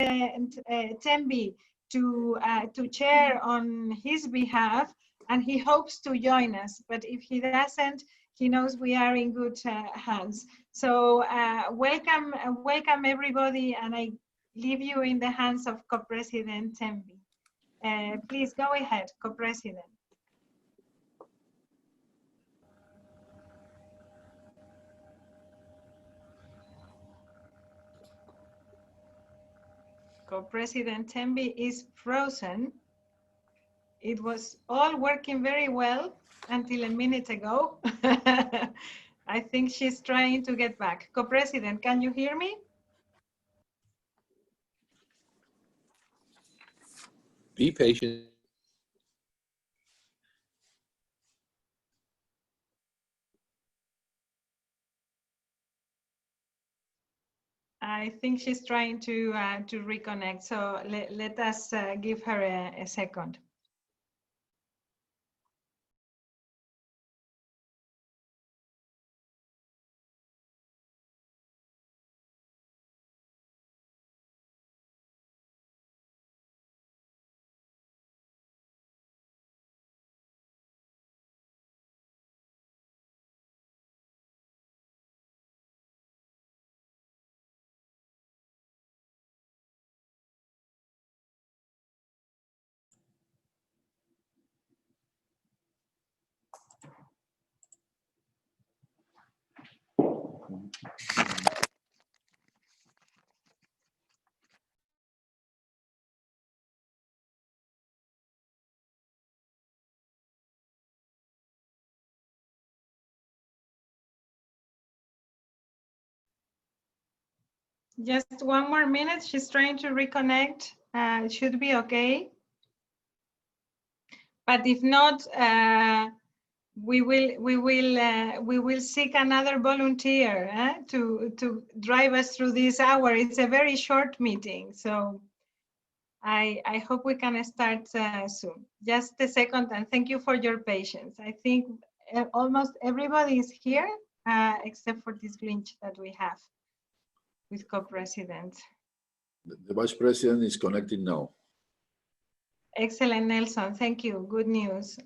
Tembi to chair on his behalf, and he hopes to join us. But if he doesn't, he knows we are in good hands. So welcome everybody, and I leave you in the hands of Co-President Tembi. Please go ahead, Co-President. Co-President Tembi is frozen. It was all working very well until a minute ago. I think she's trying to get back. Co-President, can you hear me? Be patient. I think she's trying to reconnect, so let us give her a second. Just one more minute. She's trying to reconnect. It should be okay. But if not, we will seek another volunteer to drive us through this hour. It's a very short meeting, so I hope we can start soon. Just a second, and thank you for your patience. I think almost everybody is here except for this glitch that we have with Co-President. The Vice President is connecting now. Excellent, Nelson. Thank you. Good news.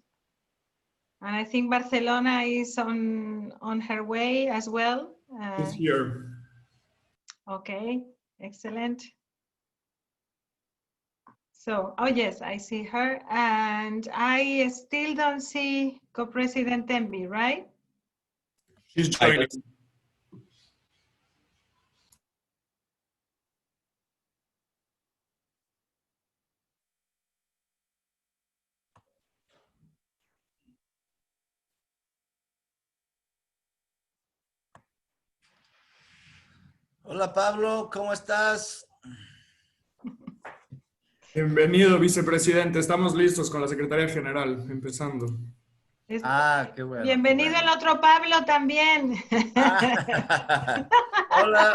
And I think Barcelona is on her way as well. She's here. Okay, excellent. So, oh yes, I see her. And I still don't see Co-President Tembi, right? She's joining. Hola Pablo, ¿cómo estás? Bienvenido, vicepresidente. Estamos listos con la Secretaría General, empezando. Qué bueno. Bienvenido el otro Pablo también. Hola.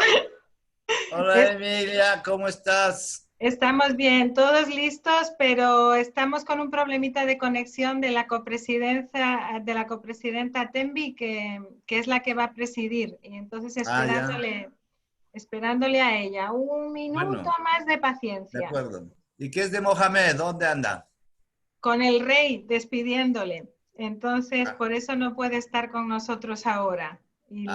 Hola Emilia, ¿cómo estás? Estamos bien, todos listos, pero estamos con un problemita de conexión de la copresidenta Tembi, que es la que va a presidir. Y entonces esperándole a ella. Un minuto más de paciencia. De acuerdo. ¿Y qué es de Mohamed? ¿Dónde anda? Con el rey, despidiéndole. Entonces, por eso no puede estar con nosotros ahora. Y le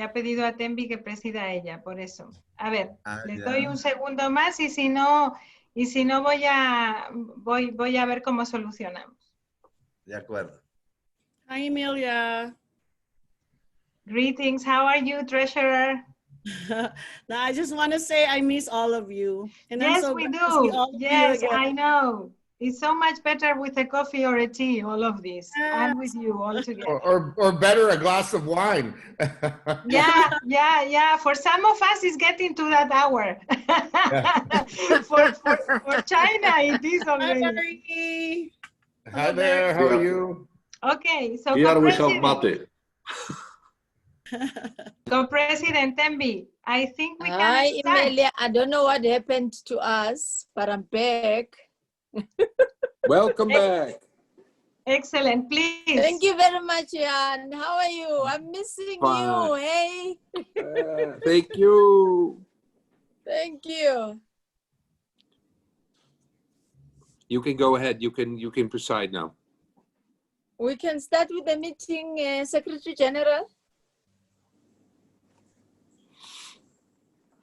ha pedido a Tembi que presida a ella, por eso. A ver, les doy un segundo más y si no voy a ver cómo solucionamos. De acuerdo. Hi, Emilia. Greetings, how are you, Treasurer? No, I just want to say I miss all of you. And yes, I'm so we glad to see do. all of Yes, you again. I know. It's so much better with a coffee or a tea, all of this, and with you all together. Or better, a glass of wine. Yeah. For some of us, it's getting to that hour. For China, it is already. Hi there, how are you? Okay, so Here we have mate. Co-President Tembi, I think we can Hi, start. Emilia. I don't know what happened to us, but I'm back. Welcome back. Excellent, please. Thank you very much, Jan. How are you? I'm missing you. Fine. Hey, Thank you. thank you. You can go ahead. You can preside now. We can start with the meeting, Secretary General.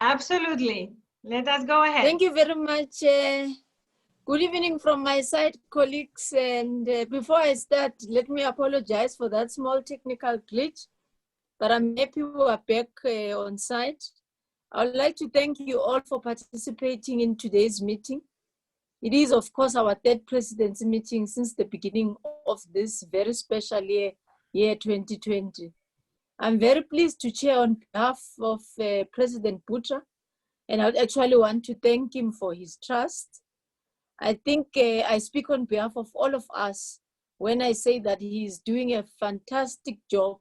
Absolutely. Let us go ahead. Thank you very much. Good evening from my side, colleagues. And before I start, let me apologize for that small technical glitch, but I'm happy we are back on site. I would like to thank you all for participating in today's meeting. It is, of course, our third presidency meeting since the beginning of this very special year 2020. I'm very pleased to chair on behalf of President Butra, and I would actually want to thank him for his trust. I think I speak on behalf of all of us when I say that he is doing a fantastic job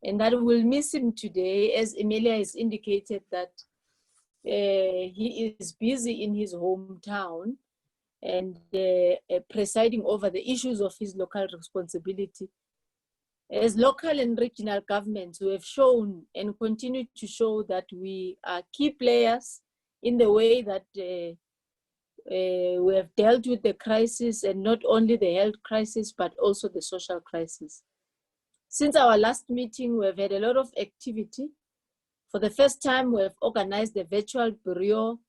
and that we'll miss him today, as Emilia has indicated that he is busy in his hometown and presiding over the issues of his local responsibility. As local and regional governments, we have shown and continue to show that we are key players in the way that we have dealt with the crisis, and not only the health crisis, but also the social crisis. Since our last meeting, we have had a lot of activity. For the first time, we have organized the virtual bureau,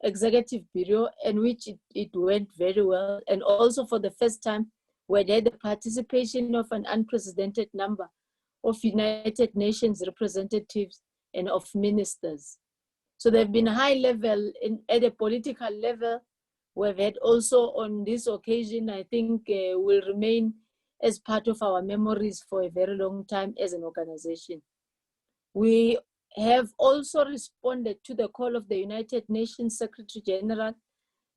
executive bureau, in which it went very well. And also for the first time, we had the participation of an unprecedented number of United Nations representatives and of ministers. So they've been high level at a political level. We've had also on this occasion, I think will remain as part of our memories for a very long time as an organization. We have also responded to the call of the United Nations Secretary-General,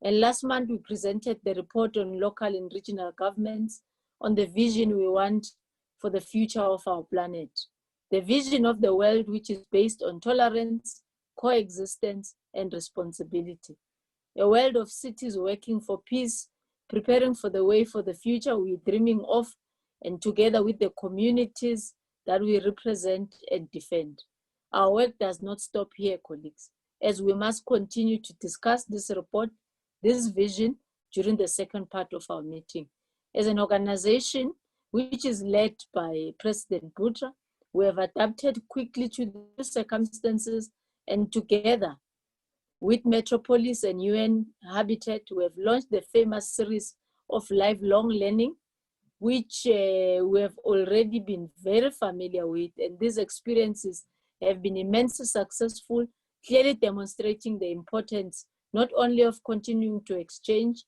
and last month we presented the report on local and regional governments on the vision we want for the future of our planet. The vision of the world which is based on tolerance, coexistence, and responsibility. A world of cities working for peace, preparing for the way for the future we're dreaming of, and together with the communities that we represent and defend. Our work does not stop here, colleagues, as we must continue to discuss this report, this vision, during the second part of our meeting. As an organization which is led by President Butra, we have adapted quickly to the circumstances, and together with Metropolis and UN Habitat, we have launched the famous series of lifelong learning, which we have already been very familiar with. And these experiences have been immensely successful, clearly demonstrating the importance not only of continuing to exchange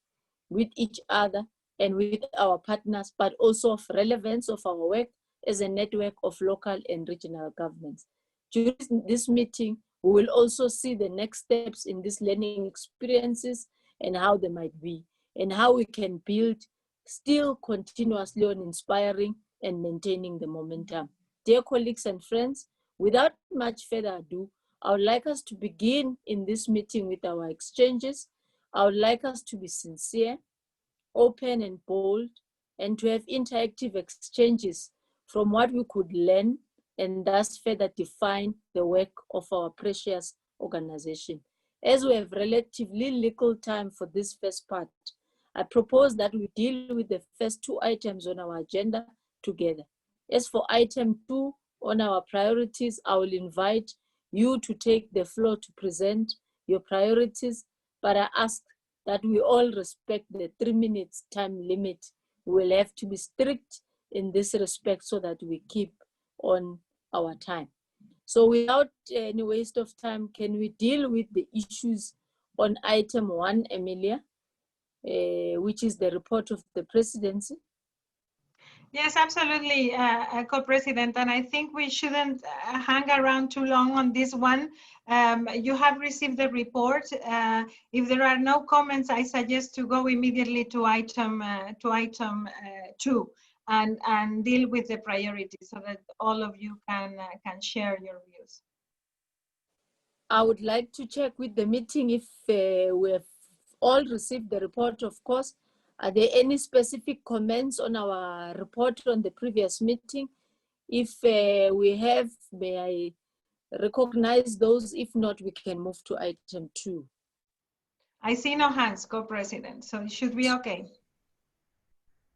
with each other and with our partners, but also of relevance of our work as a network of local and regional governments. During this meeting, we will also see the next steps in these learning experiences and how they might be, and how we can build still continuously on inspiring and maintaining the momentum. Dear colleagues and friends, without much further ado, I would like us to begin in this meeting with our exchanges. I would like us to be sincere, open and bold, and to have interactive exchanges from what we could learn and thus further define the work of our precious organization. As we have relatively little time for this first part, I propose that we deal with the first two items on our agenda together. As for item 2 on our priorities, I will invite you to take the floor to present your priorities, but I ask that we all respect the 3 minutes time limit. We will have to be strict in this respect so that we keep on our time. So without any waste of time, can we deal with the issues on item 1, Emilia, which is the report of the presidency? Yes, absolutely, Co-President, and I think we shouldn't hang around too long on this one. You have received the report. If there are no comments, I suggest to go immediately to item 2 and deal with the priorities so that all of you can share your views. I would like to check with the meeting if we have all received the report, of course, Are there any specific comments on our report on the previous meeting? If we have, may I recognize those? If not, we can move to item 2. I see no hands, Co-President, so it should be okay.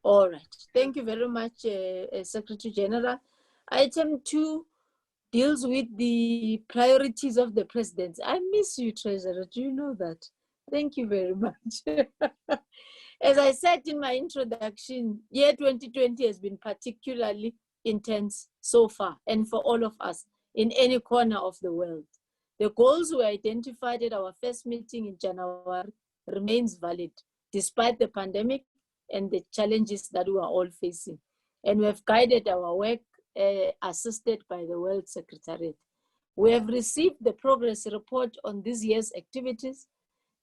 All right. Thank you very much, Secretary General. Item 2 deals with the priorities of the President. I miss you, Treasurer. Do you know that? Thank you very much. As I said in my introduction, year 2020 has been particularly intense so far, and for all of us in any corner of the world. The goals we identified at our first meeting in January remains valid, despite the pandemic and the challenges that we are all facing. And we have guided our work assisted by the World Secretariat. We have received the progress report on this year's activities.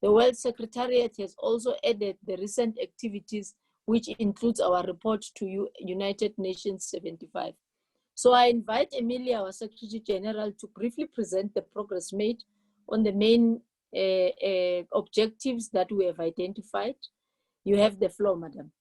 The World Secretariat has also added the recent activities, which includes our report to United Nations 75. So I invite Emilia, our Secretary General, to briefly present the progress made on the main objectives that we have identified. You have the floor, Madam.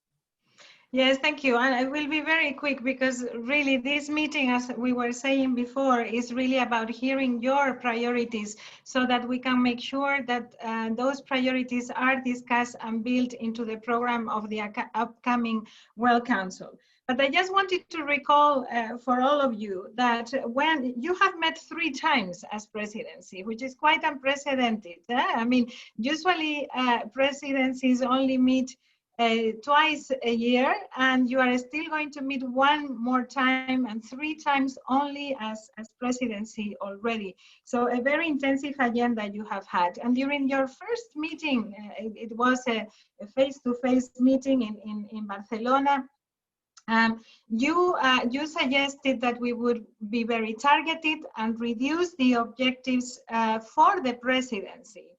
Yes, thank you. And I will be very quick because really this meeting, as we were saying before, is really about hearing your priorities so that we can make sure that those priorities are discussed and built into the program of the upcoming World Council. But I just wanted to recall for all of you that when you have met 3 times as presidency, which is quite unprecedented. I mean, usually presidencies only meet twice a year, and you are still going to meet 1 more time and 3 times only as presidency already. So a very intensive agenda you have had. And during your first meeting, it was a face-to-face meeting in Barcelona. You suggested that we would be very targeted and reduce the objectives for the presidency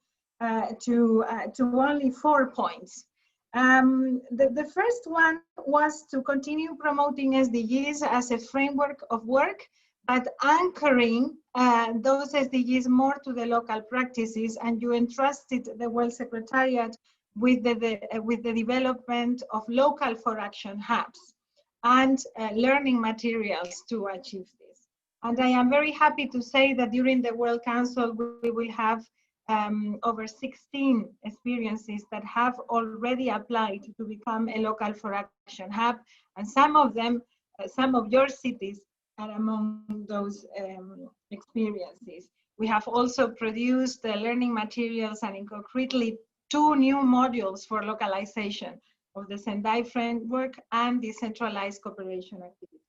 to only 4 points. The first one was to continue promoting SDGs as a framework of work, but anchoring those SDGs more to the local practices, and you entrusted the World Secretariat with the development of local for action hubs and learning materials to achieve this. And I am very happy to say that during the World Council, we will have over 16 experiences that have already applied to become a local for action hub. And some of them, some of your cities are among those experiences. We have also produced learning materials and concretely 2 new modules for localization of the Sendai framework and decentralized cooperation activities.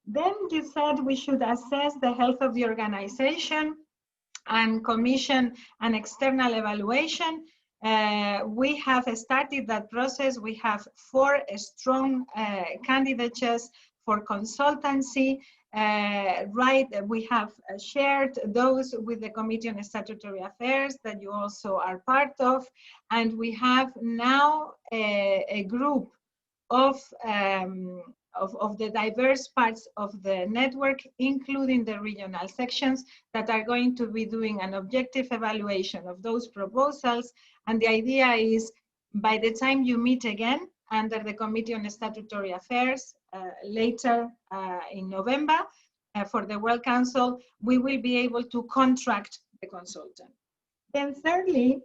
Then you said we should assess the health of the organization and commission an external evaluation. We have started that process. We have 4 strong candidates for consultancy. We have shared those with the Committee on Statutory Affairs that you also are part of. And we have now a group of the diverse parts of the network, including the regional sections, that are going to be doing an objective evaluation of those proposals. And the idea is, by the time you meet again under the Committee on Statutory Affairs later in November for the World Council, we will be able to contract the consultant. Then thirdly,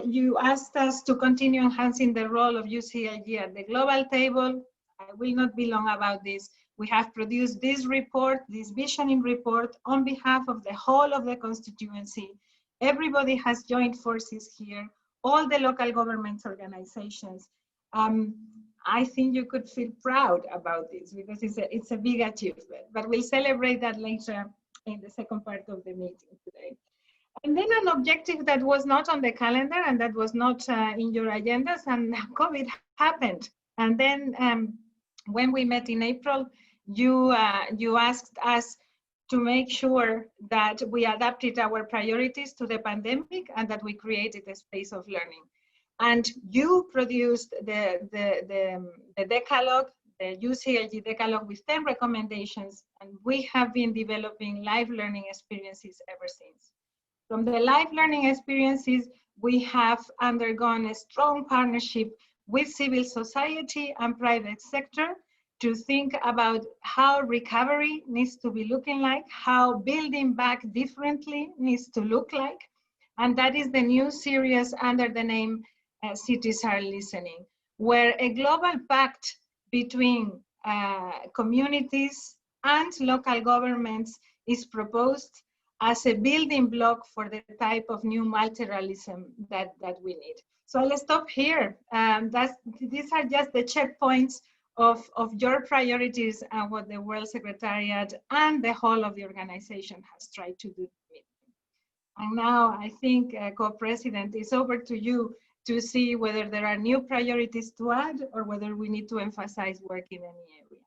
you asked us to continue enhancing the role of UCLG at the global table. I will not be long about this. We have produced this report, this visioning report, on behalf of the whole of the constituency. Everybody has joined forces here, all the local government organizations. I think you could feel proud about this because it's a big achievement, but we'll celebrate that later in the second part of the meeting today. And then an objective that was not on the calendar and that was not in your agendas, and COVID happened. And then when we met in April, you asked us to make sure that we adapted our priorities to the pandemic and that we created a space of learning. And you produced the decalogue, the UCLG decalogue with 10 recommendations, and we have been developing live learning experiences ever since. From the live learning experiences, we have undergone a strong partnership with civil society and private sector to think about how recovery needs to be looking like, how building back differently needs to look like. And that is the new series under the name Cities Are Listening, where a global pact between communities and local governments is proposed as a building block for the type of new multilateralism that we need. So I'll stop here. These are just the checkpoints of your priorities and what the World Secretariat and the whole of the organization has tried to do. And now I think, Co-President, it's over to you to see whether there are new priorities to add or whether we need to emphasize work in any area.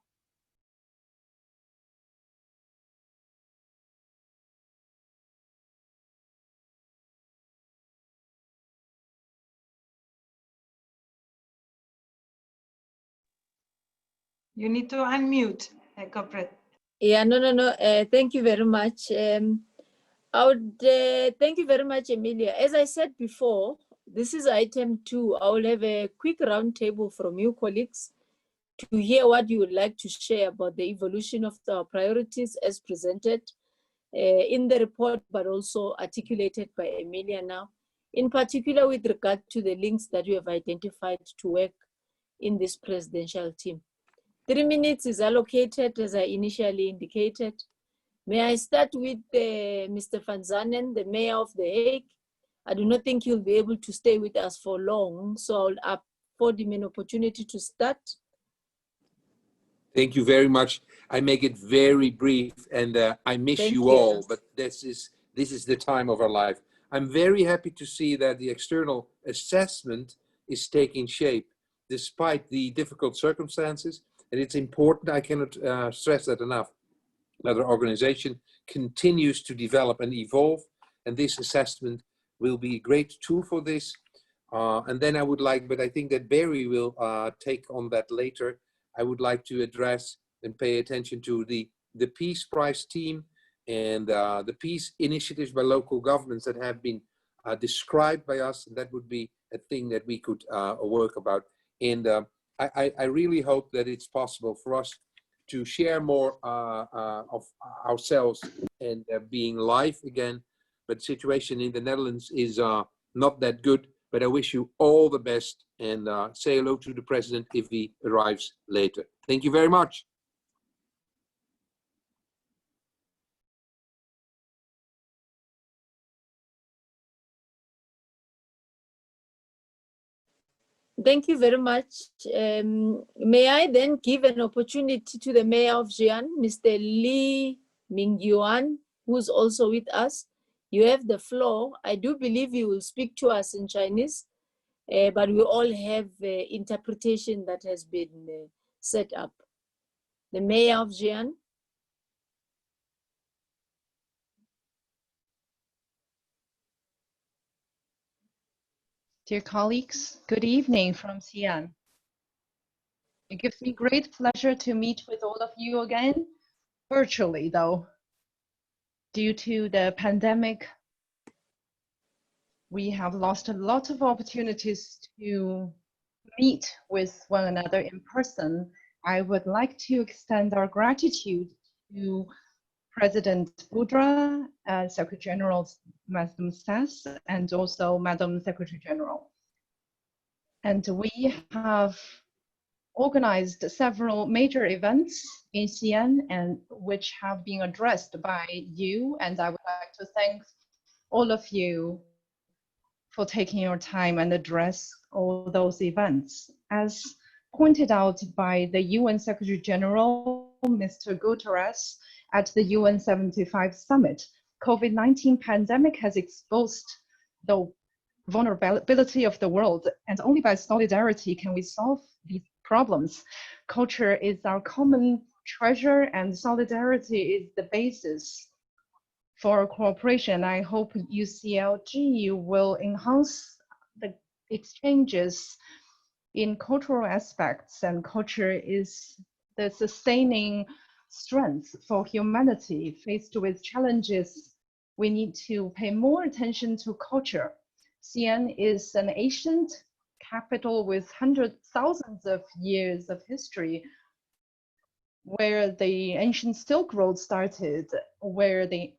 You need to unmute, Co-President. Yeah, no. Thank you very much. Thank you very much, Emilia. As I said before, this is item 2. I will have a quick roundtable from you colleagues to hear what you would like to share about the evolution of our priorities as presented in the report, but also articulated by Emilia now, in particular with regard to the links that you have identified to work in this presidential team. 3 minutes is allocated, as I initially indicated. May I start with Mr. Van Zanen, the Mayor of The Hague? I do not think you'll be able to stay with us for long, so I'll afford him an opportunity to start. Thank you very much. I make it very brief, and I miss Thank you you. all, but this is the time of our life. I'm very happy to see that the external assessment is taking shape despite the difficult circumstances. And it's important, I cannot stress that enough, that our organization continues to develop and evolve, and this assessment will be a great tool for this. And then I would like, but I think that Barry will take on that later, I would like to address and pay attention to the Peace Prize team and the peace initiatives by local governments that have been described by us. That would be a thing that we could work about. And I really hope that it's possible for us to share more of ourselves and being live again. But the situation in the Netherlands is not that good. But I wish you all the best, and say hello to the President if he arrives later. Thank you very much. Thank you very much. May I then give an opportunity to the Mayor of Xi'an, Mr. Li Mingyuan, who's also with us. You have the floor. I do believe you will speak to us in Chinese, but we all have interpretation that has been set up. The Mayor of Xi'an. Dear colleagues, good evening from Xi'an. It gives me great pleasure to meet with all of you again, virtually though. Due to the pandemic, we have lost a lot of opportunities to meet with one another in person. I would like to extend our gratitude to President Boudra, Secretary-General Madam Stas, and also Madam Secretary-General. And we have organized several major events in Xi'an, and which have been addressed by you. And I would like to thank all of you for taking your time and address all those events. As pointed out by the UN Secretary-General, Mr. Guterres, at the UN75 summit, COVID-19 pandemic has exposed the vulnerability of the world, and only by solidarity can we solve these problems. Culture is our common treasure, and solidarity is the basis for cooperation. I hope UCLG will enhance the exchanges in cultural aspects, and culture is the sustaining strength for humanity. Faced with challenges, we need to pay more attention to culture. Xi'an is an ancient capital with thousands of years of history, where the ancient Silk Road started, where the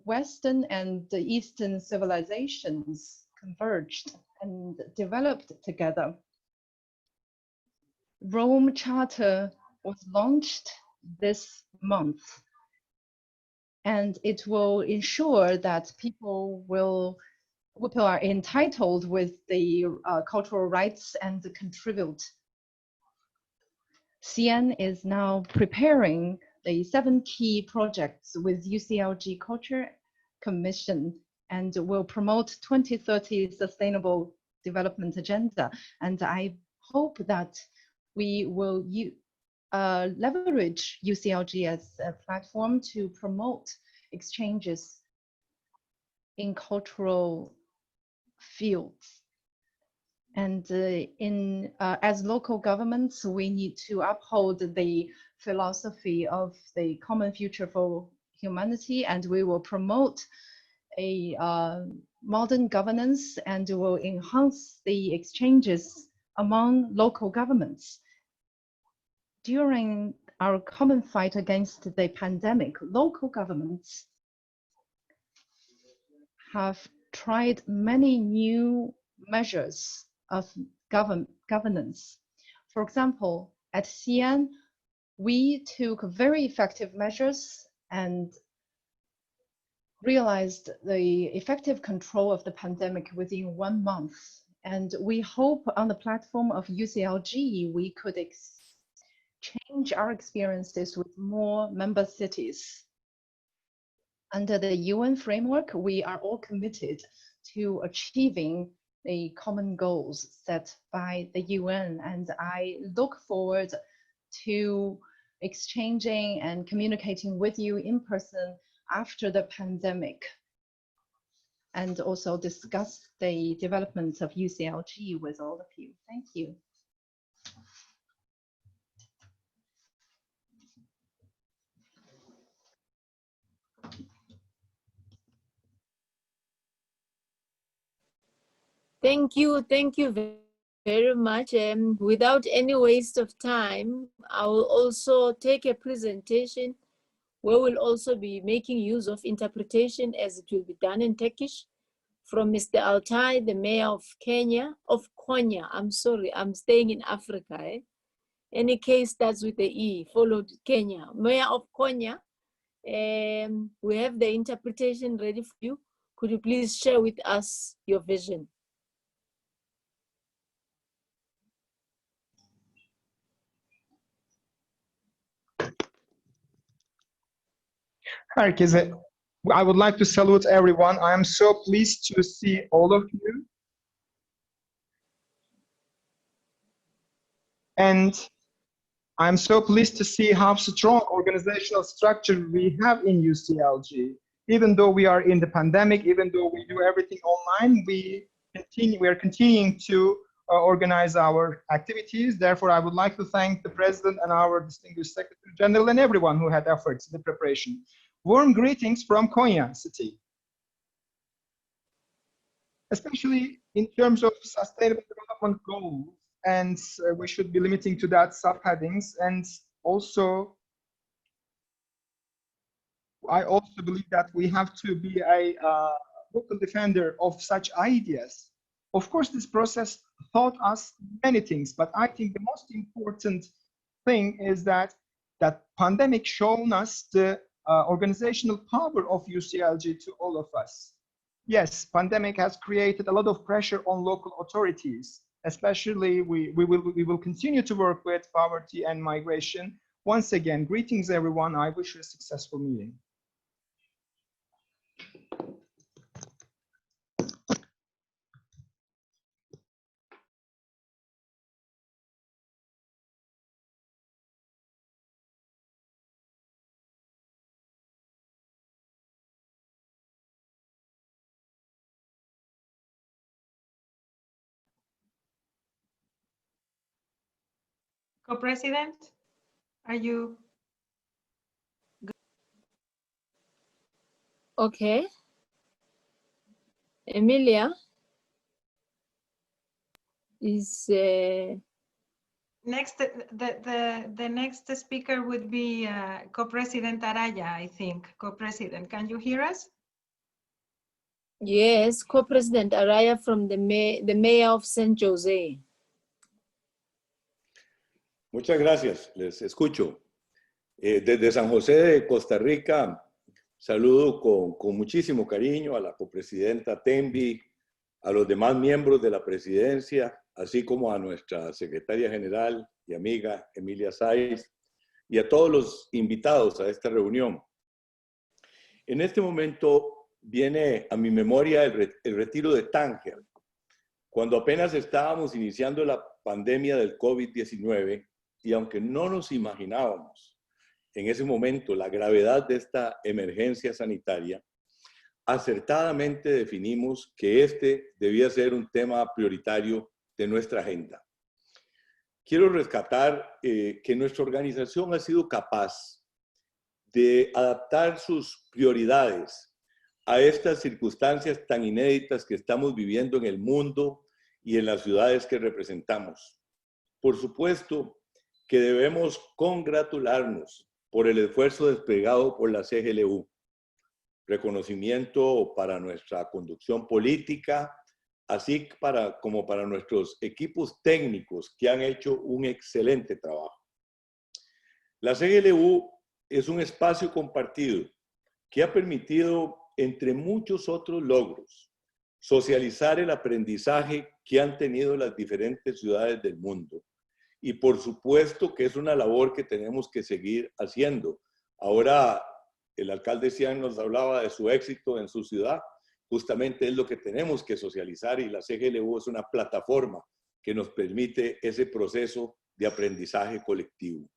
Western and the Eastern civilizations converged and developed together. Rome Charter was launched this month, and it will ensure that people are entitled with the cultural rights and contribute. CN is now preparing the 7 key projects with UCLG Culture Commission and will promote 2030 Sustainable Development Agenda. And I hope that we will leverage UCLG as a platform to promote exchanges in cultural fields. And as local governments, we need to uphold the philosophy of the common future for humanity, and we will promote a modern governance and will enhance the exchanges among local governments. During our common fight against the pandemic, local governments have tried many new measures of governance. For example, at CN, we took very effective measures and realized the effective control of the pandemic within 1 month. And we hope on the platform of UCLG, we could exchange our experiences with more member cities. Under the UN framework, we are all committed to achieving the common goals set by the UN, and I look forward to exchanging and communicating with you in person after the pandemic, and also discuss the developments of UCLG with all of you. Thank you. Thank you very much. Without any waste of time, I will also take a presentation where we'll also be making use of interpretation as it will be done in Turkish from Mr. Altai, the mayor of Konya. I'm sorry, I'm staying in Africa. Any case starts with the E, followed Kenya. Mayor of Konya, we have the interpretation ready for you. Could you please share with us your vision? Herkese, I would like to salute everyone. I am so pleased to see all of you. And I'm so pleased to see how strong organizational structure we have in UCLG. Even though we are in the pandemic, even though we do everything online, we are continuing to organize our activities. Therefore, I would like to thank the President and our distinguished Secretary General and everyone who had efforts in the preparation. Warm greetings from Konya City. Especially in terms of sustainable development goals, and we should be limiting to that subheadings. And also, I also believe that we have to be a vocal defender of such ideas. Of course, this process taught us many things, but I think the most important thing is that pandemic shown us the organizational power of UCLG to all of us. Yes, pandemic has created a lot of pressure on local authorities. Especially, we will continue to work with poverty and migration. Once again, greetings everyone. I wish you a successful meeting. Co-President, are you? Okay. Emilia, is Next, the next speaker would be Co-President Araya, I think. Co-President, can you hear us? yes, Co-President Araya from the mayor of San Jose. Muchas gracias, les escucho. Desde San José de Costa Rica, saludo con muchísimo cariño a la copresidenta Tembi, a los demás miembros de la presidencia, así como a nuestra secretaria general y amiga Emilia Sáiz, y a todos los invitados a esta reunión. En este momento viene a mi memoria el retiro de Tánger, cuando apenas estábamos iniciando la pandemia del COVID-19, y aunque no nos imaginábamos en ese momento la gravedad de esta emergencia sanitaria, acertadamente definimos que este debía ser un tema prioritario de nuestra agenda. Quiero rescatar que nuestra organización ha sido capaz de adaptar sus prioridades a estas circunstancias tan inéditas que estamos viviendo en el mundo y en las ciudades que representamos. Por supuesto que debemos congratularnos por el esfuerzo desplegado por la CGLU. Reconocimiento para nuestra conducción política, así como para nuestros equipos técnicos que han hecho un excelente trabajo. La CGLU es un espacio compartido que ha permitido, entre muchos otros logros, socializar el aprendizaje que han tenido las diferentes ciudades del mundo. Y por supuesto que es una labor que tenemos que seguir haciendo. Ahora el alcalde Cian nos hablaba de su éxito en su ciudad. Justamente es lo que tenemos que socializar, y la CGLU es una plataforma que nos permite ese proceso de aprendizaje colectivo.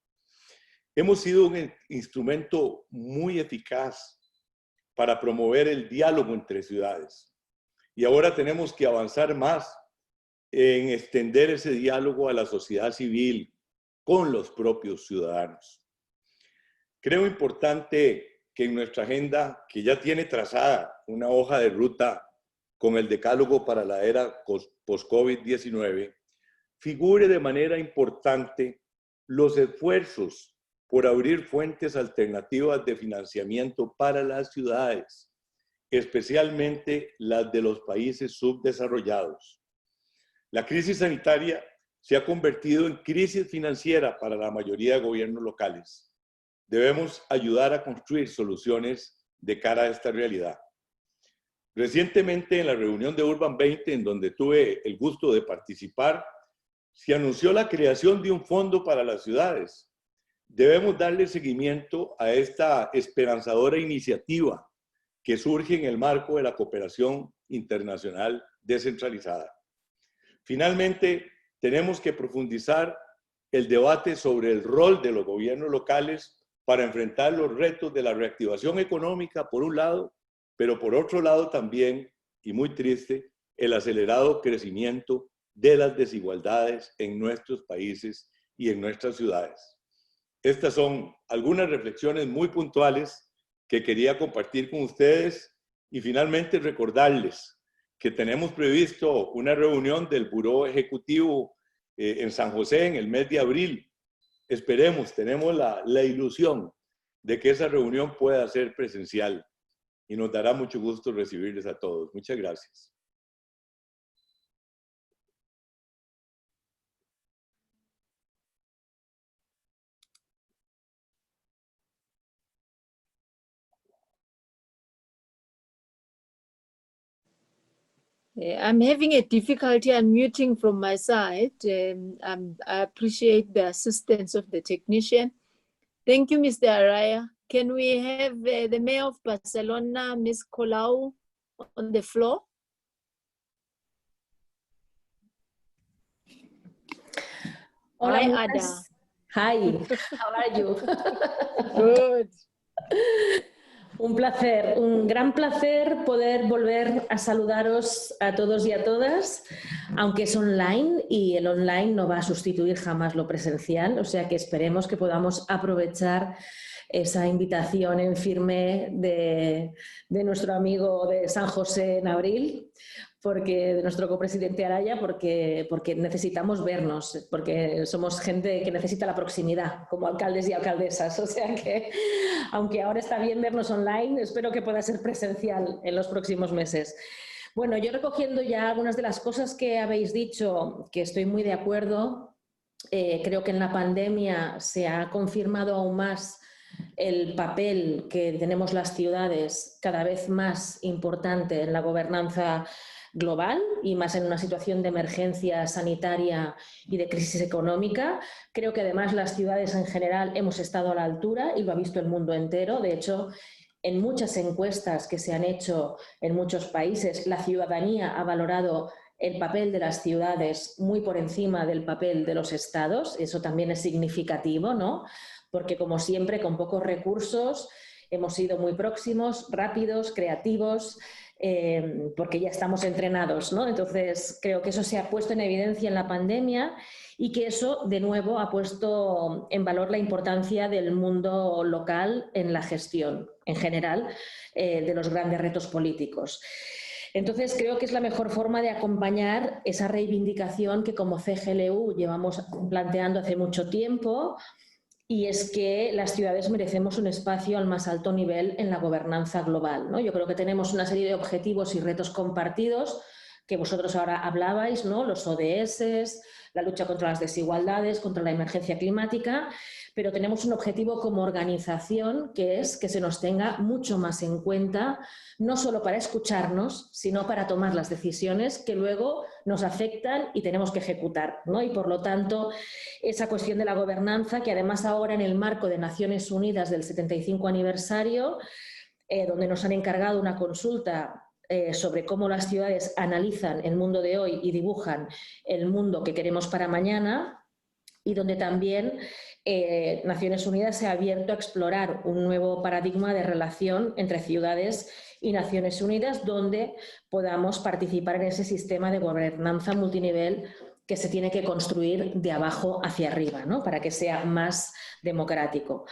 Hemos sido un instrumento muy eficaz para promover el diálogo entre ciudades. Y ahora tenemos que avanzar más en extender ese diálogo a la sociedad civil con los propios ciudadanos. Creo importante que en nuestra agenda, que ya tiene trazada una hoja de ruta con el decálogo para la era post-COVID-19, figure de manera importante los esfuerzos por abrir fuentes alternativas de financiamiento para las ciudades, especialmente las de los países subdesarrollados. La crisis sanitaria se ha convertido en crisis financiera para la mayoría de gobiernos locales. Debemos ayudar a construir soluciones de cara a esta realidad. Recientemente, en la reunión de Urban 20, en donde tuve el gusto de participar, se anunció la creación de un fondo para las ciudades. Debemos darle seguimiento a esta esperanzadora iniciativa que surge en el marco de la cooperación internacional descentralizada. Finalmente, tenemos que profundizar el debate sobre el rol de los gobiernos locales para enfrentar los retos de la reactivación económica, por un lado, pero por otro lado también, y muy triste, el acelerado crecimiento de las desigualdades en nuestros países y en nuestras ciudades. Estas son algunas reflexiones muy puntuales que quería compartir con ustedes, y finalmente recordarles que tenemos previsto una reunión del Buró Ejecutivo en San José en el mes de abril. Esperemos, tenemos la ilusión de que esa reunión pueda ser presencial, y nos dará mucho gusto recibirles a todos. Muchas gracias. I'm having a difficulty unmuting from my side. I appreciate the assistance of the technician. Thank you, Mr. Araya. Can we have the Mayor of Barcelona, Ms. Colau, on the floor? Hola, Hi, Ada. Hi, how are you? Good. Un placer, un gran placer poder volver a saludaros a todos y a todas, aunque es online, y el online no va a sustituir jamás lo presencial, o sea que esperemos que podamos aprovechar esa invitación en firme de nuestro amigo de San José en abril, de nuestro copresidente Araya, porque necesitamos vernos, porque somos gente que necesita la proximidad, como alcaldes y alcaldesas. O sea que, aunque ahora está bien vernos online, espero que pueda ser presencial en los próximos meses. Bueno, yo recogiendo ya algunas de las cosas que habéis dicho, que estoy muy de acuerdo, creo que en la pandemia se ha confirmado aún más el papel que tenemos las ciudades, cada vez más importante en la gobernanza global y más en una situación de emergencia sanitaria y de crisis económica. Creo que además las ciudades en general hemos estado a la altura y lo ha visto el mundo entero. De hecho, en muchas encuestas que se han hecho en muchos países, la ciudadanía ha valorado el papel de las ciudades muy por encima del papel de los estados. Eso también es significativo, ¿no? Porque, como siempre, con pocos recursos hemos sido muy próximos, rápidos, creativos, porque ya estamos entrenados, ¿no? Entonces, creo que eso se ha puesto en evidencia en la pandemia y que eso, de nuevo, ha puesto en valor la importancia del mundo local en la gestión, en general, de los grandes retos políticos. Entonces, creo que es la mejor forma de acompañar esa reivindicación que como CGLU llevamos planteando hace mucho tiempo, y es que las ciudades merecemos un espacio al más alto nivel en la gobernanza global, ¿no? Yo creo que tenemos una serie de objetivos y retos compartidos que vosotros ahora hablabais, ¿no? Los ODS, la lucha contra las desigualdades, contra la emergencia climática, pero tenemos un objetivo como organización que es que se nos tenga mucho más en cuenta, no solo para escucharnos, sino para tomar las decisiones que luego nos afectan y tenemos que ejecutar, ¿no? Y por lo tanto, esa cuestión de la gobernanza, que además ahora en el marco de Naciones Unidas del 75 aniversario, donde nos han encargado una consulta sobre cómo las ciudades analizan el mundo de hoy y dibujan el mundo que queremos para mañana, y donde también Naciones Unidas se ha abierto a explorar un nuevo paradigma de relación entre ciudades y Naciones Unidas, donde podamos participar en ese sistema de gobernanza multinivel que se tiene que construir de abajo hacia arriba, ¿no? Para que sea más democrático.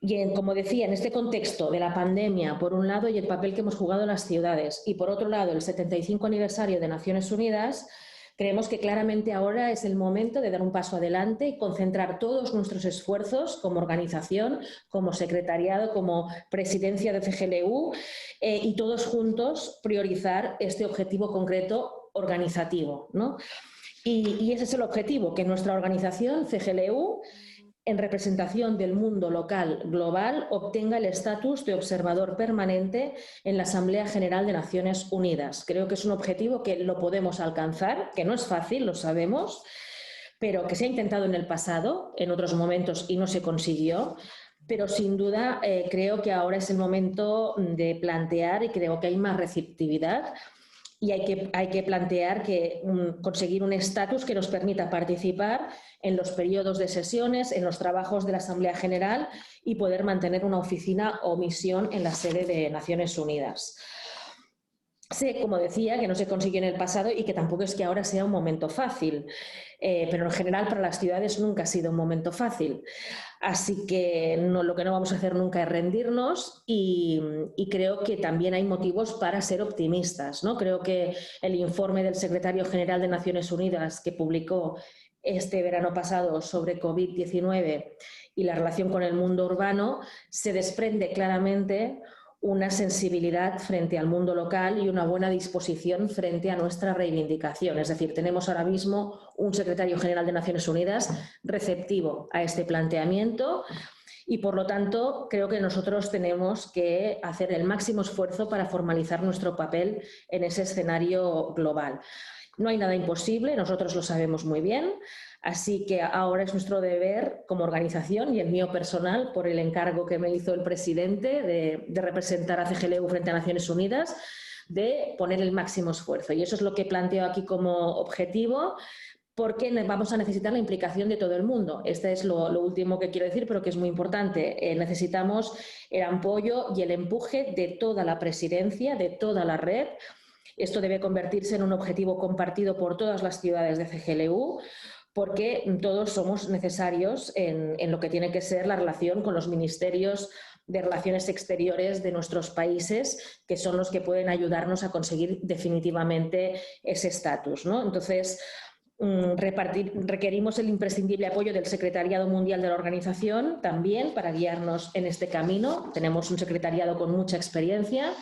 Y como decía, en este contexto de la pandemia, por un lado, y el papel que hemos jugado las ciudades, y por otro lado, el 75 aniversario de Naciones Unidas, creemos que claramente ahora es el momento de dar un paso adelante y concentrar todos nuestros esfuerzos como organización, como secretariado, como presidencia de CGLU, y todos juntos priorizar este objetivo concreto organizativo, ¿no? Y ese es el objetivo, que nuestra organización, CGLU, en representación del mundo local global, obtenga el estatus de observador permanente en la Asamblea General de Naciones Unidas. Creo que es un objetivo que lo podemos alcanzar, que no es fácil, lo sabemos, pero que se ha intentado en el pasado, en otros momentos, y no se consiguió. Pero sin duda creo que ahora es el momento de plantear, y creo que hay más receptividad, y hay que plantear que conseguir un estatus que nos permita participar en los periodos de sesiones, en los trabajos de la Asamblea General y poder mantener una oficina o misión en la sede de Naciones Unidas. Sé, como decía, que no se consiguió en el pasado y que tampoco es que ahora sea un momento fácil, pero en general para las ciudades nunca ha sido un momento fácil. Así que lo que no vamos a hacer nunca es rendirnos y creo que también hay motivos para ser optimistas, ¿no? Creo que el informe del Secretario General de Naciones Unidas que publicó este verano pasado sobre COVID-19 y la relación con el mundo urbano se desprende claramente una sensibilidad frente al mundo local y una buena disposición frente a nuestra reivindicación. Es decir, tenemos ahora mismo un secretario general de Naciones Unidas receptivo a este planteamiento y, por lo tanto, creo que nosotros tenemos que hacer el máximo esfuerzo para formalizar nuestro papel en ese escenario global. No hay nada imposible, nosotros lo sabemos muy bien. Así que ahora es nuestro deber como organización y el mío personal, por el encargo que me hizo el presidente de representar a CGLU frente a Naciones Unidas, de poner el máximo esfuerzo. Y eso es lo que planteo aquí como objetivo, porque vamos a necesitar la implicación de todo el mundo. Este es lo último que quiero decir, pero que es muy importante. Necesitamos el apoyo y el empuje de toda la presidencia, de toda la red. Esto debe convertirse en un objetivo compartido por todas las ciudades de CGLU, porque todos somos necesarios en lo que tiene que ser la relación con los ministerios de Relaciones Exteriores de nuestros países, que son los que pueden ayudarnos a conseguir definitivamente ese estatus, ¿no? Entonces, requerimos el imprescindible apoyo del Secretariado Mundial de la Organización también para guiarnos en este camino. Tenemos un secretariado con mucha experiencia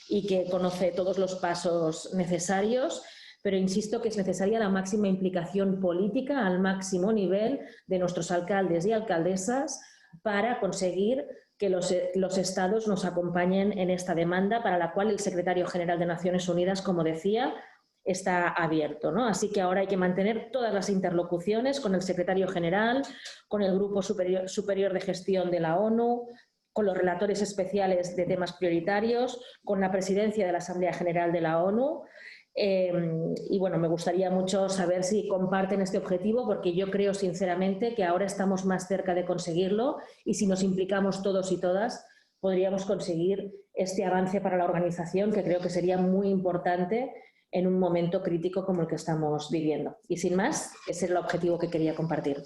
y que conoce todos los pasos necesarios, pero insisto que es necesaria la máxima implicación política al máximo nivel de nuestros alcaldes y alcaldesas para conseguir que los estados nos acompañen en esta demanda, para la cual el Secretario General de Naciones Unidas, como decía, está abierto, ¿no? Así que ahora hay que mantener todas las interlocuciones con el Secretario General, con el Grupo Superior de Gestión de la ONU, con los relatores especiales de temas prioritarios, con la presidencia de la Asamblea General de la ONU. Y bueno, me gustaría mucho saber si comparten este objetivo, porque yo creo sinceramente que ahora estamos más cerca de conseguirlo y si nos implicamos todos y todas podríamos conseguir este avance para la organización, que creo que sería muy importante en un momento crítico como el que estamos viviendo. Y sin más, ese es el objetivo que quería compartir.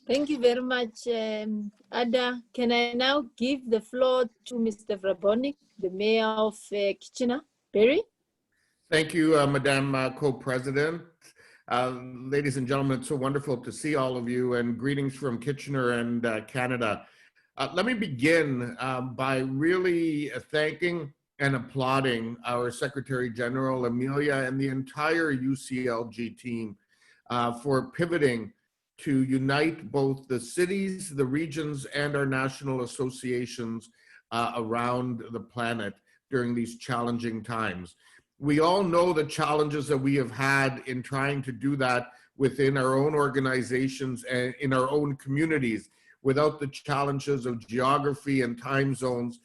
Thank you very much, Ada. Can I now give the floor to Mr. Vrabonic, the Mayor of Kitchener-Perry? Thank you, Madam Co-President. Ladies and gentlemen, it's so wonderful to see all of you, and greetings from Kitchener and Canada. Let me begin by really thanking and applauding our Secretary General Amelia and the entire UCLG team for pivoting to unite both the cities, the regions, and our national associations around the planet during these challenging times. We all know the challenges that we have had in trying to do that within our own organizations and in our own communities without the challenges of geography and time zones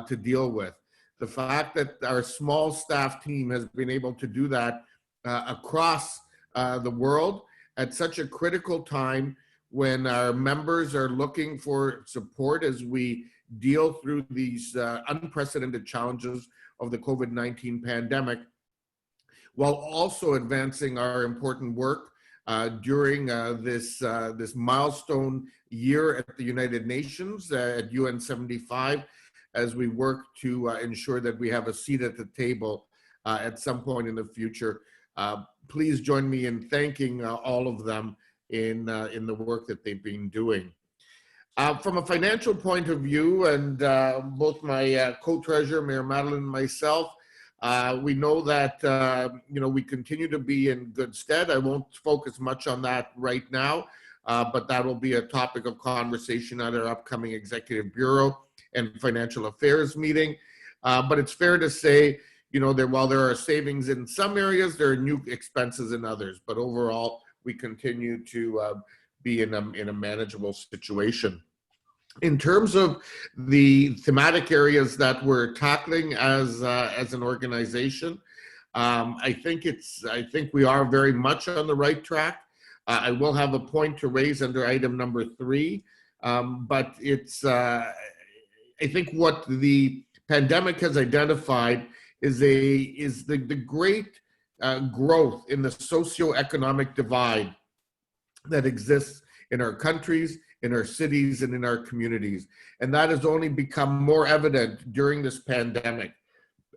to deal with. The fact that our small staff team has been able to do that across the world at such a critical time when our members are looking for support as we deal through these unprecedented challenges of the COVID-19 pandemic, while also advancing our important work during this milestone year at the United Nations at UN75, as we work to ensure that we have a seat at the table at some point in the future. Please join me in thanking all of them in the work that they've been doing. From a financial point of view, and both my co-treasurer, Mayor Madeline, and myself, we know that we continue to be in good stead. I won't focus much on that right now, but that will be a topic of conversation at our upcoming Executive Bureau and Financial Affairs meeting. But it's fair to say, that while there are savings in some areas, there are new expenses in others. But overall, we continue to be in a manageable situation. In terms of the thematic areas that we're tackling as an organization, I think we are very much on the right track. I will have a point to raise under item number 3, but it's I think what the pandemic has identified is the great growth in the socioeconomic divide that exists in our countries, in our cities, and in our communities. And that has only become more evident during this pandemic.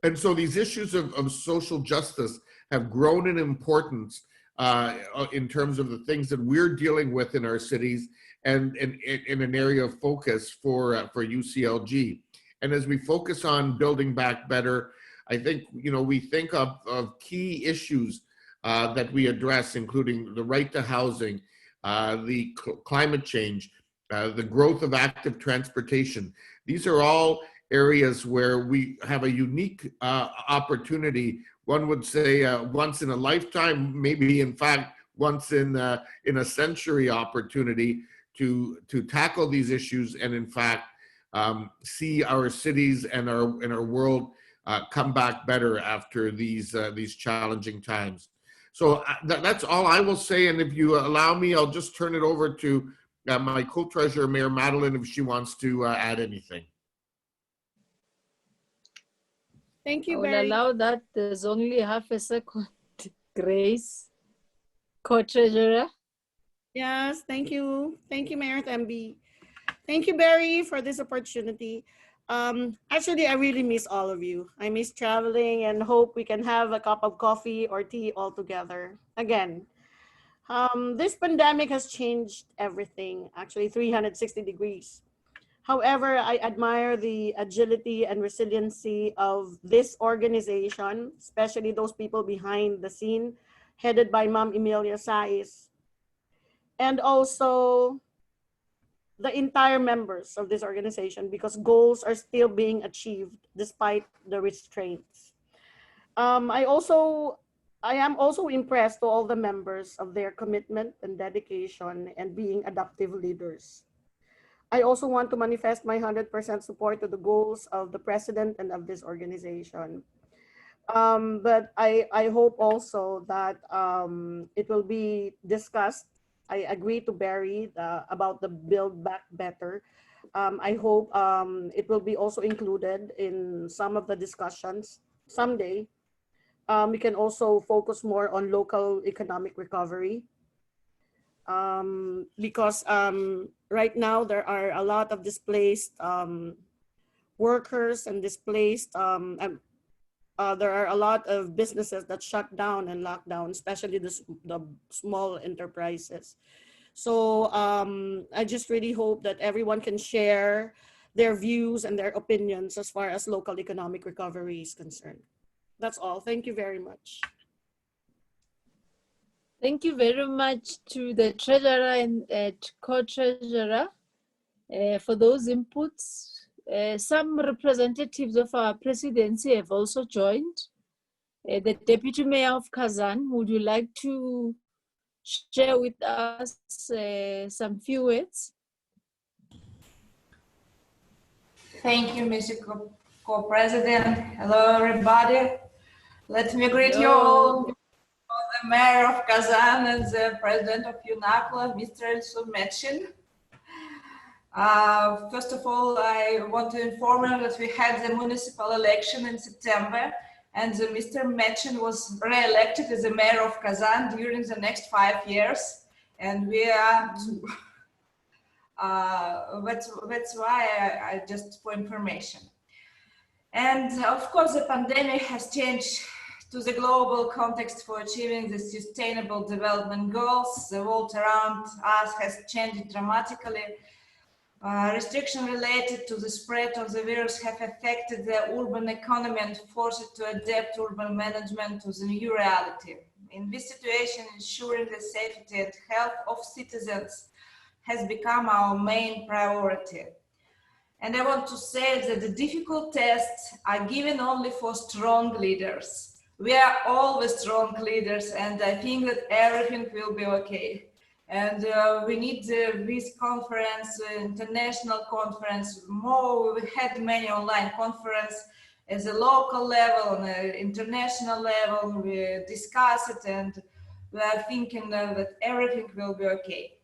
And so these issues of social justice have grown in importance in terms of the things that we're dealing with in our cities and in an area of focus for UCLG. And as we focus on building back better, I think, we think of key issues that we address, including the right to housing, the climate change, the growth of active transportation. These are all areas where we have a unique opportunity. One would say once in a lifetime, maybe in fact once in a century opportunity to tackle these issues and in fact see our cities and our world come back better after these challenging times. So that's all I will say. And if you allow me, I'll just turn it over to my co-treasurer, Mayor Madeline, if she wants to add anything. Thank you, I will Barry. allow that. There's only half a second, Grace. Co-treasurer. Yes, thank you. Thank you, Mayor Tembi. Thank you, Barry, for this opportunity. Actually, I really miss all of you. I miss traveling and hope we can have a cup of coffee or tea all together again. This pandemic has changed everything, actually 360 degrees. However, I admire the agility and resiliency of this organization, especially those people behind the scene, headed by Ma'am Emilia Sais, and also the entire members of this organization, because goals are still being achieved despite the restraints. I am also impressed to all the members of their commitment and dedication and being adaptive leaders. I also want to manifest my 100% support to the goals of the president and of this organization. But I hope also that it will be discussed. I agree to Barry about the Build Back Better. I hope it will be also included in some of the discussions someday. We can also focus more on local economic recovery. Because right now there are a lot of displaced workers and displaced, there are a lot of businesses that shut down and locked down, especially the small enterprises. So I just really hope that everyone can share their views and their opinions as far as local economic recovery is concerned. That's all. Thank you very much. Thank you very much to the treasurer and co-treasurer for those inputs. Some representatives of our presidency have also joined. The Deputy Mayor of Kazan, would you like to share with us some few words? Thank you, Mr. Co-President. Hello, everybody. Let me greet you all, the Mayor of Kazan and the President of UNACLA, Mr. Mechin. First of all, I want to inform you that we had the municipal election in September, and Mr. Mechin was re-elected as the Mayor of Kazan during the next 5 years, and we are that's why I just for information. And of course, the pandemic has changed to the global context for achieving the sustainable development goals. The world around us has changed dramatically. Restrictions related to the spread of the virus have affected the urban economy and forced it to adapt urban management to the new reality. In this situation, ensuring the safety and health of citizens has become our main priority. And I want to say that the difficult tests are given only for strong leaders. We are always strong leaders, and I think that everything will be okay. And we need this conference, international conference, more. We had many online conferences at the local level, on the international level. We discuss it, and we are thinking that everything will be okay.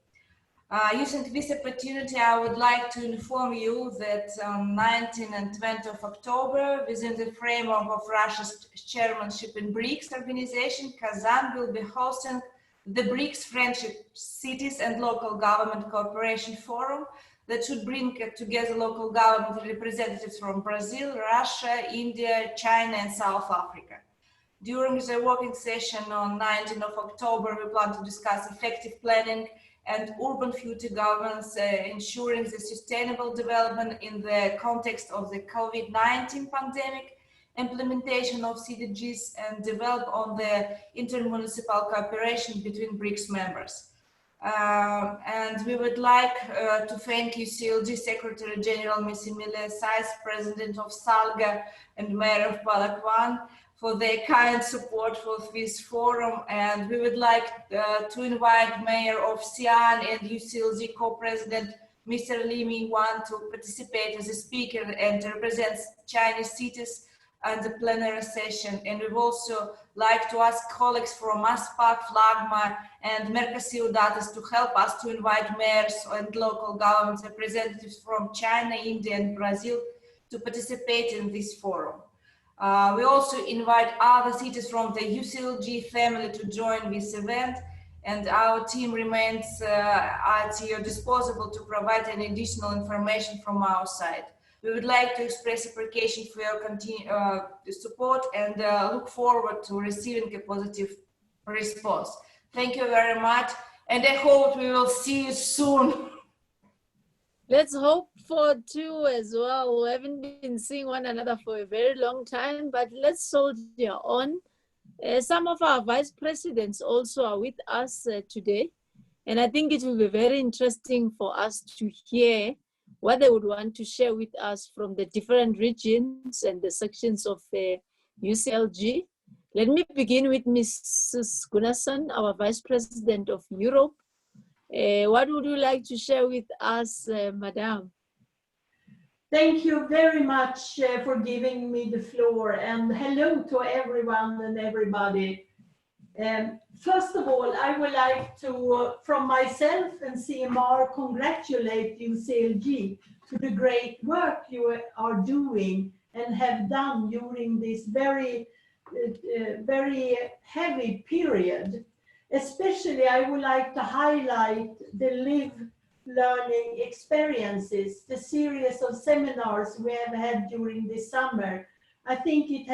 Using this opportunity, I would like to inform you that on 19 and 20 of October, within the framework of Russia's chairmanship in BRICS organization, Kazan will be hosting the BRICS Friendship Cities and Local Government Cooperation Forum that should bring together local government representatives from Brazil, Russia, India, China, and South Africa. During the working session on 19 of October, we plan to discuss effective planning and urban future governance, ensuring the sustainable development in the context of the COVID-19 pandemic, implementation of CDGs, and develop on the intermunicipal cooperation between BRICS members. And we would like to thank UCLG Secretary-General Ms. Emilia Sais, President of SALGA and Mayor of Palakwan, for their kind support for this forum, and we would like to invite Mayor of Xi'an and UCLG co-president Mr. Li Mingwan to participate as a speaker and to represent Chinese cities at the plenary session. And we'd also like to ask colleagues from ASPAC, FLAGMA, and Mercosiudades to help us to invite mayors and local government representatives from China, India, and Brazil to participate in this forum. We also invite other cities from the UCLG family to join this event, and our team remains at your disposal to provide any additional information from our side. We would like to express appreciation for your support and look forward to receiving a positive response. Thank you very much, and I hope we will see you soon. Let's hope for too as well. We haven't been seeing one another for a very long time, but let's soldier on. Some of our vice presidents also are with us today, and I think it will be very interesting for us to hear what they would want to share with us from the different regions and the sections of UCLG. Let me begin with Mrs. Gunnarsson, our Vice President of Europe. What would you like to share with us, Madam? Thank you very much for giving me the floor, and hello to everyone and everybody. First of all, I would like to, from myself and CMR, congratulate UCLG to the great work you are doing and have done during this very heavy period. Especially, I would like to highlight the live learning experiences, the series of seminars we have had during this summer. I think it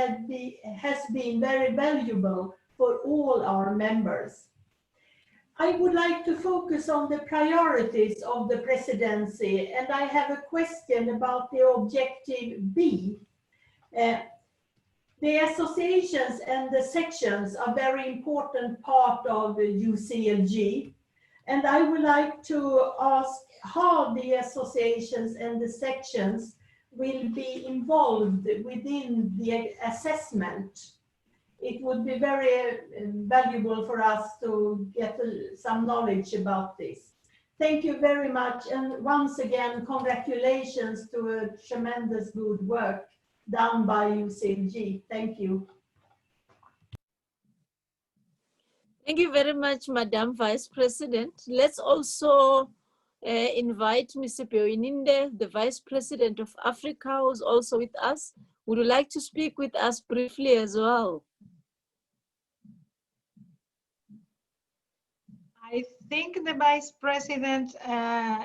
has been very valuable for all our members. I would like to focus on the priorities of the presidency, and I have a question about the objective B. The associations and the sections are very important part of the UCLG, and I would like to ask how the associations and the sections will be involved within the assessment. It would be very valuable for us to get some knowledge about this. Thank you very much, and once again, congratulations to a tremendous good work done by UCLG. Thank you. Thank you very much, Madam Vice President. Let's also invite Mr. Pioininde, the Vice President of Africa, who's also with us. Would you like to speak with us briefly as well? I think the Vice President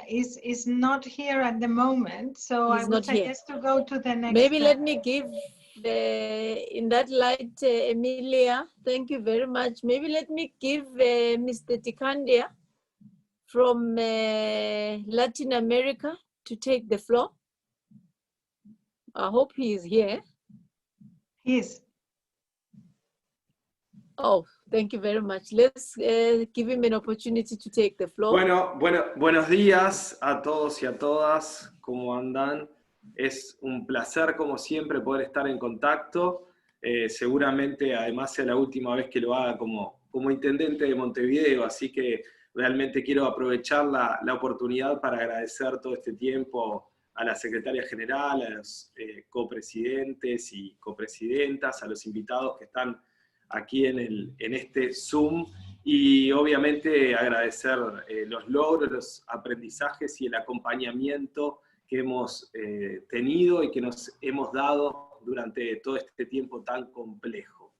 is not here at the moment, so I would suggest to go to the next. Maybe let me give, in that light, Emilia, thank you very much. Maybe let me give Mr. Tikandia from Latin America to take the floor. I hope he is here. He is. Oh, thank you very much. Let's give him an opportunity to take the floor. Buenos días a todos y a todas. ¿Cómo andan? Es un placer, como siempre, poder estar en contacto. Seguramente, además, sea la última vez que lo haga como intendente de Montevideo, así que realmente quiero aprovechar la oportunidad para agradecer todo este tiempo a la Secretaria General, a los copresidentes y copresidentas, a los invitados que están aquí en este Zoom, y obviamente agradecer los logros, los aprendizajes y el acompañamiento que hemos tenido y que nos hemos dado durante todo este tiempo tan complejo.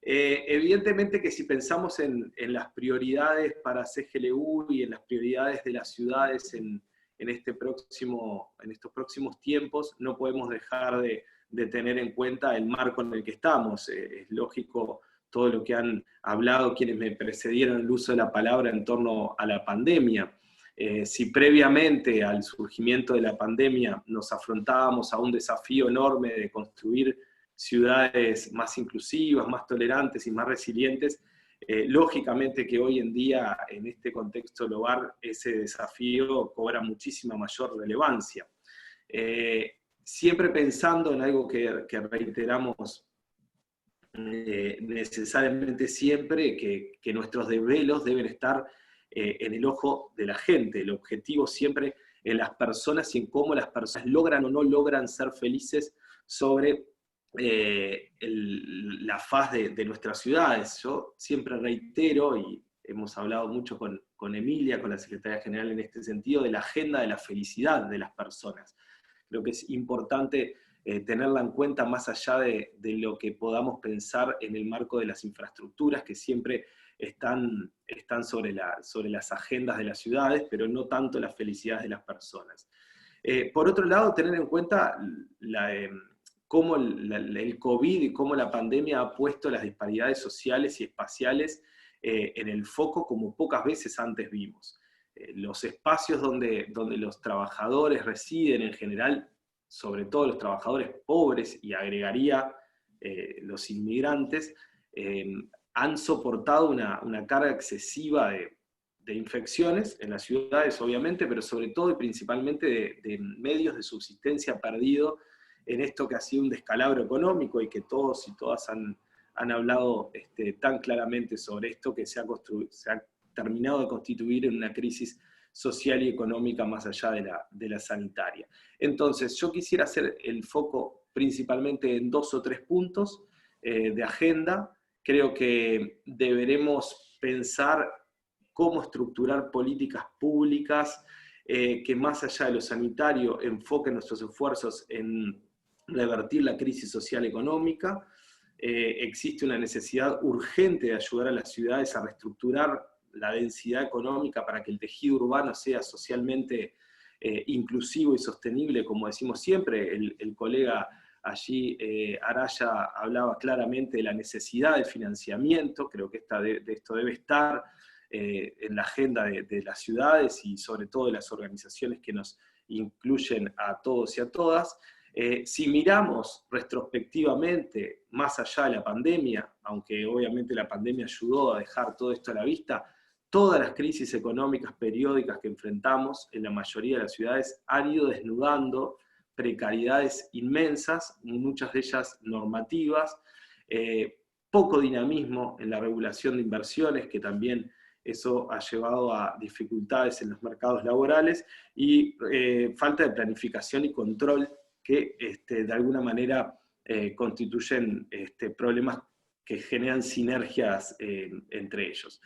Evidentemente que si pensamos en las prioridades para CGLU y en las prioridades de las ciudades en estos próximos tiempos, no podemos dejar de tener en cuenta el marco en el que estamos. Es lógico todo lo que han hablado quienes me precedieron el uso de la palabra en torno a la pandemia. Si previamente al surgimiento de la pandemia nos afrontábamos a un desafío enorme de construir ciudades más inclusivas, más tolerantes y más resilientes, lógicamente que hoy en día, en este contexto global, ese desafío cobra muchísima mayor relevancia. Siempre pensando en algo que reiteramos necesariamente siempre, que nuestros desvelos deben estar en el ojo de la gente, el objetivo siempre en las personas y en cómo las personas logran o no logran ser felices sobre la faz de nuestras ciudades. Yo siempre reitero, y hemos hablado mucho con Emilia, con la Secretaria General en este sentido, de la agenda de la felicidad de las personas. Creo que es importante tenerla en cuenta más allá de lo que podamos pensar en el marco de las infraestructuras que siempre están sobre las agendas de las ciudades, pero no tanto las felicidades de las personas. Por otro lado, tener en cuenta cómo el COVID y cómo la pandemia ha puesto las disparidades sociales y espaciales en el foco como pocas veces antes vimos. Los espacios donde los trabajadores residen en general, sobre todo los trabajadores pobres, y agregaría los inmigrantes, han soportado una carga excesiva de infecciones en las ciudades, obviamente, pero sobre todo y principalmente de medios de subsistencia perdido en esto que ha sido un descalabro económico, y que todos y todas han hablado tan claramente sobre esto, que se ha terminado de constituir en una crisis social y económica más allá de la sanitaria. Entonces, yo quisiera hacer el foco principalmente en 2 o 3 puntos de agenda. Creo que deberemos pensar cómo estructurar políticas públicas que, más allá de lo sanitario, enfoquen nuestros esfuerzos en revertir la crisis social económica. Existe una necesidad urgente de ayudar a las ciudades a reestructurar la densidad económica para que el tejido urbano sea socialmente inclusivo y sostenible, como decimos siempre. El colega allí, Araya, hablaba claramente de la necesidad del financiamiento. Creo que esto debe estar en la agenda de las ciudades y sobre todo de las organizaciones que nos incluyen a todos y a todas. Si miramos retrospectivamente, más allá de la pandemia, aunque obviamente la pandemia ayudó a dejar todo esto a la vista, todas las crisis económicas periódicas que enfrentamos en la mayoría de las ciudades han ido desnudando precariedades inmensas, muchas de ellas normativas, poco dinamismo en la regulación de inversiones, que también eso ha llevado a dificultades en los mercados laborales, y falta de planificación y control que de alguna manera constituyen problemas que generan sinergias entre ellos.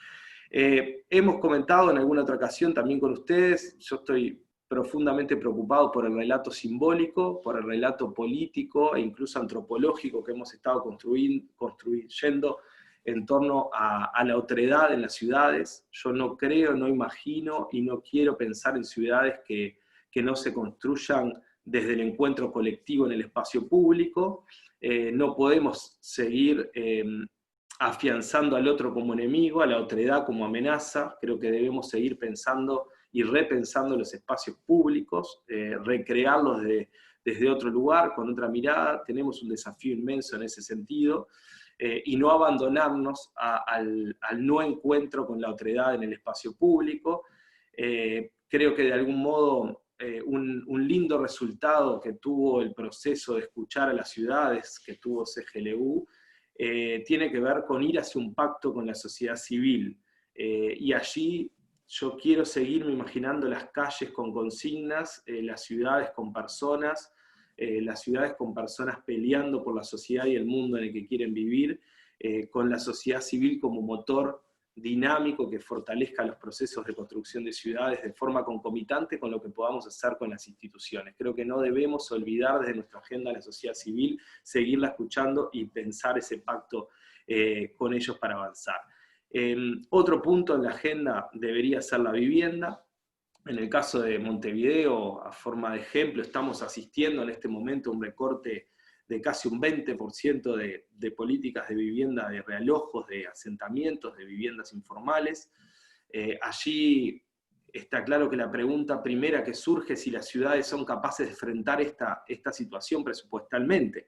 Hemos comentado en alguna otra ocasión también con ustedes, yo estoy profundamente preocupado por el relato simbólico, por el relato político e incluso antropológico que hemos estado construyendo en torno a la otredad en las ciudades. Yo no creo, no imagino y no quiero pensar en ciudades que no se construyan desde el encuentro colectivo en el espacio público. No podemos seguir afianzando al otro como enemigo, a la otredad como amenaza. Creo que debemos seguir pensando y repensando los espacios públicos, recrearlos desde otro lugar, con otra mirada. Tenemos un desafío inmenso en ese sentido, y no abandonarnos al no encuentro con la otredad en el espacio público. Creo que de algún modo un lindo resultado que tuvo el proceso de escuchar a las ciudades, que tuvo CGLU, tiene que ver con ir hacia un pacto con la sociedad civil. Y allí yo quiero seguirme imaginando las calles con consignas, las ciudades con personas peleando por la sociedad y el mundo en el que quieren vivir, con la sociedad civil como motor dinámico que fortalezca los procesos de construcción de ciudades de forma concomitante con lo que podamos hacer con las instituciones. Creo que no debemos olvidar desde nuestra agenda a la sociedad civil, seguirla escuchando y pensar ese pacto con ellos para avanzar. Otro punto en la agenda debería ser la vivienda. En el caso de Montevideo, a forma de ejemplo, estamos asistiendo en este momento a un recorte de casi un 20% de políticas de vivienda, de realojos, de asentamientos, de viviendas informales. Allí está claro que la pregunta primera que surge es si las ciudades son capaces de enfrentar esta situación presupuestalmente.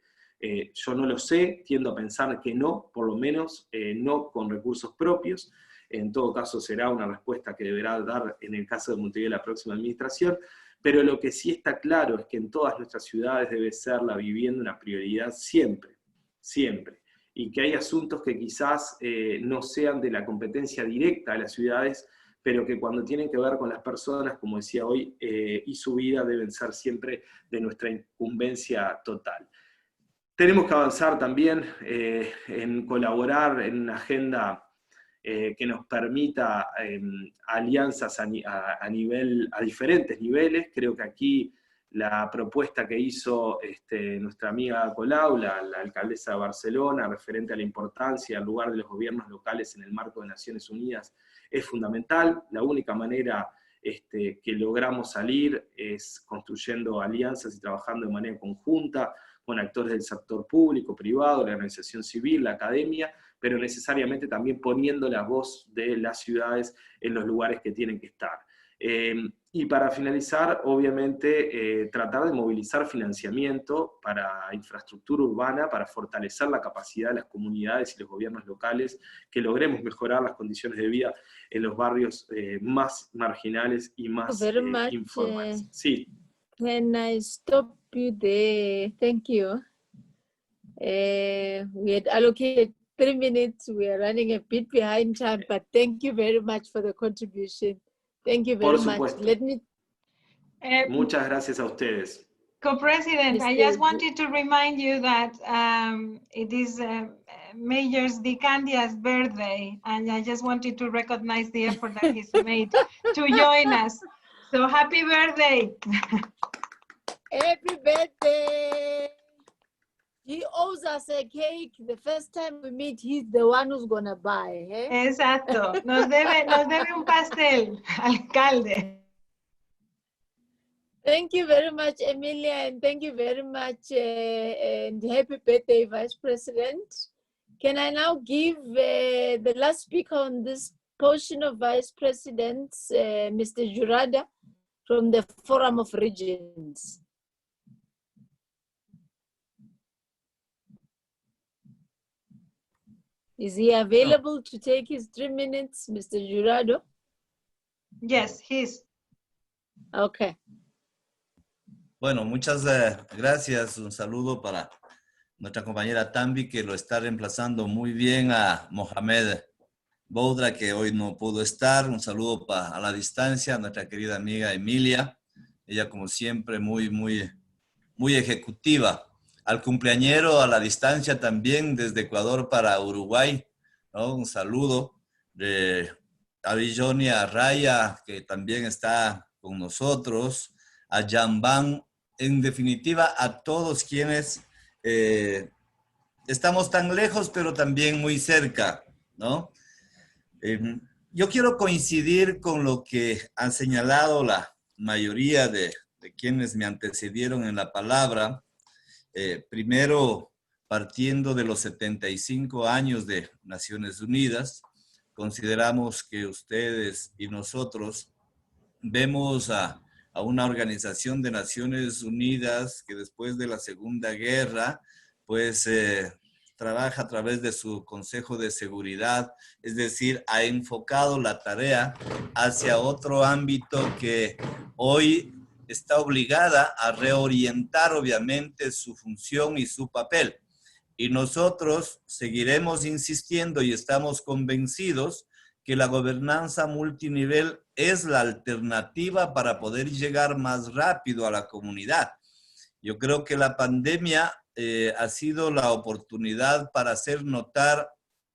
Yo no lo sé, tiendo a pensar que no, por lo menos no con recursos propios. En todo caso será una respuesta que deberá dar en el caso de Montevideo la próxima administración, pero lo que sí está claro es que en todas nuestras ciudades debe ser la vivienda una prioridad siempre, siempre, y que hay asuntos que quizás no sean de la competencia directa de las ciudades, pero que cuando tienen que ver con las personas, como decía hoy, y su vida deben ser siempre de nuestra incumbencia total. Tenemos que avanzar también en colaborar en una agenda que nos permita alianzas a diferentes niveles. Creo que aquí la propuesta que hizo nuestra amiga Colau, la alcaldesa de Barcelona, referente a la importancia al lugar de los gobiernos locales en el marco de Naciones Unidas, es fundamental. La única manera que logramos salir es construyendo alianzas y trabajando de manera conjunta con actores del sector público, privado, la organización civil, la academia, pero necesariamente también poniendo la voz de las ciudades en los lugares que tienen que estar. Y para finalizar, obviamente, tratar de movilizar financiamiento para infraestructura urbana, para fortalecer la capacidad de las comunidades y los gobiernos locales, que logremos mejorar las condiciones de vida en los barrios más marginales y más informales. Sí. Can I stop you there? Thank you. We had allocated 3 minutes. We are running a bit behind time, but thank you very much for the contribution. Thank you very much. Let me. Muchas gracias a ustedes. Co-President, I just wanted to remind you that it is Mayor Dicandia's birthday, and I just wanted to recognize the effort that he's made to join us. So happy birthday! Happy birthday! He owes us a cake. The first time we meet, he's the one who's gonna buy. Eh? Exacto. Nos debe un pastel, alcalde. Thank you very much, Emilia, and thank you very much, and happy birthday, Vice President. Can I now give the last speaker on this portion of Vice Presidents, Mr. Jurada, from the Forum of Regions. Is he available to take his 3 minutes, Mr. Jurado? Yes, he's. Okay. Bueno, muchas gracias. Un saludo para nuestra compañera Tambi, que lo está reemplazando muy bien a Mohamed Boudra, que hoy no pudo estar. Un saludo a la distancia a nuestra querida amiga Emilia. Ella, como siempre, muy ejecutiva. Al cumpleañero a la distancia también, desde Ecuador para Uruguay, ¿no? Un saludo a Visioning, a Raya, que también está con nosotros, a Jamban, en definitiva a todos quienes estamos tan lejos, pero también muy cerca, ¿no? Yo quiero coincidir con lo que han señalado la mayoría de quienes me antecedieron en la palabra. Primero, partiendo de los 75 años de Naciones Unidas, consideramos que ustedes y nosotros vemos a una organización de Naciones Unidas que después de la Segunda Guerra, pues trabaja a través de su Consejo de Seguridad, es decir, ha enfocado la tarea hacia otro ámbito que hoy está obligada a reorientar obviamente su función y su papel. Y nosotros seguiremos insistiendo y estamos convencidos que la gobernanza multinivel es la alternativa para poder llegar más rápido a la comunidad. Yo creo que la pandemia ha sido la oportunidad para hacer notar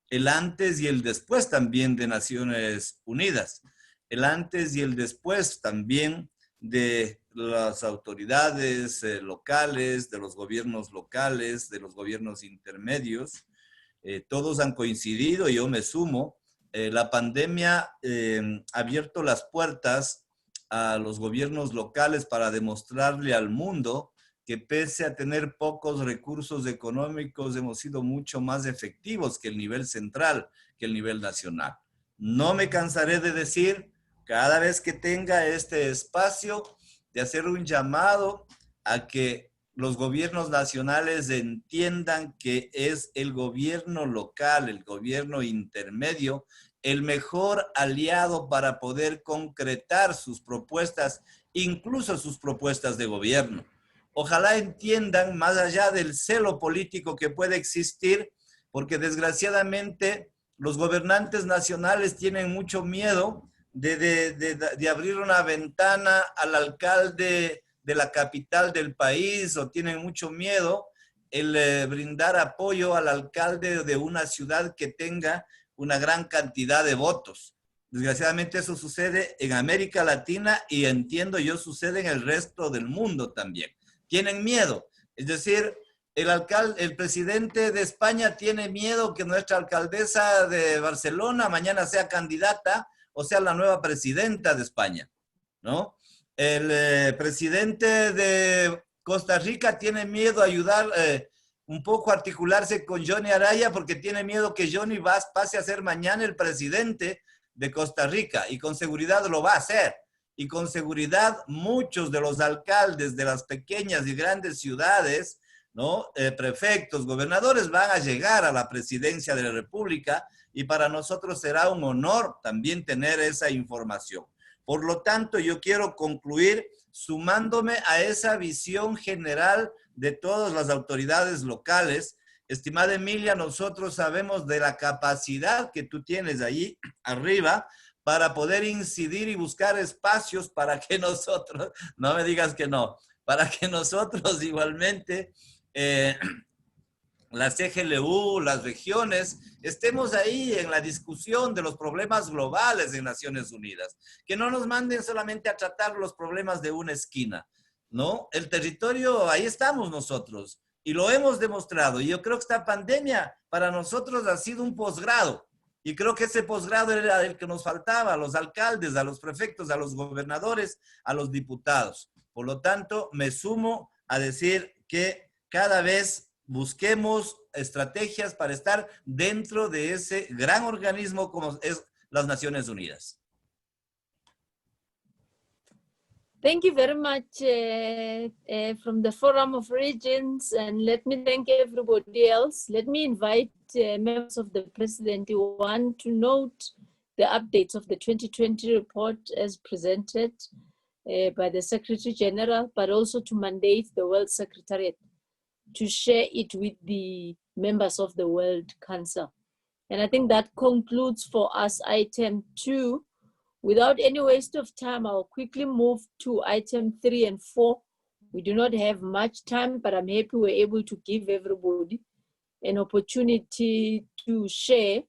el antes y el después también de Naciones Unidas, el antes y el después también de las autoridades locales, de los gobiernos locales, de los gobiernos intermedios. Todos han coincidido, y yo me sumo. La pandemia ha abierto las puertas a los gobiernos locales para demostrarle al mundo que pese a tener pocos recursos económicos hemos sido mucho más efectivos que el nivel central, que el nivel nacional. No me cansaré de decir cada vez que tenga este espacio de hacer un llamado a que los gobiernos nacionales entiendan que es el gobierno local, el gobierno intermedio, el mejor aliado para poder concretar sus propuestas, incluso sus propuestas de gobierno. Ojalá entiendan, más allá del celo político que puede existir, porque desgraciadamente los gobernantes nacionales tienen mucho miedo de abrir una ventana al alcalde de la capital del país, o tienen mucho miedo el brindar apoyo al alcalde de una ciudad que tenga una gran cantidad de votos. Desgraciadamente eso sucede en América Latina y entiendo yo sucede en el resto del mundo también. Tienen miedo. Es decir, el presidente de España tiene miedo que nuestra alcaldesa de Barcelona mañana sea candidata o sea la nueva presidenta de España, ¿no? El presidente de Costa Rica tiene miedo a ayudar un poco a articularse con Johnny Araya porque tiene miedo que Johnny pase a ser mañana el presidente de Costa Rica y con seguridad lo va a hacer. Y con seguridad muchos de los alcaldes de las pequeñas y grandes ciudades, ¿no? Prefectos, gobernadores van a llegar a la presidencia de la República y para nosotros será un honor también tener esa información. Por lo tanto, yo quiero concluir sumándome a esa visión general de todas las autoridades locales. Estimada Emilia, nosotros sabemos de la capacidad que tú tienes allí arriba para poder incidir y buscar espacios para que nosotros, no me digas que no, para que nosotros igualmente, la CGLU, las regiones, estemos ahí en la discusión de los problemas globales en Naciones Unidas. Que no nos manden solamente a tratar los problemas de una esquina, ¿no? El territorio, ahí estamos nosotros y lo hemos demostrado. Y yo creo que esta pandemia para nosotros ha sido un posgrado. Y creo que ese posgrado era el que nos faltaba a los alcaldes, a los prefectos, a los gobernadores, a los diputados. Por lo tanto, me sumo a decir que cada vez busquemos estrategias para estar dentro de ese gran organismo como es las Naciones Unidas. Thank you very much from the Forum of Regions, and let me thank everybody else. Let me invite members of the President who want to note the updates of the 2020 report as presented by the Secretary General, but also to mandate the World Secretariat to share it with the members of the World Council. And I think that concludes for us item 2. Without any waste of time, I'll quickly move to item 3 and 4. We do not have much time, but I'm happy we're able to give everybody an opportunity to share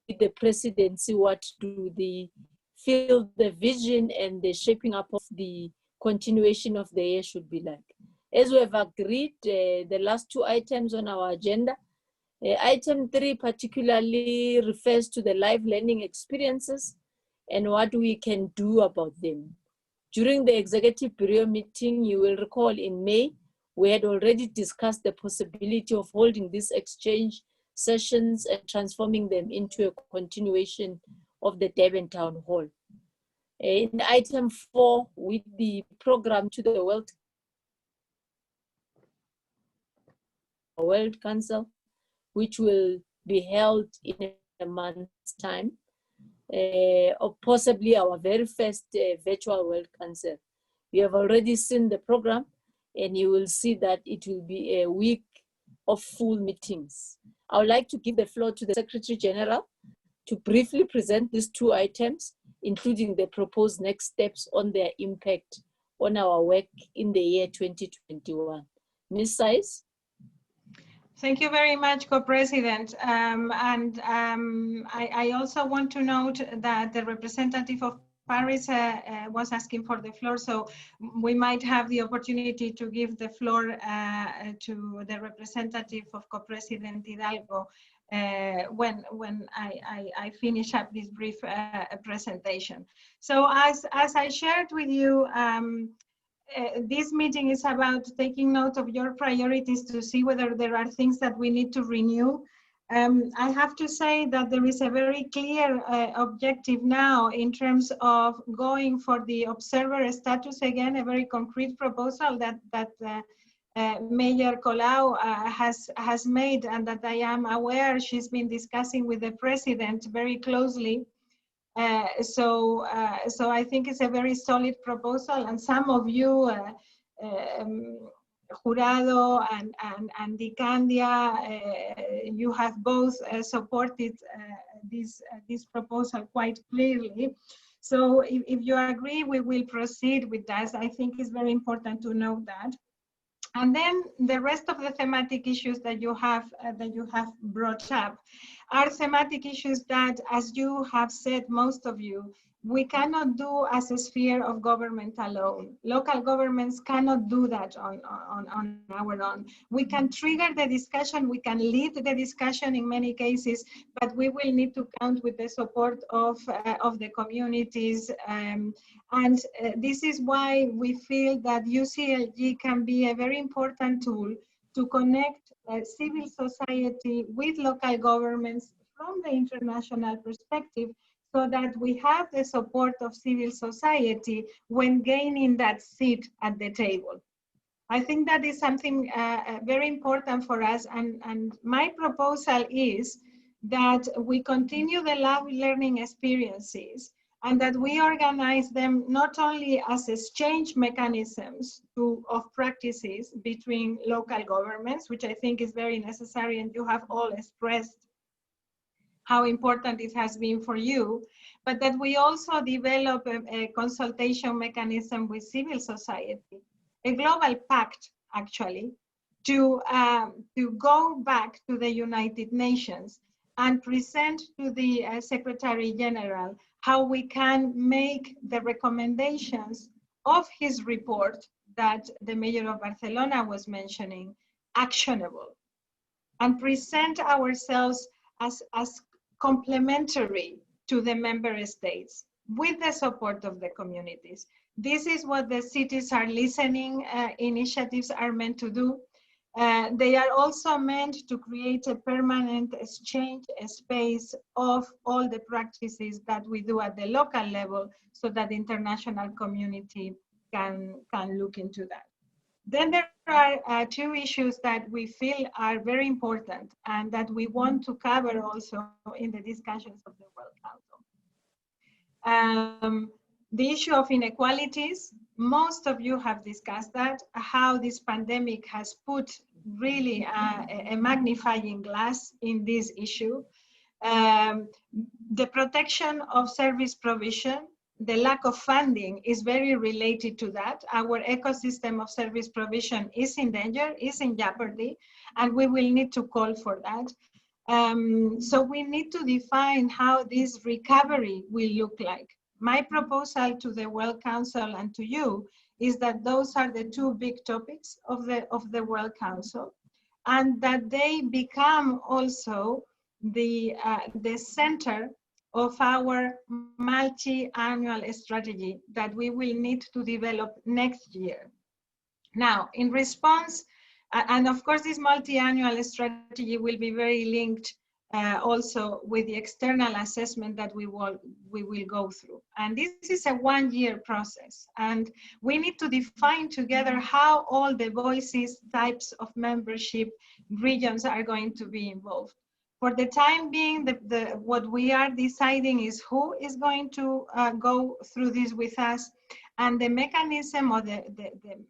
with the presidency what do they feel the vision and the shaping up of the continuation of the year should be like. As we have agreed, the last 2 items on our agenda, item 3 particularly refers to the live learning experiences and what we can do about them. During the Executive Bureau meeting, you will recall in May, we had already discussed the possibility of holding these exchange sessions and transforming them into a continuation of the Durban Town Hall. In item 4, with the program to the World Council, which will be held in a month's time, or possibly our very first virtual World Council. You have already seen the program, and you will see that it will be a week of full meetings. I would like to give the floor to the Secretary General to briefly present these 2 items, including the proposed next steps on their impact on our work in the year 2021. Ms. Saiz? Thank you very much, Co-President. I also want to note that the representative of Paris was asking for the floor, so we might have the opportunity to give the floor to the representative of Co-President Hidalgo when I finish up this brief presentation. So as I shared with you, this meeting is about taking note of your priorities to see whether there are things that we need to renew. I have to say that there is a very clear objective now in terms of going for the observer status again, a very concrete proposal that Mayor Colau has made and that I am aware she's been discussing with the President very closely. So I think it's a very solid proposal, and some of you, Jurado and Dicandia, you have both supported this proposal quite clearly. So if you agree, we will proceed with that. I think it's very important to know that. And then the rest of the thematic issues that you have brought up are thematic issues that, as you have said, most of you, we cannot do as a sphere of government alone. Local governments cannot do that on our own. We can trigger the discussion, we can lead the discussion in many cases, but we will need to count with the support of the communities. This is why we feel that UCLG can be a very important tool to connect civil society with local governments from the international perspective, so that we have the support of civil society when gaining that seat at the table. I think that is something very important for us, and my proposal is that we continue the lab learning experiences and that we organize them not only as exchange mechanisms of practices between local governments, which I think is very necessary, and you have all expressed how important it has been for you, but that we also develop a consultation mechanism with civil society, a global pact, actually, to go back to the United Nations and present to the Secretary-General how we can make the recommendations of his report that the Mayor of Barcelona was mentioning actionable, and present ourselves as complementary to the member states with the support of the communities. This is what the cities are listening initiatives are meant to do. They are also meant to create a permanent exchange space of all the practices that we do at the local level, so that the international community can look into that. Then there are two issues that we feel are very important and that we want to cover also in the discussions of the World Council. The issue of inequalities, most of you have discussed that, how this pandemic has put really a magnifying glass in this issue. The protection of service provision, the lack of funding is very related to that. Our ecosystem of service provision is in danger, is in jeopardy, and we will need to call for that. So we need to define how this recovery will look like. My proposal to the World Council and to you is that those are the two big topics of the World Council, and that they become also the center of our multi-annual strategy that we will need to develop next year. Now, in response, and of course this multi-annual strategy will be very linked also with the external assessment that we will go through. And this is a one-year process, and we need to define together how all the voices, types of membership, regions are going to be involved. For the time being, what we are deciding is who is going to go through this with us, and the mechanism or the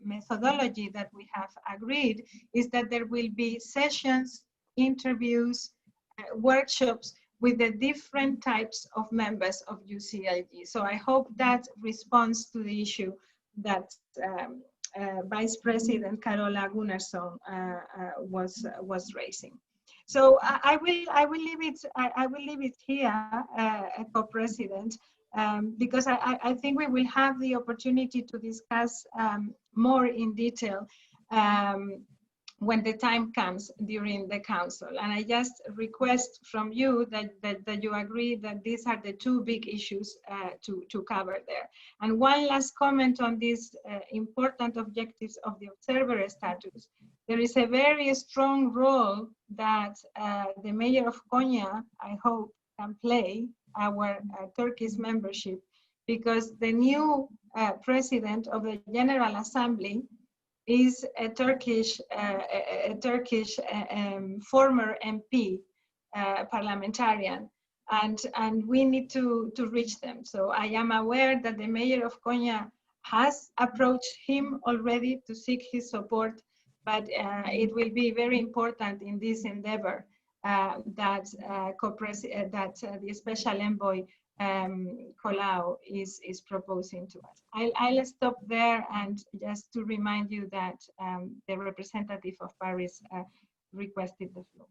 methodology that we have agreed is that there will be sessions, interviews, workshops with the different types of members of UCLG. So I hope that responds to the issue that Vice President Carola Gunnarsson was raising. So I will leave it here, Co-President, because I think we will have the opportunity to discuss more in detail when the time comes during the council. And I just request from you that you agree that these are the two big issues to cover there. And one last comment on these important objectives of the observer status. There is a very strong role that the Mayor of Konya, I hope, can play, our Turkish membership, because the new president of the General Assembly is a Turkish former MP, parliamentarian, and we need to reach them. So I am aware that the Mayor of Konya has approached him already to seek his support, but it will be very important in this endeavor that the special envoy Colau is proposing to us. I'll stop there, and just to remind you that the representative of Paris requested the floor.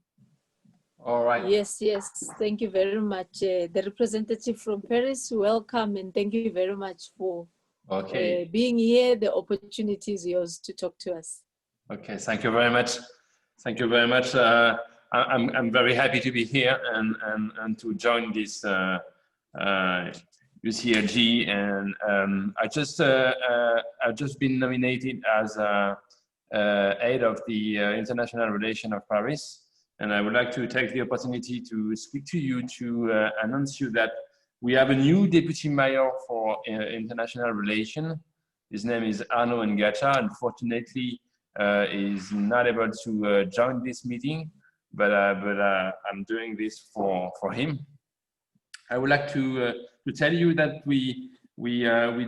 All right. Yes, thank you very much. The representative from Paris, welcome, and thank you very much for being here. The opportunity is yours to talk to us. Okay, thank you very much. Thank you very much. I'm very happy to be here and to join this UCLG, and I've just been nominated as head of the International Relations of Paris, and I would like to take the opportunity to speak to you to announce you that we have a new deputy mayor for international relations. His name is Arnaud Ngacha. Unfortunately, is not able to join this meeting, but I'm doing this for him. I would like to tell you that we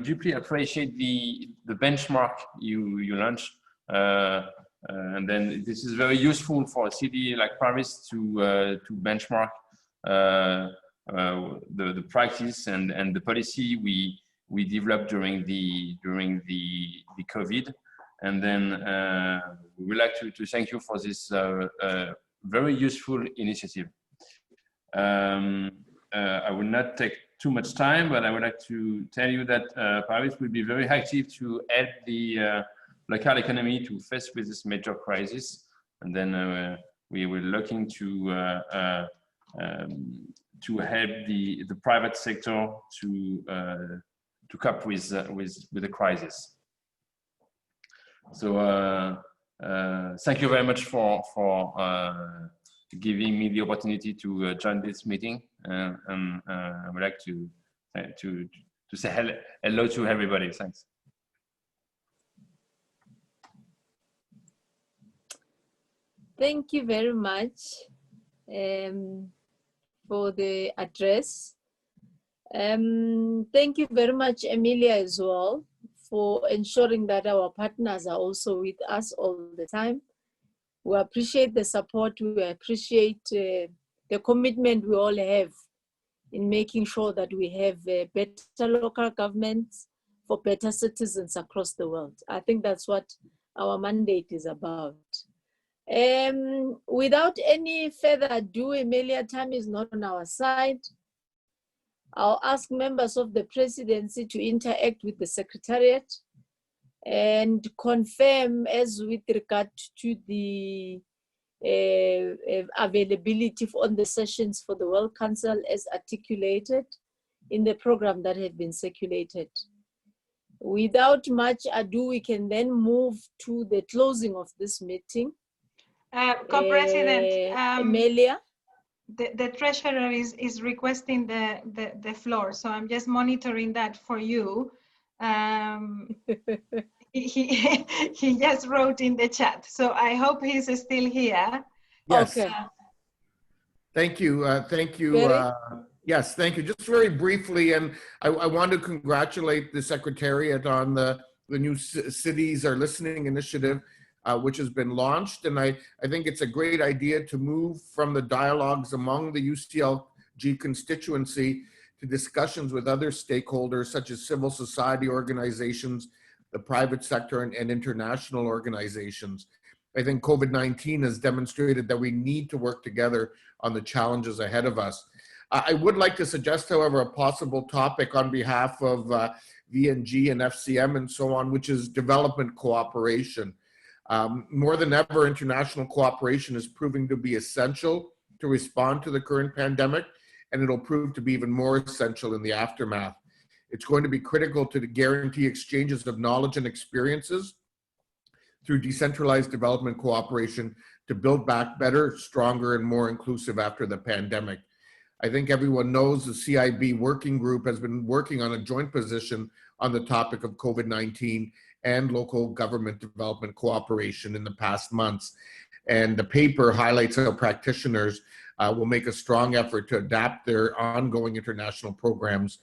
deeply appreciate the benchmark you launched, and then this is very useful for a city like Paris to benchmark the practice and the policy we developed during the COVID. And then we would like to thank you for this very useful initiative. I will not take too much time, but I would like to tell you that Paris will be very active to help the local economy to face with this major crisis. And then we will looking to help the private sector to cope with the crisis. So thank you very much for giving me the opportunity to join this meeting, and I would like to say hello to everybody. Thanks. Thank you very much for the address. Thank you very much, Emilia, as well, for ensuring that our partners are also with us all the time. We appreciate the support. We appreciate the commitment we all have in making sure that we have better local governments for better citizens across the world. I think that's what our mandate is about. Without any further ado, Emilia, time is not on our side. I'll ask members of the presidency to interact with the Secretariat and confirm as with regard to the availability on the sessions for the World Council as articulated in the program that had been circulated. Without much ado, we can then move to the closing of this meeting. Co-President, Emilia? The treasurer is requesting the floor, so I'm just monitoring that for you. He just wrote in the chat, so I hope he's still here. Yes. Okay. Thank you. Thank you. Yes, thank you. Just very briefly, and I want to congratulate the Secretariat on the new Cities Are Listening initiative, which has been launched. And I think it's a great idea to move from the dialogues among the UCLG constituency to discussions with other stakeholders, such as civil society organizations, the private sector, and international organizations. I think COVID-19 has demonstrated that we need to work together on the challenges ahead of us. I would like to suggest, however, a possible topic on behalf of VNG and FCM and so on, which is development cooperation. More than ever, international cooperation is proving to be essential to respond to the current pandemic, and it'll prove to be even more essential in the aftermath. It's going to be critical to guarantee exchanges of knowledge and experiences through decentralized development cooperation to build back better, stronger, and more inclusive after the pandemic. I think everyone knows the CIB working group has been working on a joint position on the topic of COVID-19 and local government development cooperation in the past months. And the paper highlights how practitioners will make a strong effort to adapt their ongoing international programs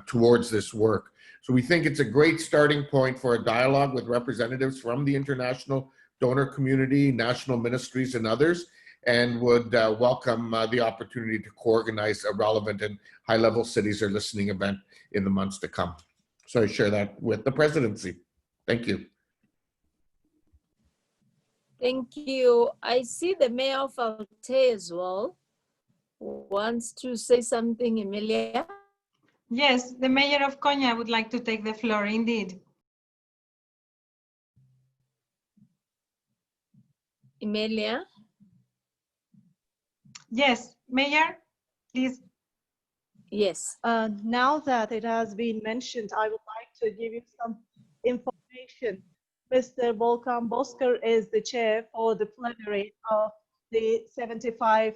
towards this work. So we think it's a great starting point for a dialogue with representatives from the international donor community, national ministries, and others. and would welcome the opportunity to co-organize a relevant and high-level cities or listening event in the months to come. So I share that with the presidency. Thank you. Thank you. I see the Mayor of Alte as well wants to say something, Emilia. Yes, the Mayor of Konya would like to take the floor, indeed. Emilia? Yes, Mayor, please. Yes. Now that it has been mentioned, I would like to give you some information. Mr. Volkan Bozkır is the chair for the plenary of the 75th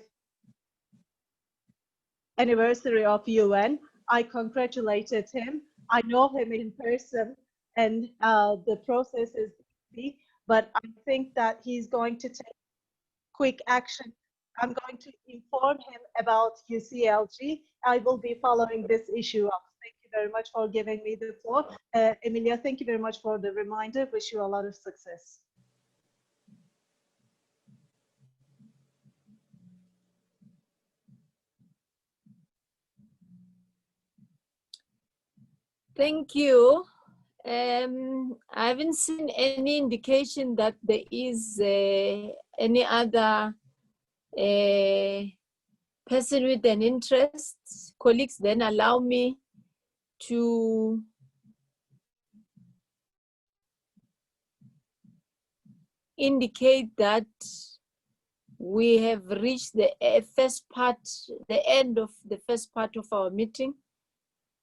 anniversary of UN. I congratulated him. I know him in person, and the process is easy, but I think that he's going to take quick action. I'm going to inform him about UCLG. I will be following this issue up. Thank you very much for giving me the floor. Emilia, thank you very much for the reminder. Wish you a lot of success. Thank you. I haven't seen any indication that there is any other person with an interest. Colleagues, then allow me to indicate that we have reached the first part, the end of the first part of our meeting.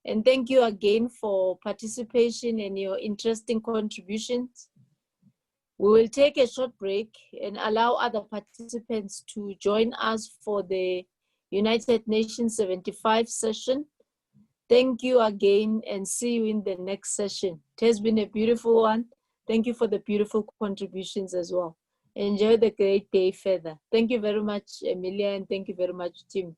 And thank you again for participation and your interesting contributions. We will take a short break and allow other participants to join us for the United Nations 75 session. Thank you again and see you in the next session. It has been a beautiful one. Thank you for the beautiful contributions as well. Enjoy the great day further. Thank you very much, Emilia, and thank you very much, Tim.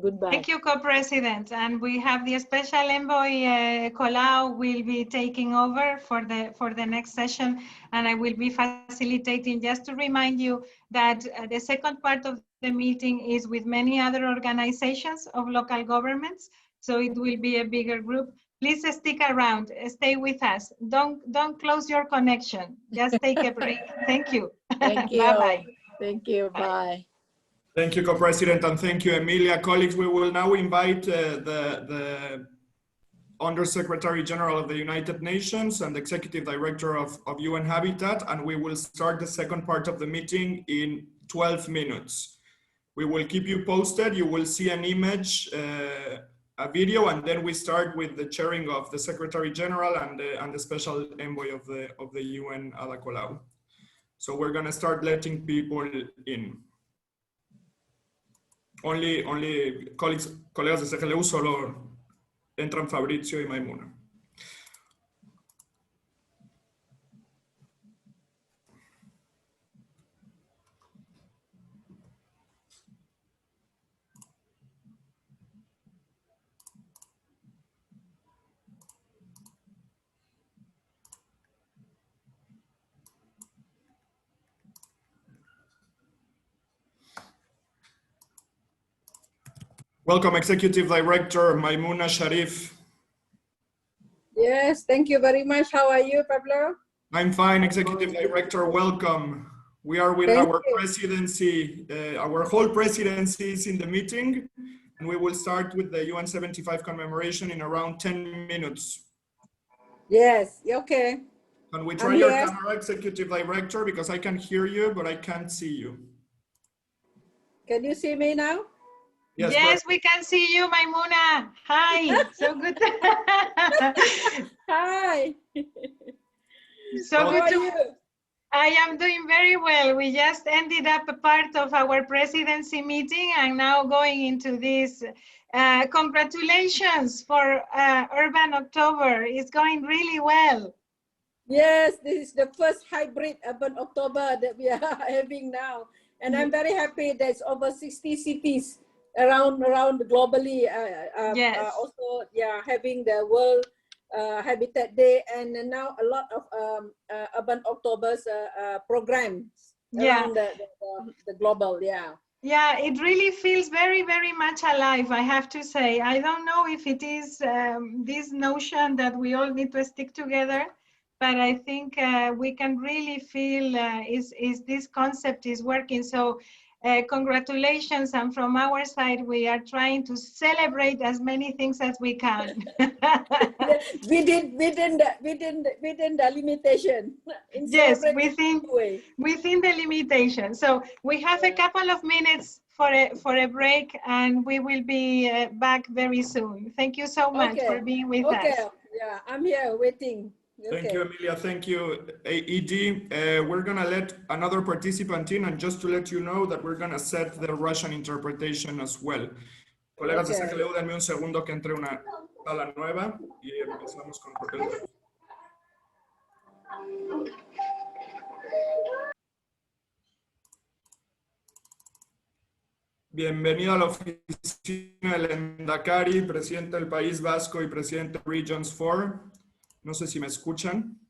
Goodbye. Thank you, Co-President. And we have the special envoy, Colau, will be taking over for the next session, and I will be facilitating. Just to remind you that the second part of the meeting is with many other organizations of local governments, so it will be a bigger group. Please stick around, stay with us. Don't close your connection. Just take a break. Thank you. Thank you. Bye-bye. Thank you. Bye. Thank you, Co-President, and thank you, Emilia. Colleagues, we will now invite the Under-Secretary-General of the United Nations and Executive Director of UN Habitat, and we will start the second part of the meeting in 12 minutes. We will keep you posted. You will see an image, a video, and then we start with the chairing of the Secretary-General and the Special Envoy of the UN, Ada Colau. So we're going to start letting people in. Only colegas de CGLU solo entran Fabrizio y Maimuna. Welcome, Executive Director Maimuna Sharif. Yes, thank you very much. How are you, Pablo? I'm fine, Executive Director. Welcome. We are with our presidency. Our whole presidency is in the meeting, and we will start with the UN75 commemoration in around 10 minutes. Yes, okay. Can we try your camera, Executive Director? Because I can hear you, but I can't see you. Can you see me now? Yes, we can see you, Maimuna. Hi, so good. Hi. So How good are to. you? I am doing very well. We just ended up a part of our presidency meeting and now going into this. Congratulations for Urban October. It's going really well. Yes, this is the first hybrid Urban October that we are having now. And I'm very happy there's over 60 cities around globally also having the World Habitat Day, and now a lot of Urban October's programs around the global, yeah. Yeah, it really feels very, very much alive, I have to say. I don't know if it is this notion that we all need to stick together, but I think we can really feel is this concept is working. So congratulations, and from our side, we are trying to celebrate as many things as we can. within the limitation. Yes, within the limitation. So we have a couple of minutes for a break, and we will be back very soon. Thank you so much for being with us. Yeah, I'm here waiting. Thank you, Emilia. Thank you, ED. We're going to let another participant in, and just to let you know that we're going to set the Russian interpretation as well. Colegas de CGLU, denme un segundo que entre una sala nueva y empezamos con el ruso. Bienvenido a la oficina del Endacari, presidente del País Vasco y presidente de Regions 4. No sé si me escuchan.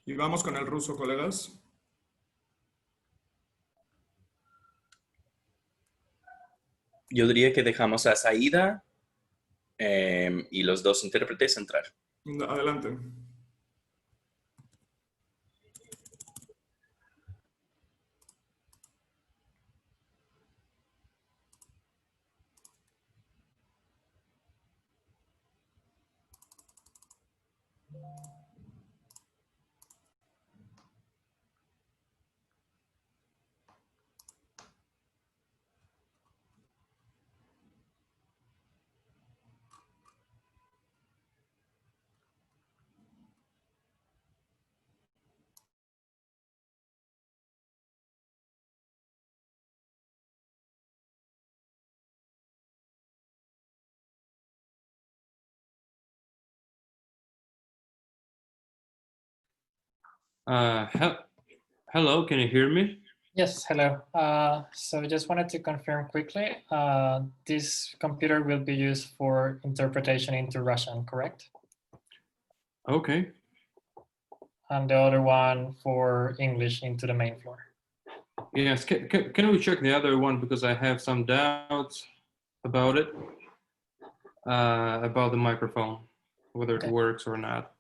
Y vamos con el ruso, colegas. Yo diría que dejamos a Saída y los dos intérpretes entrar. Adelante. Hello, can you hear me? Yes, hello. So I just wanted to confirm quickly, this computer will be used for interpretation into Russian, correct? Okay. And the other one for English into the main floor. Yes, can we check the other one, because I have some doubts about it, about the microphone, whether it works or not.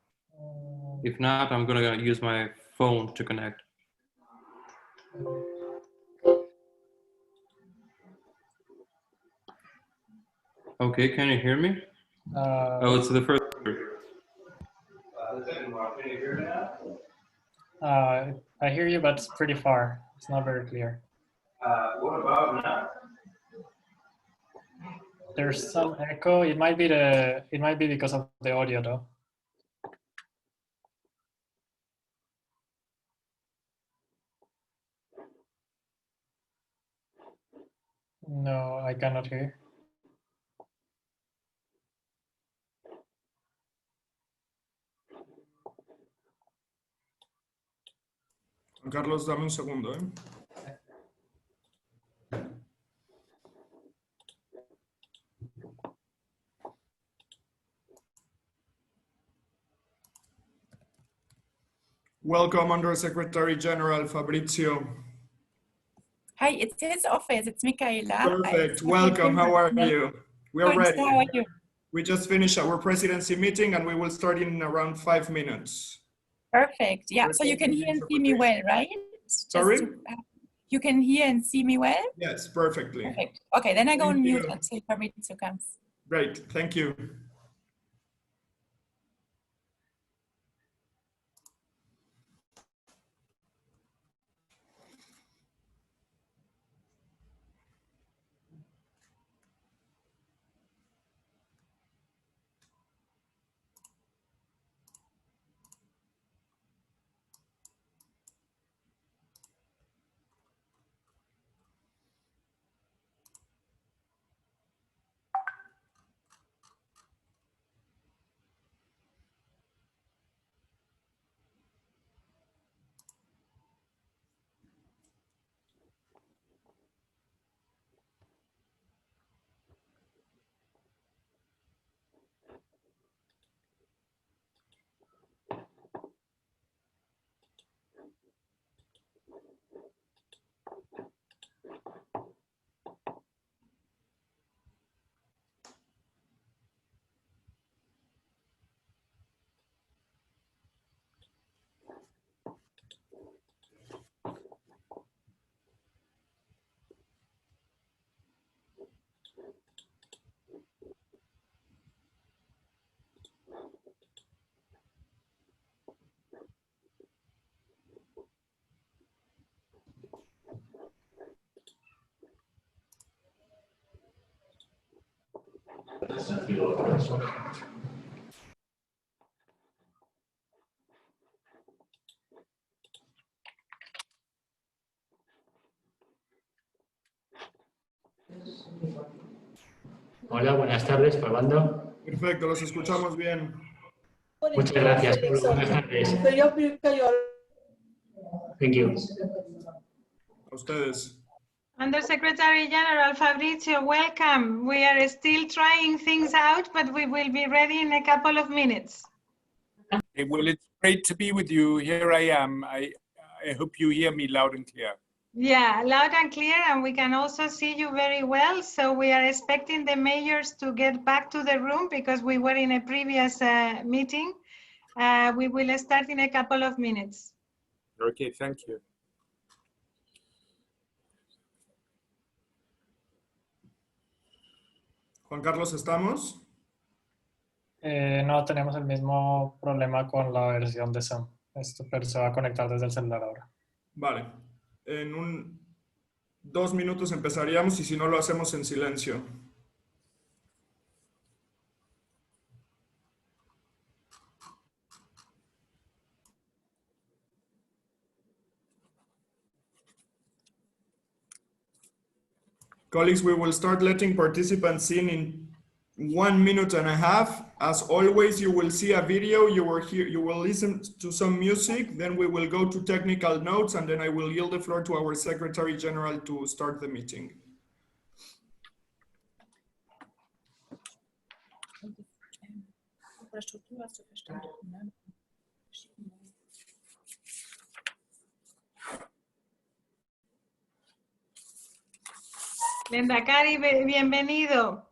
If not, I'm gonna use my phone to connect. Okay, can you hear me? Oh, it's the first. I hear you, but it's pretty far. It's not very clear. What about now? There's some echo. It might be because of the audio though. No, I cannot hear. Juan Carlos, dame un segundo, Welcome, Under Secretary-General Fabrizio. Hi, it's his office. It's Michaela. Perfect. Welcome. How are you? We are ready. How are you? We just finished our presidency meeting, and we will start in around 5 minutes. Perfect. Yeah. So you can hear and see me well, right? Sorry? You can hear and see me well? Yes, perfectly. Perfect. Okay, then I go on Thank mute you. until Fabrizio comes. Great. Thank you. Hola, buenas tardes, probando. Perfecto, los escuchamos bien. Muchas gracias. Buenas tardes. Thank you. A ustedes. Undersecretary-General Fabrizio, welcome. We are still trying things out, but we will be ready in a couple of minutes. Well, it's great to be with you. Here I am. I hope you hear me loud and clear. Yeah, loud and clear, and we can also see you very well. So we are expecting the mayors to get back to the room because we were in a previous meeting. We will start in a couple of minutes. Okay, thank you. Juan Carlos, ¿estamos? No, tenemos el mismo problema con la versión de Zoom. Pero se va a conectar desde el celular ahora. Vale. En 2 minutos empezaríamos y si no lo hacemos en silencio. Colleagues, we will start letting participants in 1.5 minutes. As always, you will see a video, you will listen to some music, then we will go to technical notes, and then I will yield the floor to our Secretary General to start the meeting. Lendakari, bienvenido.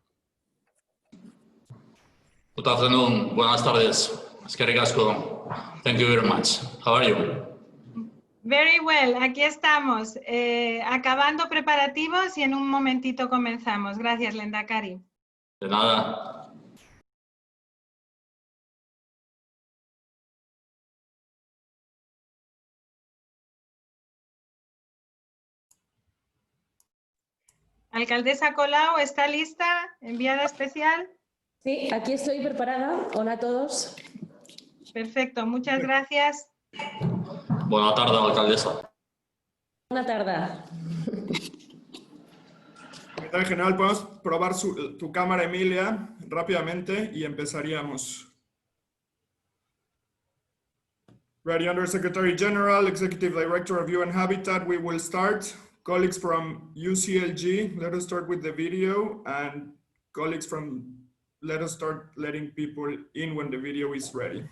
Good afternoon. Buenas tardes. Eskerrik asko. Thank you very much. How are you? Very well. Aquí estamos. Acabando preparativos y en un momentito comenzamos. Gracias, Lendakari. De nada. Alcaldesa Colau, ¿está lista? ¿Enviada especial? Sí, aquí estoy preparada. Hola a todos. Perfecto, muchas gracias. Buenas tardes, alcaldesa. Buenas tardes. Secretario General, podemos probar tu cámara, Emilia, rápidamente y empezaríamos. Ready, Undersecretary General, Executive Director of UN Habitat, we will start. Colleagues from UCLG, let us start with the video, and colleagues from, let us start letting people in when the video is ready.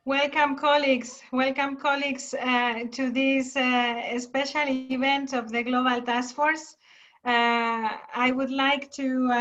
Welcome, colleagues. Welcome, colleagues, to this special event of the Global Task Force. I would like to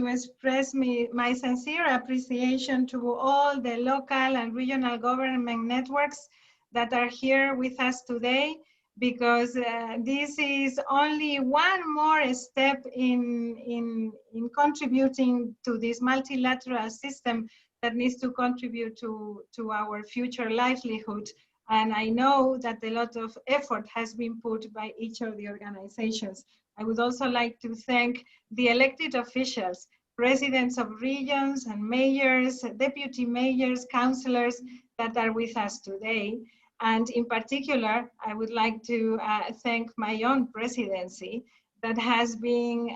express my sincere appreciation to all the local and regional government networks that are here with us today, because this is only one more step in contributing to this multilateral system that needs to contribute to our future livelihood. And I know that a lot of effort has been put by each of the organizations. I would also like to thank the elected officials presidents of regions and mayors, deputy mayors, councillors that are with us today. And in particular, I would like to thank my own presidency that has been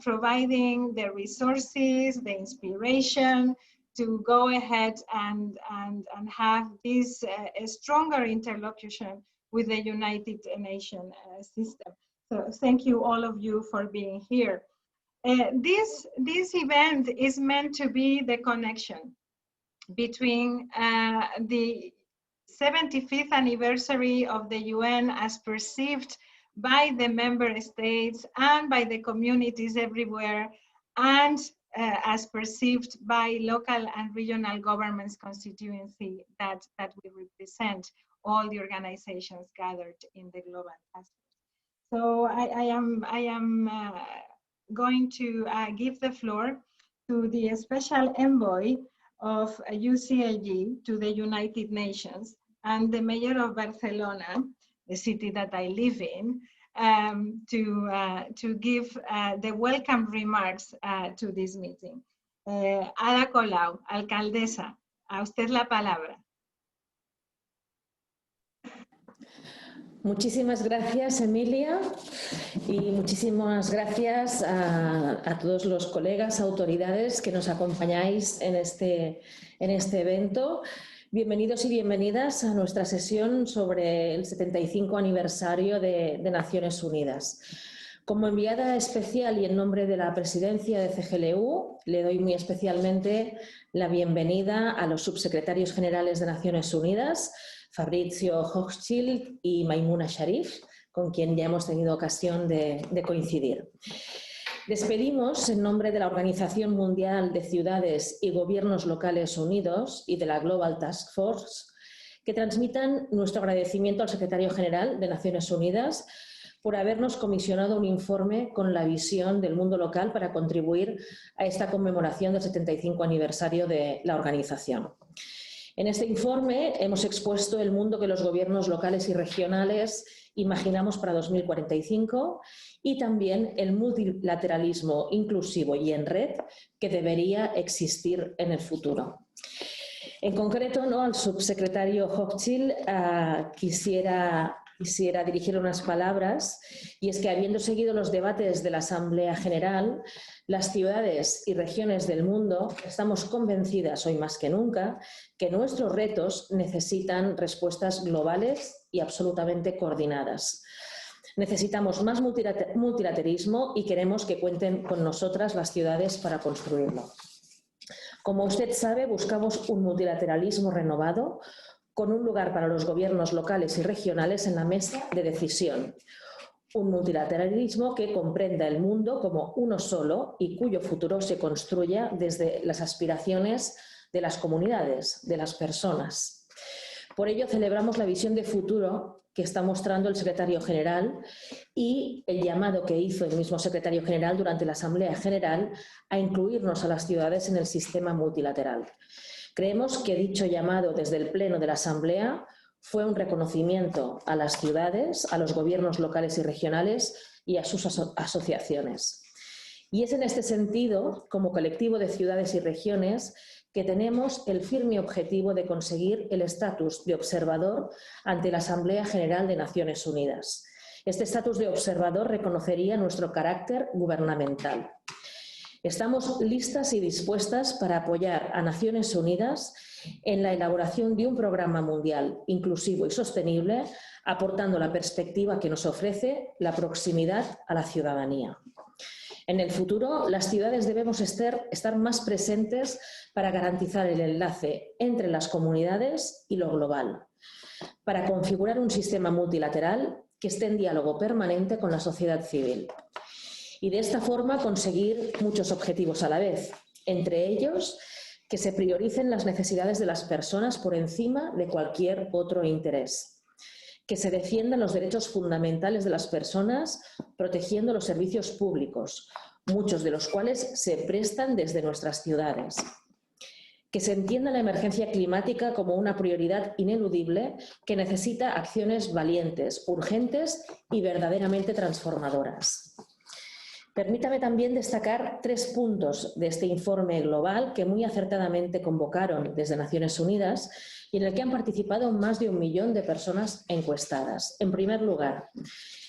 providing the resources, the inspiration to go ahead and have this stronger interlocution with the United Nations system. So thank you all of you for being here. This event is meant to be the connection between the 75th anniversary of the UN as perceived by the member states and by the communities everywhere, and as perceived by local and regional governments constituency that we represent all the organizations gathered in the global task force. So I am going to give the floor to the special envoy of UCLG to the United Nations and the mayor of Barcelona, the city that I live in, to give the welcome remarks to this meeting. Ada Colau, alcaldesa, a usted la palabra. Muchísimas gracias, Emilia, y muchísimas gracias a todos los colegas, autoridades que nos acompañáis en este evento. Bienvenidos y bienvenidas a nuestra sesión sobre el 75 aniversario de Naciones Unidas. Como enviada especial y en nombre de la presidencia de CGLU, le doy muy especialmente la bienvenida a los subsecretarios generales de Naciones Unidas, Fabrizio Hochschild y Maimuna Sharif, con quien ya hemos tenido ocasión de coincidir. Despedimos en nombre de la Organización Mundial de Ciudades y Gobiernos Locales Unidos y de la Global Taskforce que transmitan nuestro agradecimiento al Secretario General de Naciones Unidas por habernos comisionado un informe con la visión del mundo local para contribuir a esta conmemoración del 75 aniversario de la organización. En este informe hemos expuesto el mundo que los gobiernos locales y regionales imaginamos para 2045 y también el multilateralismo inclusivo y en red que debería existir en el futuro. En concreto, al subsecretario Hochschild quisiera dirigir unas palabras, y es que habiendo seguido los debates de la Asamblea General, las ciudades y regiones del mundo estamos convencidas hoy más que nunca que nuestros retos necesitan respuestas globales y absolutamente coordinadas. Necesitamos más multilateralismo y queremos que cuenten con nosotras las ciudades para construirlo. Como usted sabe, buscamos un multilateralismo renovado con un lugar para los gobiernos locales y regionales en la mesa de decisión. Un multilateralismo que comprenda el mundo como uno solo y cuyo futuro se construya desde las aspiraciones de las comunidades, de las personas. Por ello, celebramos la visión de futuro que está mostrando el secretario general y el llamado que hizo el mismo secretario general durante la Asamblea General a incluirnos a las ciudades en el sistema multilateral. Creemos que dicho llamado desde el Pleno de la Asamblea fue un reconocimiento a las ciudades, a los gobiernos locales y regionales y a sus asociaciones. Y es en este sentido, como colectivo de ciudades y regiones, que tenemos el firme objetivo de conseguir el estatus de observador ante la Asamblea General de Naciones Unidas. Este estatus de observador reconocería nuestro carácter gubernamental. Estamos listas y dispuestas para apoyar a Naciones Unidas en la elaboración de un programa mundial inclusivo y sostenible, aportando la perspectiva que nos ofrece la proximidad a la ciudadanía. En el futuro, las ciudades debemos estar más presentes para garantizar el enlace entre las comunidades y lo global, para configurar un sistema multilateral que esté en diálogo permanente con la sociedad civil. Y de esta forma conseguir muchos objetivos a la vez, entre ellos que se prioricen las necesidades de las personas por encima de cualquier otro interés, que se defiendan los derechos fundamentales de las personas protegiendo los servicios públicos, muchos de los cuales se prestan desde nuestras ciudades, que se entienda la emergencia climática como una prioridad ineludible que necesita acciones valientes, urgentes y verdaderamente transformadoras. Permítame también destacar 3 puntos de este informe global que muy acertadamente convocaron desde Naciones Unidas y en el que han participado más de 1 millón de personas encuestadas. En primer lugar,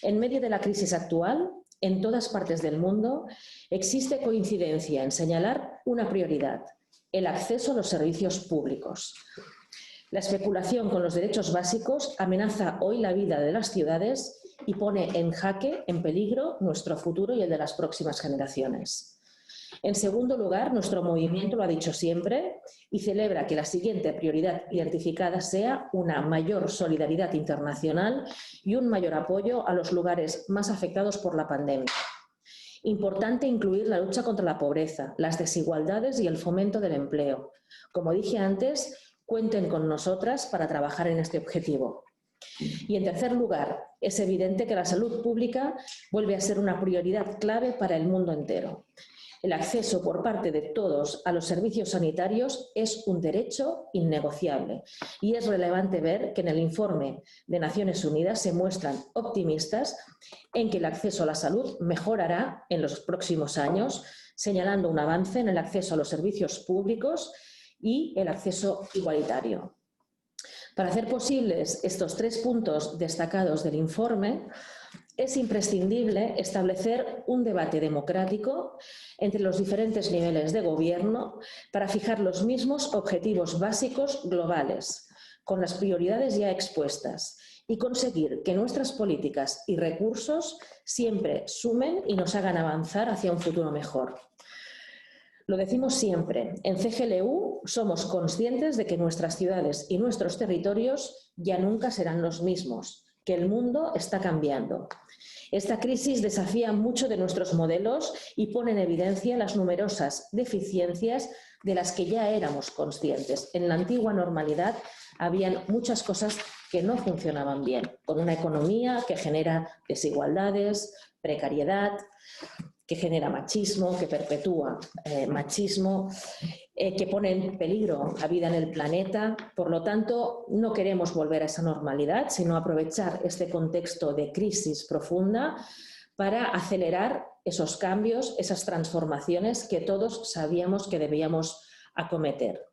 en medio de la crisis actual, en todas partes del mundo, existe coincidencia en señalar una prioridad: el acceso a los servicios públicos. La especulación con los derechos básicos amenaza hoy la vida de las ciudades y pone en jaque, en peligro, nuestro futuro y el de las próximas generaciones. En segundo lugar, nuestro movimiento lo ha dicho siempre y celebra que la siguiente prioridad identificada sea una mayor solidaridad internacional y un mayor apoyo a los lugares más afectados por la pandemia. Importante incluir la lucha contra la pobreza, las desigualdades y el fomento del empleo. Como dije antes, cuenten con nosotras para trabajar en este objetivo. Y en tercer lugar, es evidente que la salud pública vuelve a ser una prioridad clave para el mundo entero. El acceso por parte de todos a los servicios sanitarios es un derecho innegociable y es relevante ver que en el informe de Naciones Unidas se muestran optimistas en que el acceso a la salud mejorará en los próximos años, señalando un avance en el acceso a los servicios públicos y el acceso igualitario. Para hacer posibles estos 3 puntos destacados del informe, es imprescindible establecer un debate democrático entre los diferentes niveles de gobierno para fijar los mismos objetivos básicos globales, con las prioridades ya expuestas, y conseguir que nuestras políticas y recursos siempre sumen y nos hagan avanzar hacia un futuro mejor. Lo decimos siempre, en CGLU somos conscientes de que nuestras ciudades y nuestros territorios ya nunca serán los mismos, que el mundo está cambiando. Esta crisis desafía mucho de nuestros modelos y pone en evidencia las numerosas deficiencias de las que ya éramos conscientes. En la antigua normalidad habían muchas cosas que no funcionaban bien, con una economía que genera desigualdades, precariedad, que genera machismo, que perpetúa machismo, que pone en peligro la vida en el planeta. Por lo tanto, no queremos volver a esa normalidad, sino aprovechar este contexto de crisis profunda para acelerar esos cambios, esas transformaciones que todos sabíamos que debíamos acometer.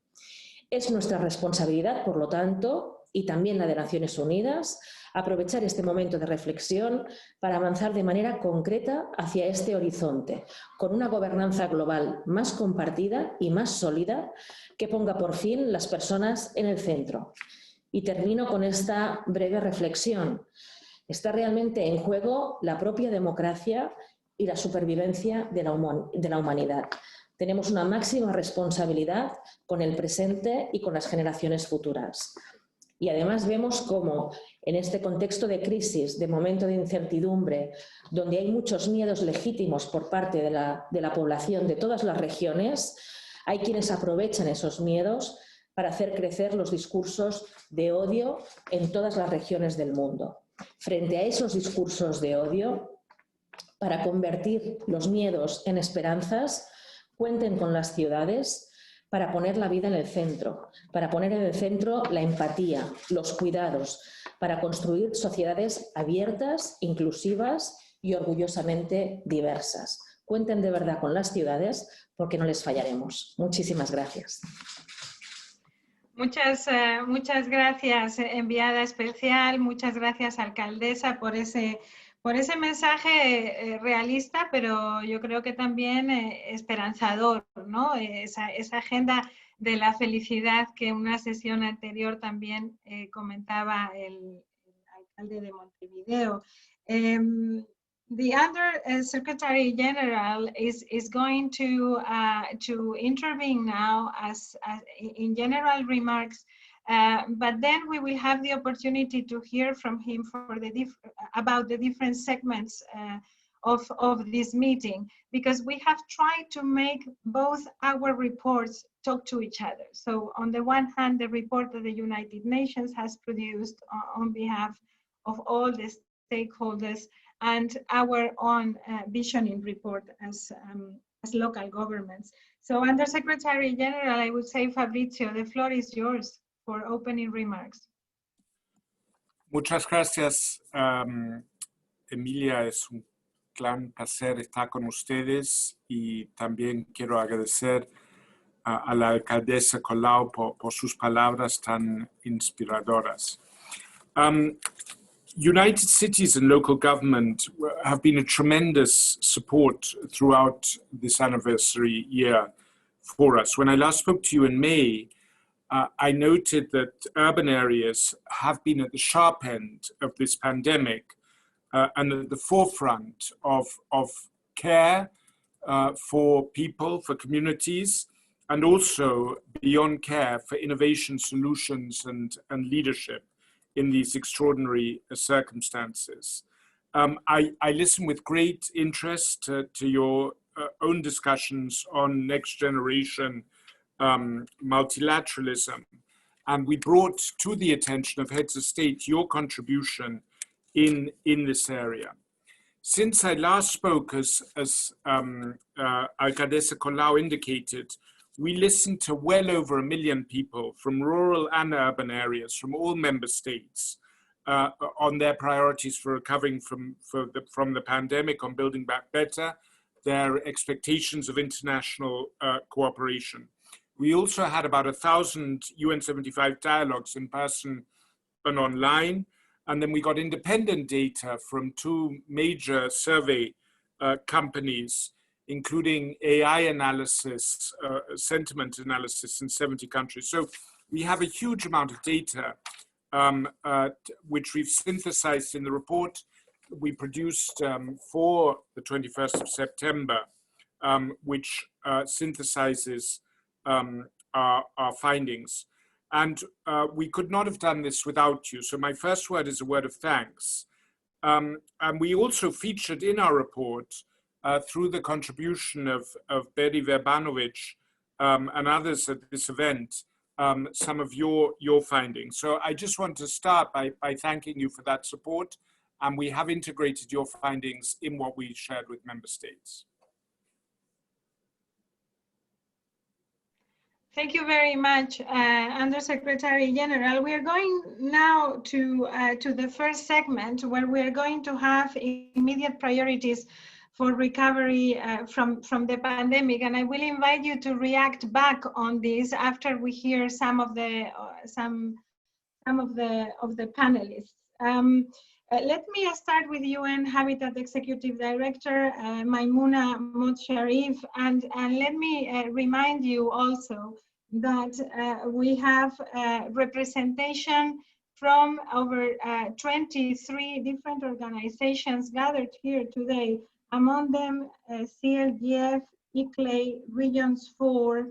Es nuestra responsabilidad, por lo tanto, y también la de Naciones Unidas, aprovechar este momento de reflexión para avanzar de manera concreta hacia este horizonte, con una gobernanza global más compartida y más sólida que ponga por fin las personas en el centro. Y termino con esta breve reflexión. Está realmente en juego la propia democracia y la supervivencia de la humanidad. Tenemos una máxima responsabilidad con el presente y con las generaciones futuras. Y además vemos cómo en este contexto de crisis, de momento de incertidumbre, donde hay muchos miedos legítimos por parte de la población de todas las regiones, hay quienes aprovechan esos miedos para hacer crecer los discursos de odio en todas las regiones del mundo. Frente a esos discursos de odio, para convertir los miedos en esperanzas, cuenten con las ciudades para poner la vida en el centro, para poner en el centro la empatía, los cuidados, para construir sociedades abiertas, inclusivas y orgullosamente diversas. Cuenten de verdad con las ciudades porque no les fallaremos. Muchísimas gracias. Muchas gracias, enviada especial. Muchas gracias, alcaldesa, por ese mensaje realista, pero yo creo que también esperanzador, ¿no? Esa agenda de la felicidad que una sesión anterior también comentaba el alcalde de Montevideo. The Under Secretary-General is going to intervene now as in general remarks. But then we will have the opportunity to hear from him about the different segments of this meeting, because we have tried to make both our reports talk to each other. So on the one hand, the report that the United Nations has produced on behalf of all the stakeholders, and our own visioning report as local governments. So Under Secretary General, I would say, Fabrizio, the floor is yours for opening remarks. Muchas gracias, Emilia. Es un gran placer estar con ustedes y también quiero agradecer a la alcaldesa Colau por sus palabras tan inspiradoras. United Cities and local government have been a tremendous support throughout this anniversary year for us. When I last spoke to you in May, I noted that urban areas have been at the sharp end of this pandemic and at the forefront of care for people, for communities, and also beyond care for innovation solutions and leadership in these extraordinary circumstances. I listen with great interest to your own discussions on next generation multilateralism. And we brought to the attention of heads of state your contribution in this area. Since I last spoke, as Alcaldesa Colau indicated, we listened to well over 1 million people from rural and urban areas from all member states on their priorities for recovering from the pandemic, on building back better, their expectations of international cooperation. We also had about 1,000 UN75 dialogues in person and online. And then we got independent data from 2 major survey companies, including AI analysis, sentiment analysis in 70 countries. So we have a huge amount of data, which we've synthesized in the report we produced for the 21st of September, which synthesizes our findings. And we could not have done this without you. So my first word is a word of thanks. And we also featured in our report, through the contribution of Beri Verbanovic and others at this event, some of your findings. So I just want to start by thanking you for that support. And we have integrated your findings in what we shared with member states. Thank you very much, Undersecretary General. We are going now to the first segment where we are going to have immediate priorities for recovery from the pandemic, and I will invite you to react back on this after we hear some of the panelists. Let me start with UN Habitat Executive Director Maimouna Moudsharif, and let me remind you also that we have representation from over 23 different organizations gathered here today, among them CLGF, ICLEI, Regions 4,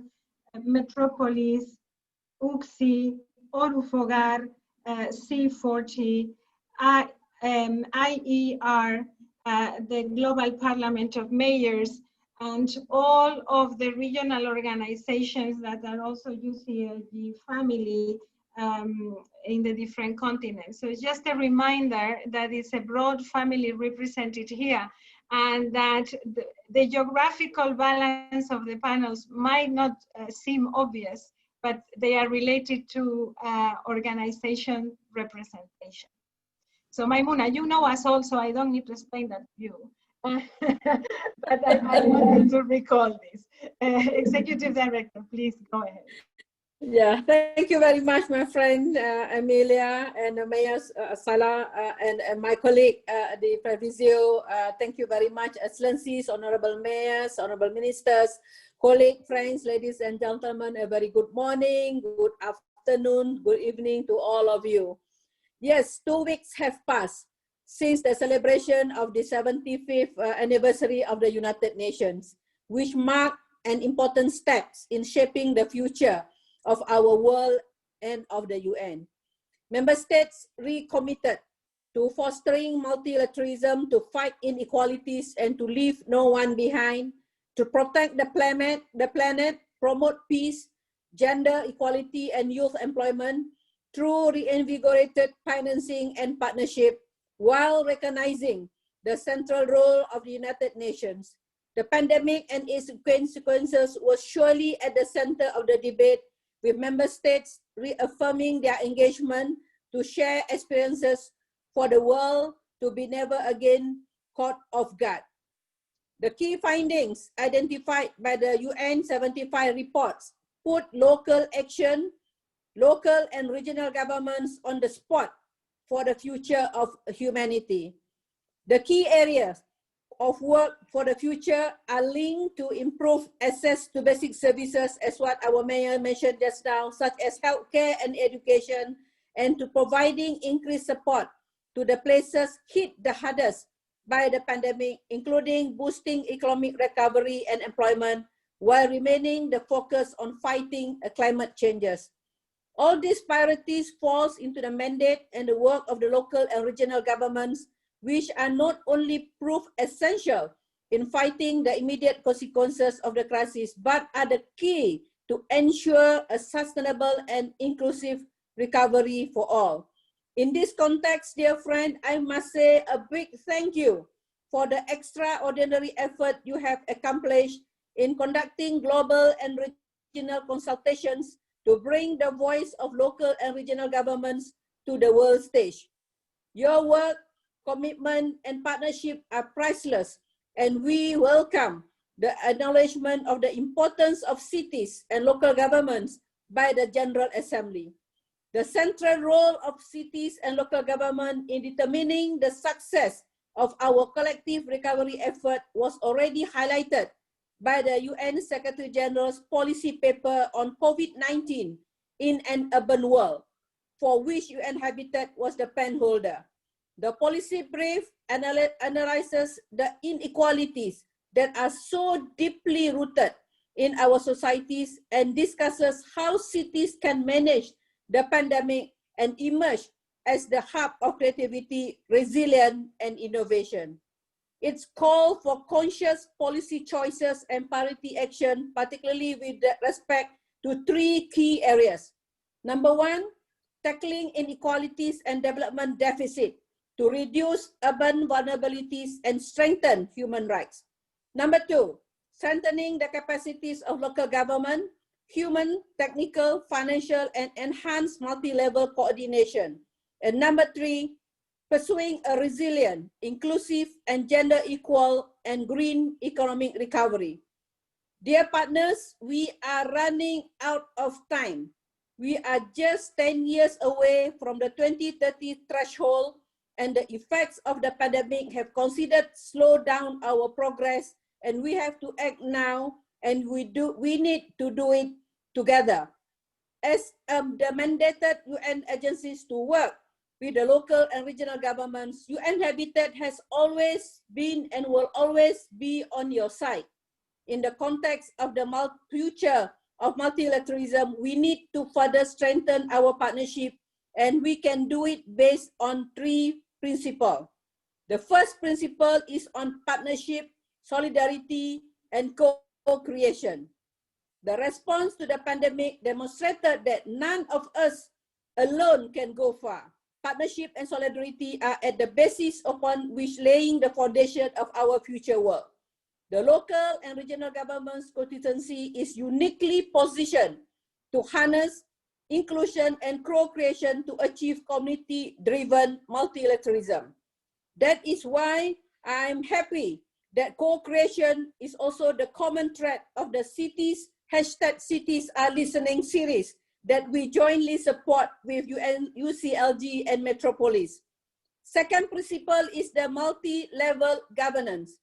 Metropolis, UCSI, Orufogar, C40, IER, the Global Parliament of Mayors, and all of the regional organizations that are also UCLG family in the different continents. So it's just a reminder that it's a broad family represented here, and that the geographical balance of the panels might not seem obvious, but they are related to organization representation. So Maimouna, you know us also, I don't need to explain that to you. But I wanted to recall this. Executive Director, please go ahead. Yeah, thank you very much, my friend Amelia and Mayor Salah and my colleague, the Previsio. Thank you very much, Excellencies, Honorable Mayors, Honorable Ministers, colleagues, friends, ladies and gentlemen, a very good morning, good afternoon, good evening to all of you. Yes, 2 weeks have passed since the celebration of the 75th anniversary of the United Nations, which marked an important step in shaping the future of our world and of the UN. Member states recommitted to fostering multilateralism, to fight inequalities, and to leave no one behind, to protect the planet, promote peace, gender equality, and youth employment through reinvigorated financing and partnership, while recognizing the central role of the United Nations. The pandemic and its consequences was surely at the center of the debate, with member states reaffirming their engagement to share experiences for the world to be never again caught off guard. The key findings identified by the UN75 reports put local action, local and regional governments on the spot for the future of humanity. The key areas of work for the future are linked to improve access to basic services, as what our mayor mentioned just now, such as healthcare and education, and to providing increased support to the places hit the hardest by the pandemic, including boosting economic recovery and employment, while remaining the focus on fighting climate changes. All these priorities falls into the mandate and the work of the local and regional governments, which are not only proof essential in fighting the immediate consequences of the crisis, but are the key to ensure a sustainable and inclusive recovery for all. In this context, dear friend, I must say a big thank you for the extraordinary effort you have accomplished in conducting global and regional consultations to bring the voice of local and regional governments to the world stage. Your work, commitment, and partnership are priceless, and we welcome the acknowledgement of the importance of cities and local governments by the General Assembly. The central role of cities and local government in determining the success of our collective recovery effort was already highlighted by the UN Secretary-General's policy paper on COVID-19 in an urban world, for which UN Habitat was the pen holder. The policy brief analyzes the inequalities that are so deeply rooted in our societies and discusses how cities can manage the pandemic and emerge as the hub of creativity, resilience, and innovation. Its call for conscious policy choices and priority action, particularly with respect to three key areas. Number one, tackling inequalities and development deficit to reduce urban vulnerabilities and strengthen human rights. Number two, strengthening the capacities of local government, human, technical, financial, and enhanced multi-level coordination. And number three, pursuing a resilient, inclusive, and gender equal and green economic recovery. Dear partners, we are running out of time. We are just 10 years away from the 2030 threshold, and the effects of the pandemic have considered slow down our progress, and we have to act now, and we need to do it together. As the mandated UN agencies to work with the local and regional governments, UN Habitat has always been and will always be on your side. In the context of the future of multilateralism, we need to further strengthen our partnership, and we can do it based on three principles. The first principle is on partnership, solidarity, and co-creation. The response to the pandemic demonstrated that none of us alone can go far. Partnership and solidarity are at the basis upon which laying the foundation of our future work. The local and regional government's constituency is uniquely positioned to harness inclusion and co-creation to achieve community-driven multilateralism. That is why I'm happy that co-creation is also the common thread of the cities #Cities Are Listening series that we jointly support with UCLG and Metropolis. Second principle is the multi-level governance.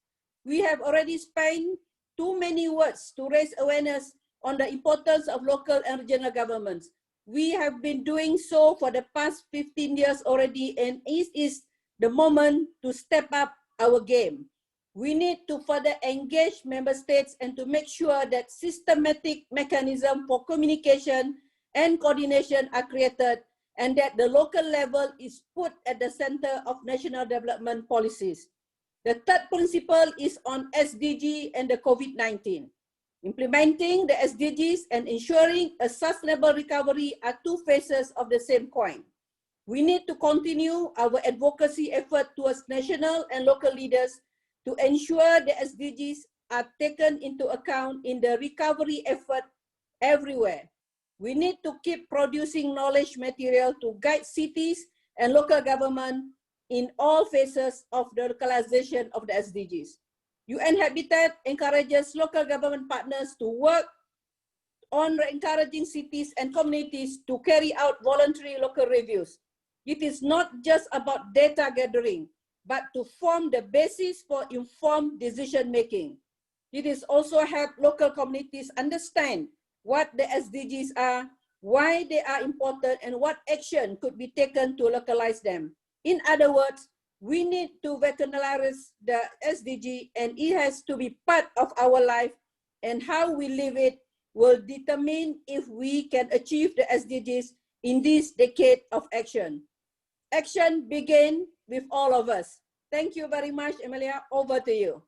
We have already spent too many words to raise awareness on the importance of local and regional governments. We have been doing so for the past 15 years already, and it is the moment to step up our game. We need to further engage member states and to make sure that systematic mechanisms for communication and coordination are created, and that the local level is put at the center of national development policies. The third principle is on SDG and the COVID-19. Implementing the SDGs and ensuring a sustainable recovery are two faces of the same coin. We need to continue our advocacy effort towards national and local leaders to ensure the SDGs are taken into account in the recovery effort everywhere. We need to keep producing knowledge material to guide cities and local government in all phases of the localization of the SDGs. UN Habitat encourages local government partners to work on encouraging cities and communities to carry out voluntary local reviews. It is not just about data gathering, but to form the basis for informed decision making. It is also help local communities understand what the SDGs are, why they are important, and what action could be taken to localize them. In other words, we need to veteranize the SDG, and it has to be part of our life, and how we live it will determine if we can achieve the SDGs in this decade of action. Action begins with all of us. Thank you very much, Emilia. Over to you.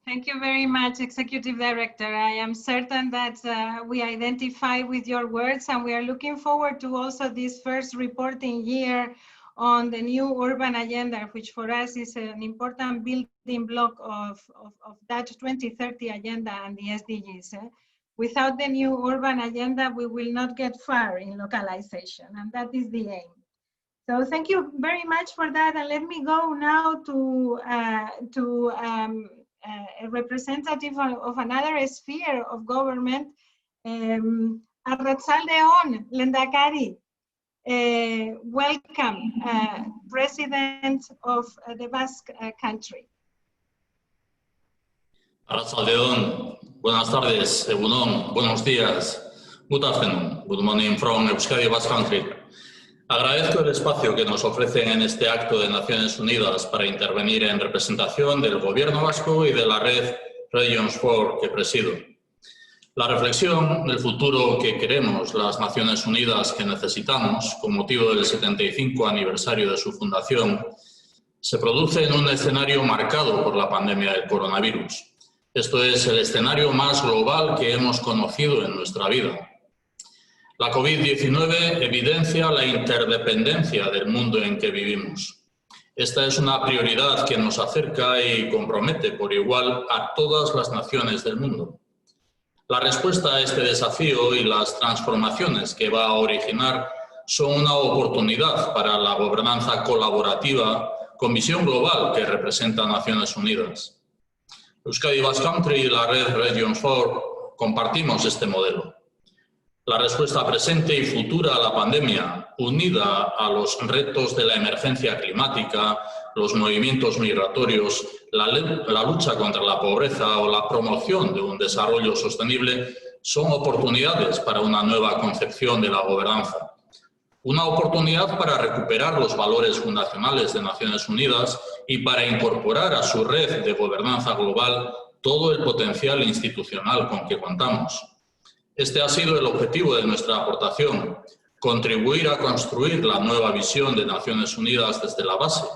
Thank you very much, Executive Director. I am certain that we identify with your words, and we are looking forward to also this first reporting year on the new urban agenda, which for us is an important building block of that 2030 agenda and the SDGs. Without the new urban agenda, we will not get far in localization, and that is the aim. So thank you very much for that, and let me go now to a representative of another sphere of government, Arratsaldeon, Lendakari. Welcome, President of the Basque Country. Arratsaldeon, buenas tardes, egunon, buenos días, good afternoon, good morning from Euskadi Basque Country. Agradezco el espacio que nos ofrecen en este acto de Naciones Unidas para intervenir en representación del Gobierno vasco y de la red Regions 4 que presido. La reflexión del futuro que queremos, las Naciones Unidas que necesitamos, con motivo del 75 aniversario de su fundación, se produce en un escenario marcado por la pandemia del coronavirus. Esto es el escenario más global que hemos conocido en nuestra vida. La COVID-19 evidencia la interdependencia del mundo en que vivimos. Esta es una prioridad que nos acerca y compromete por igual a todas las naciones del mundo. La respuesta a este desafío y las transformaciones que va a originar son una oportunidad para la gobernanza colaborativa con visión global que representa Naciones Unidas. Euskadi Basque Country y la red Regions 4 compartimos este modelo. La respuesta presente y futura a la pandemia, unida a los retos de la emergencia climática, los movimientos migratorios, la lucha contra la pobreza o la promoción de un desarrollo sostenible, son oportunidades para una nueva concepción de la gobernanza. Una oportunidad para recuperar los valores fundacionales de Naciones Unidas y para incorporar a su red de gobernanza global todo el potencial institucional con que contamos. Este ha sido el objetivo de nuestra aportación, contribuir a construir la nueva visión de Naciones Unidas desde la base,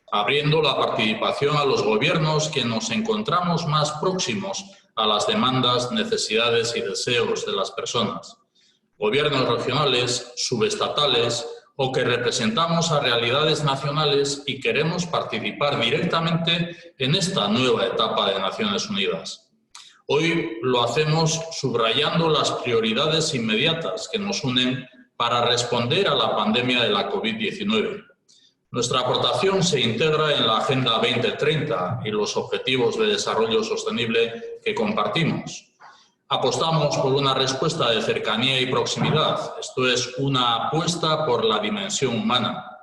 abriendo la participación a los gobiernos que nos encontramos más próximos a las demandas, necesidades y deseos de las personas. Gobiernos regionales, subestatales o que representamos a realidades nacionales y queremos participar directamente en esta nueva etapa de Naciones Unidas. Hoy lo hacemos subrayando las prioridades inmediatas que nos unen para responder a la pandemia de la COVID-19. Nuestra aportación se integra en la Agenda 2030 y los Objetivos de Desarrollo Sostenible que compartimos. Apostamos por una respuesta de cercanía y proximidad, esto es, una apuesta por la dimensión humana.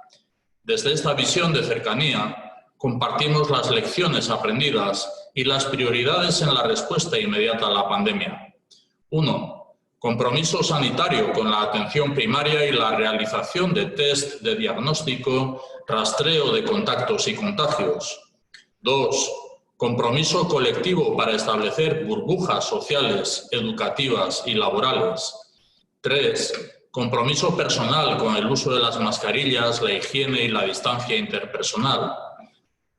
Desde esta visión de cercanía, compartimos las lecciones aprendidas y las prioridades en la respuesta inmediata a la pandemia. 1. Compromiso sanitario con la atención primaria y la realización de test de diagnóstico, rastreo de contactos y contagios. 2. Compromiso colectivo para establecer burbujas sociales, educativas y laborales. 3. Compromiso personal con el uso de las mascarillas, la higiene y la distancia interpersonal.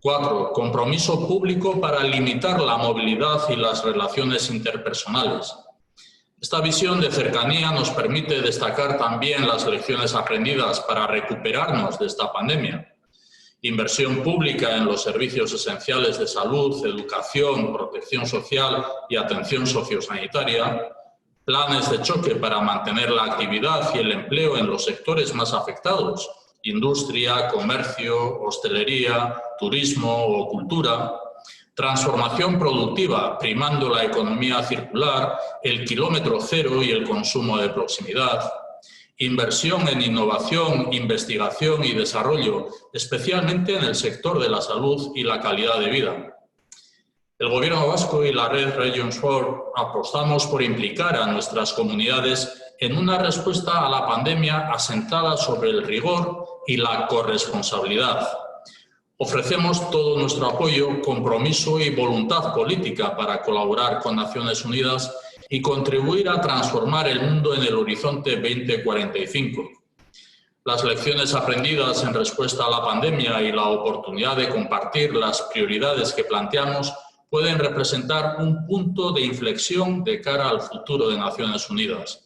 4. Compromiso público para limitar la movilidad y las relaciones interpersonales. Esta visión de cercanía nos permite destacar también las lecciones aprendidas para recuperarnos de esta pandemia. Inversión pública en los servicios esenciales de salud, educación, protección social y atención sociosanitaria. Planes de choque para mantener la actividad y el empleo en los sectores más afectados. Industria, comercio, hostelería, turismo o cultura. Transformación productiva, primando la economía circular, el kilómetro cero y el consumo de proximidad. Inversión en innovación, investigación y desarrollo, especialmente en el sector de la salud y la calidad de vida. El Gobierno vasco y la red Regions for apostamos por implicar a nuestras comunidades en una respuesta a la pandemia asentada sobre el rigor y la corresponsabilidad. Ofrecemos todo nuestro apoyo, compromiso y voluntad política para colaborar con Naciones Unidas y contribuir a transformar el mundo en el horizonte 2045. Las lecciones aprendidas en respuesta a la pandemia y la oportunidad de compartir las prioridades que planteamos pueden representar un punto de inflexión de cara al futuro de Naciones Unidas.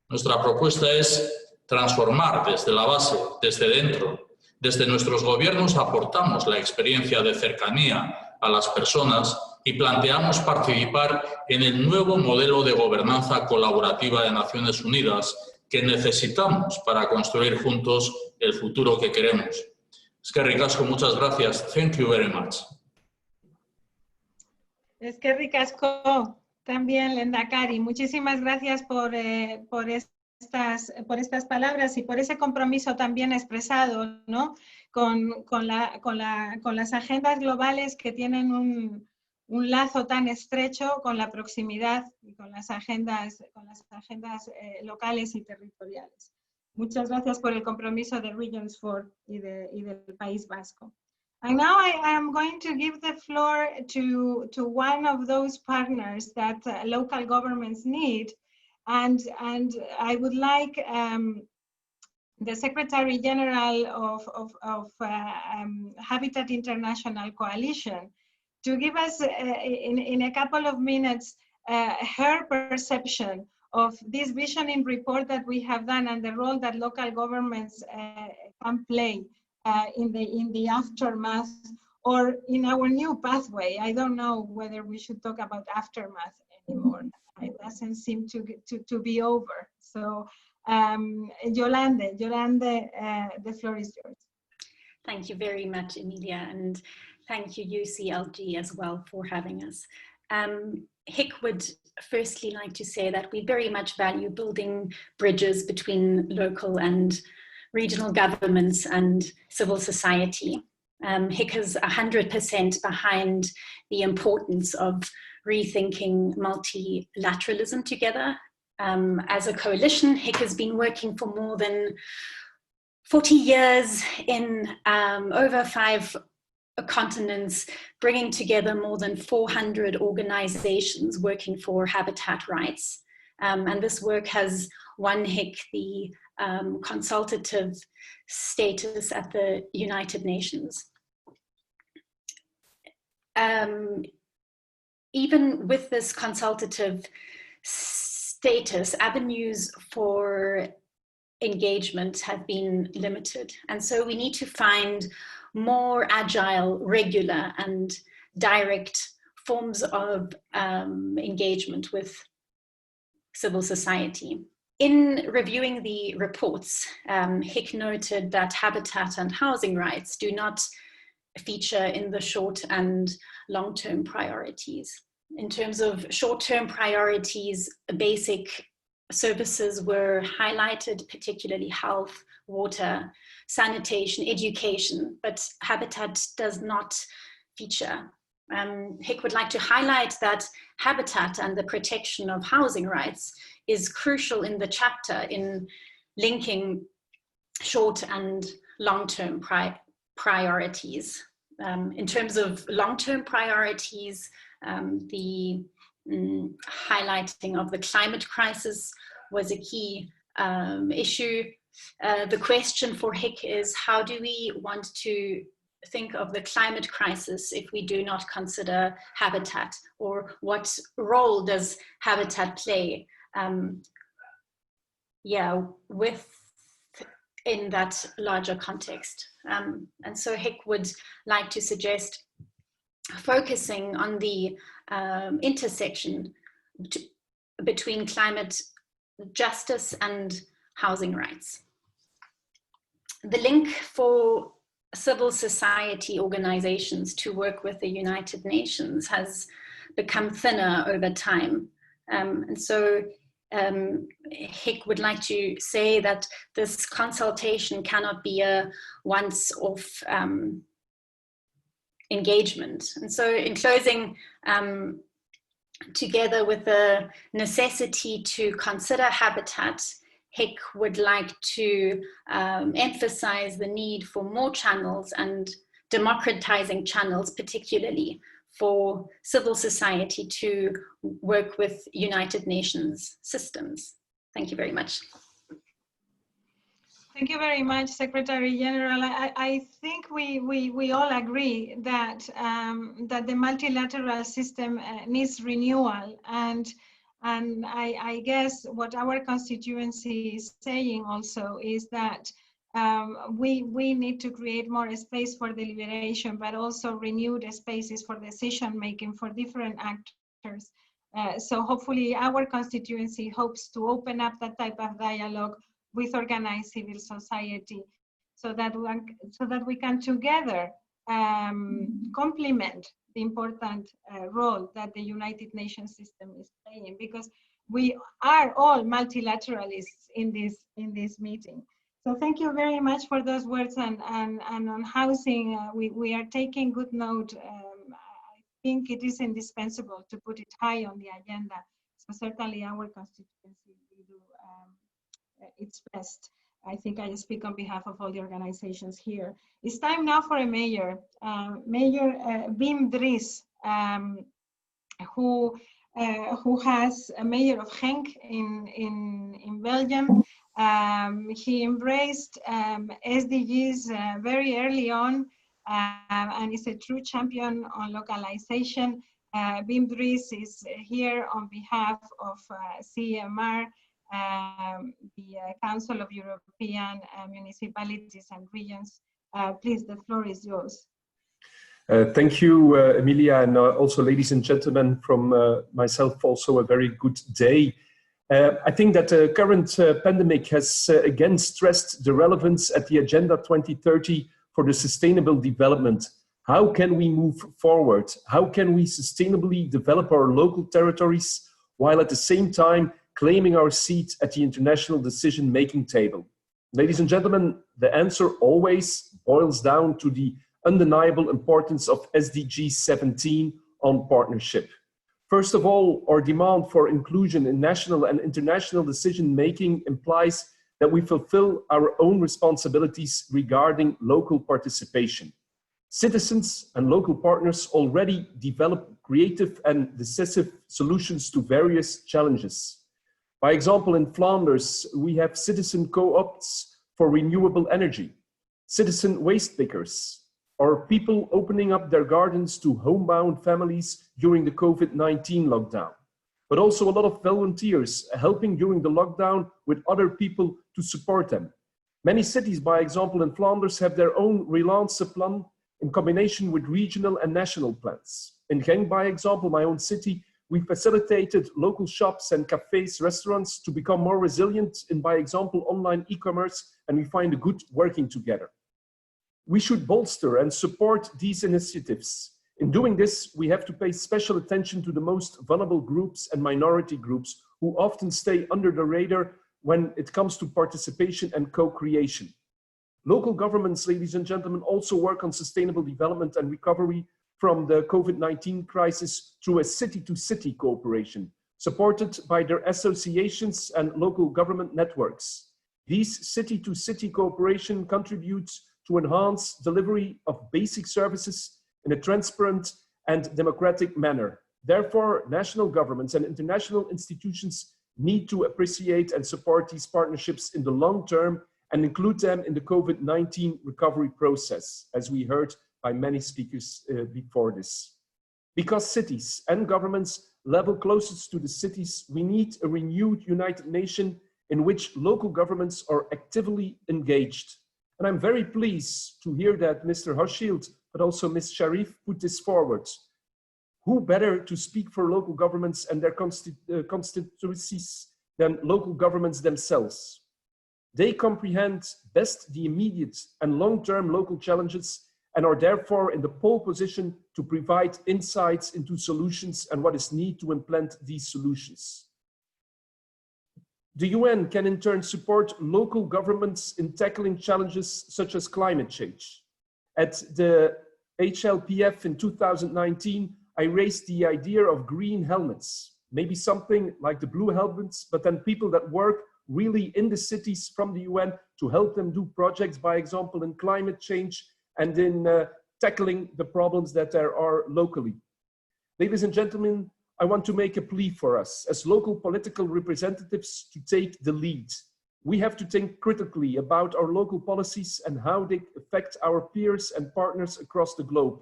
Nuestra propuesta es transformar desde la base, desde dentro. Desde nuestros gobiernos aportamos la experiencia de cercanía a las personas y planteamos participar en el nuevo modelo de gobernanza colaborativa de Naciones Unidas que necesitamos para construir juntos el futuro que queremos. Es que ricasco, muchas gracias. Thank you very much. Es que ricasco también, Lehendakari. Muchísimas gracias por estas palabras y por ese compromiso también expresado, ¿no? con las agendas globales que tienen un lazo tan estrecho con la proximidad y con las agendas locales y territoriales. Muchas gracias por el compromiso de Regions for y del País Vasco. And now I am going to give the floor to one of those partners that local governments need. And I would like the Secretary-General of Habitat International Coalition to give us in a couple of minutes her perception of this visioning report that we have done and the role that local governments can play in the aftermath or in our new pathway. I don't know whether we should talk about aftermath anymore. It doesn't seem to be over. So Yolande, the floor is yours. Thank you very much, Emilia, and thank you UCLG as well for having us. HIC would firstly like to say that we very much value building bridges between local and regional governments and civil society. HIC is 100% behind the importance of rethinking multilateralism together. As a coalition, HIC has been working for more than 40 years in over 5 continents, bringing together more than 400 organizations working for habitat rights. And this work has won HIC the consultative status at the United Nations. Even with this consultative status, avenues for engagement have been limited. And so we need to find more agile, regular, and direct forms of engagement with civil society. In reviewing the reports, HIC noted that habitat and housing rights do not feature in the short and long-term priorities. In terms of short-term priorities, basic services were highlighted, particularly health, water, sanitation, education, but habitat does not feature. HIC would like to highlight that habitat and the protection of housing rights is crucial in the chapter in linking short and long-term priorities. In terms of long-term priorities, the highlighting of the climate crisis was a key issue. The question for HIC is, how do we want to think of the climate crisis if we do not consider habitat, or what role does habitat play in that larger context? And so HIC would like to suggest focusing on the intersection between climate justice and housing rights. The link for civil society organizations to work with the United Nations has become thinner over time. And so HIC would like to say that this consultation cannot be a once-off engagement. And so in closing, together with the necessity to consider habitat, HIC would like to emphasize the need for more channels and democratizing channels, particularly for civil society to work with United Nations systems. Thank you very much. Thank you very much, Secretary General. I think we all agree that that the multilateral system needs renewal, and I guess what our constituency is saying also is that we need to create more space for deliberation, but also renewed spaces for decision making for different actors. So hopefully our constituency hopes to open up that type of dialogue with organized civil society, so that we can together complement the important role that the United Nations system is playing, because we are all multilateralists in this meeting. So thank you very much for those words, and on housing, we are taking good note. I think it is indispensable to put it high on the agenda. So certainly our constituency will do its best. I think I speak on behalf of all the organizations here. It's time now for a mayor, Mayor Wim Dries, who has a mayor of Genk in Belgium. He embraced SDGs very early on, and is a true champion on localization. Wim Dries is here on behalf of CMR, the Council of European Municipalities and Regions. Please, the floor is yours. Thank you, Emilia, and also ladies and gentlemen, from myself also a very good day. I think that the current pandemic has again stressed the relevance at the Agenda 2030 for the sustainable development. How can we move forward? How can we sustainably develop our local territories while at the same time claiming our seat at the international decision-making table? Ladies and gentlemen, the answer always boils down to the undeniable importance of SDG 17 on partnership. First of all, our demand for inclusion in national and international decision-making implies that we fulfill our own responsibilities regarding local participation. Citizens and local partners already develop creative and decisive solutions to various challenges. By example, in Flanders, we have citizen co-ops for renewable energy, citizen waste pickers, or people opening up their gardens to homebound families during the COVID-19 lockdown, but also a lot of volunteers helping during the lockdown with other people to support them. Many cities, by example, in Flanders have their own relance plan in combination with regional and national plans. In Genk, by example, my own city, we facilitated local shops and cafes, restaurants to become more resilient in, by example, online e-commerce, and we find a good working together. We should bolster and support these initiatives. In doing this, we have to pay special attention to the most vulnerable groups and minority groups who often stay under the radar when it comes to participation and co-creation. Local governments, ladies and gentlemen, also work on sustainable development and recovery from the COVID-19 crisis through a city-to-city cooperation, supported by their associations and local government networks. These city-to-city cooperation contributes to enhance delivery of basic services in a transparent and democratic manner. Therefore, national governments and international institutions need to appreciate and support these partnerships in the long term and include them in the COVID-19 recovery process, as we heard by many speakers before this. Because cities and governments level closest to the cities, we need a renewed United Nations in which local governments are actively engaged. And I'm very pleased to hear that Mr. Hochschild, but also Ms. Sharif put this forward. Who better to speak for local governments and their constituencies than local governments themselves? They comprehend best the immediate and long-term local challenges and are therefore in the pole position to provide insights into solutions and what is needed to implement these solutions. The UN can in turn support local governments in tackling challenges such as climate change. At the HLPF in 2019, I raised the idea of green helmets, maybe something like the blue helmets, but then people that work really in the cities from the UN to help them do projects, by example, in climate change and in tackling the problems that there are locally. Ladies and gentlemen, I want to make a plea for us as local political representatives to take the lead. We have to think critically about our local policies and how they affect our peers and partners across the globe.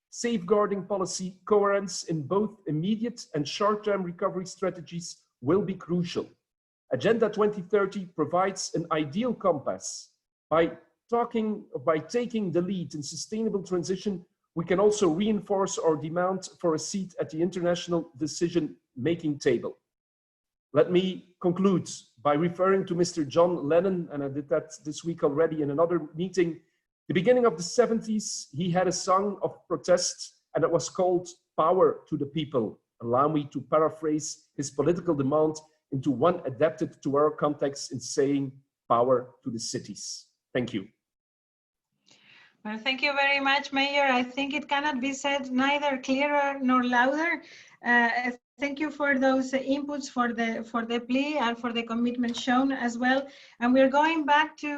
Safeguarding policy coherence in both immediate and short-term recovery strategies will be crucial. Agenda 2030 provides an ideal compass. By taking the lead in sustainable transition, we can also reinforce our demand for a seat at the international decision-making table. Let me conclude by referring to Mr. John Lennon, and I did that this week already in another meeting. The beginning of the 70s, he had a song of protest, and it was called Power to the People. Allow me to paraphrase his political demand into one adapted to our context in saying power to the cities. Thank you. Well, thank you very much, Mayor. I think it cannot be said neither clearer nor louder. Thank you for those inputs, for the plea and for the commitment shown as well. And we're going back to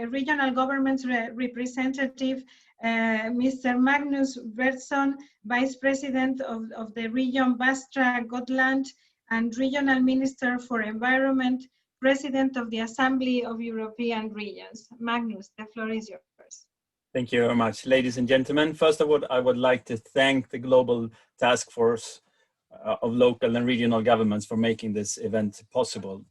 regional governments representative, Mr. Magnus Bertsson, Vice President of the region Västra Gotland and Regional Minister for Environment, President of the Assembly of European Regions. Magnus, the floor is yours. Thank you very much, ladies and gentlemen. First of all, I would like to thank the Global Task Force of local and regional governments for making this event possible.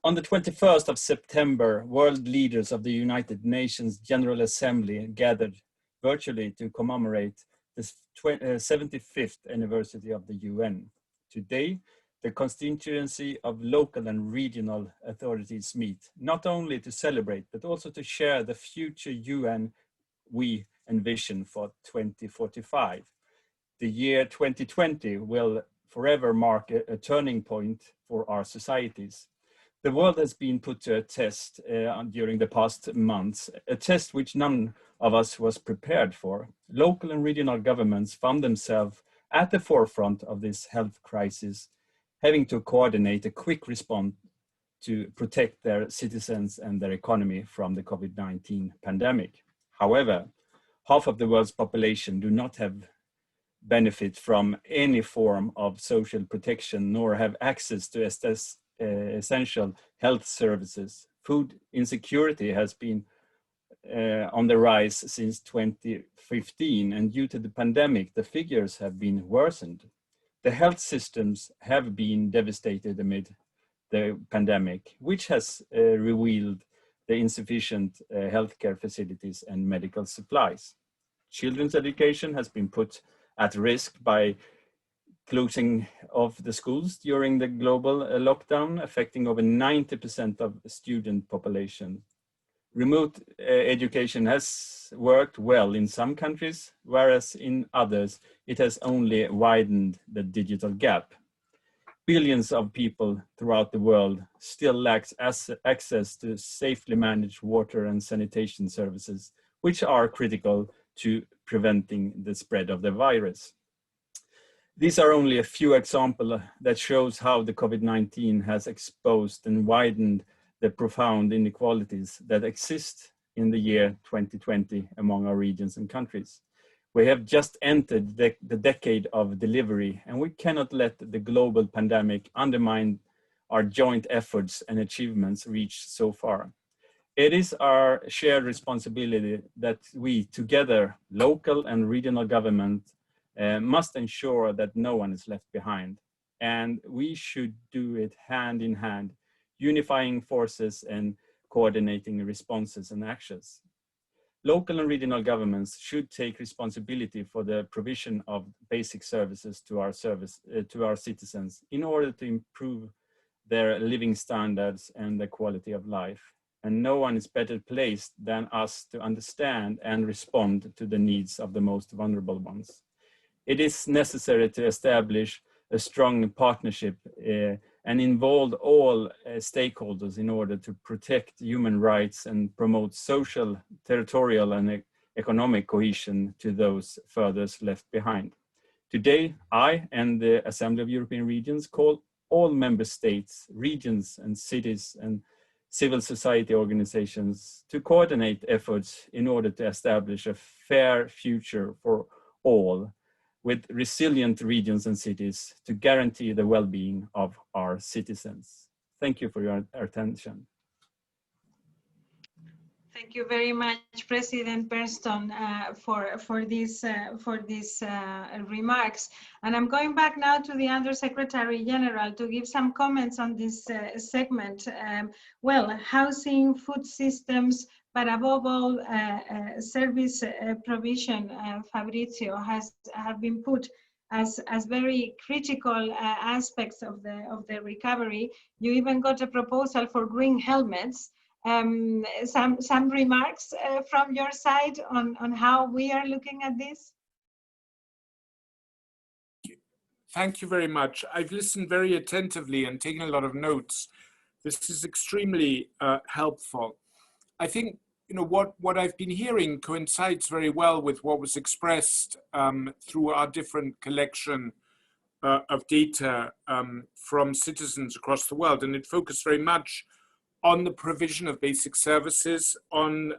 On the 21st of September, world leaders of the United Nations General Assembly gathered virtually to commemorate the 75th anniversary of the UN. Today, the constituency of local and regional authorities meet, not only to celebrate, but also to share the future UN we envision for 2045. The year 2020 will forever mark a turning point for our societies. The world has been put to a test during the past months, a test which none of us was prepared for. Local and regional governments found themselves at the forefront of this health crisis, having to coordinate a quick response to protect their citizens and their economy from the COVID-19 pandemic. However, half of the world's population do not have benefit from any form of social protection, nor have access to essential health services. Food insecurity has been on the rise since 2015, and due to the pandemic, the figures have been worsened. The health systems have been devastated amid the pandemic, which has revealed the insufficient healthcare facilities and medical supplies. Children's education has been put at risk by closing of the schools during the global lockdown, affecting over 90% of the student population. Remote education has worked well in some countries, whereas in others, it has only widened the digital gap. Billions of people throughout the world still lack access to safely managed water and sanitation services, which are critical to preventing the spread of the virus. These are only a few examples that shows how the COVID-19 has exposed and widened the profound inequalities that exist in the year 2020 among our regions and countries. We have just entered the decade of delivery, and we cannot let the global pandemic undermine our joint efforts and achievements reached so far. It is our shared responsibility that we together, local and regional government, must ensure that no one is left behind. And we should do it hand in hand, unifying forces and coordinating responses and actions. Local and regional governments should take responsibility for the provision of basic services to our citizens in order to improve their living standards and their quality of life. And no one is better placed than us to understand and respond to the needs of the most vulnerable ones. It is necessary to establish a strong partnership and involve all stakeholders in order to protect human rights and promote social, territorial, and economic cohesion to those furthest left behind. Today, I and the Assembly of European Regions call all member states, regions, and cities and civil society organizations to coordinate efforts in order to establish a fair future for all, with resilient regions and cities to guarantee the well-being of our citizens. Thank you for your attention. Thank you very much, President Bernstone, for these remarks. And I'm going back now to the Under Secretary General to give some comments on this segment. Well, housing, food systems, but above all, service provision, Fabrizio, have been put as very critical aspects of the recovery. You even got a proposal for green helmets. Some remarks from your side on how we are looking at this? Thank you very much. I've listened very attentively and taken a lot of notes. This is extremely helpful. I think what I've been hearing coincides very well with what was expressed through our different collection of data from citizens across the world, and it focused very much on the provision of basic services, on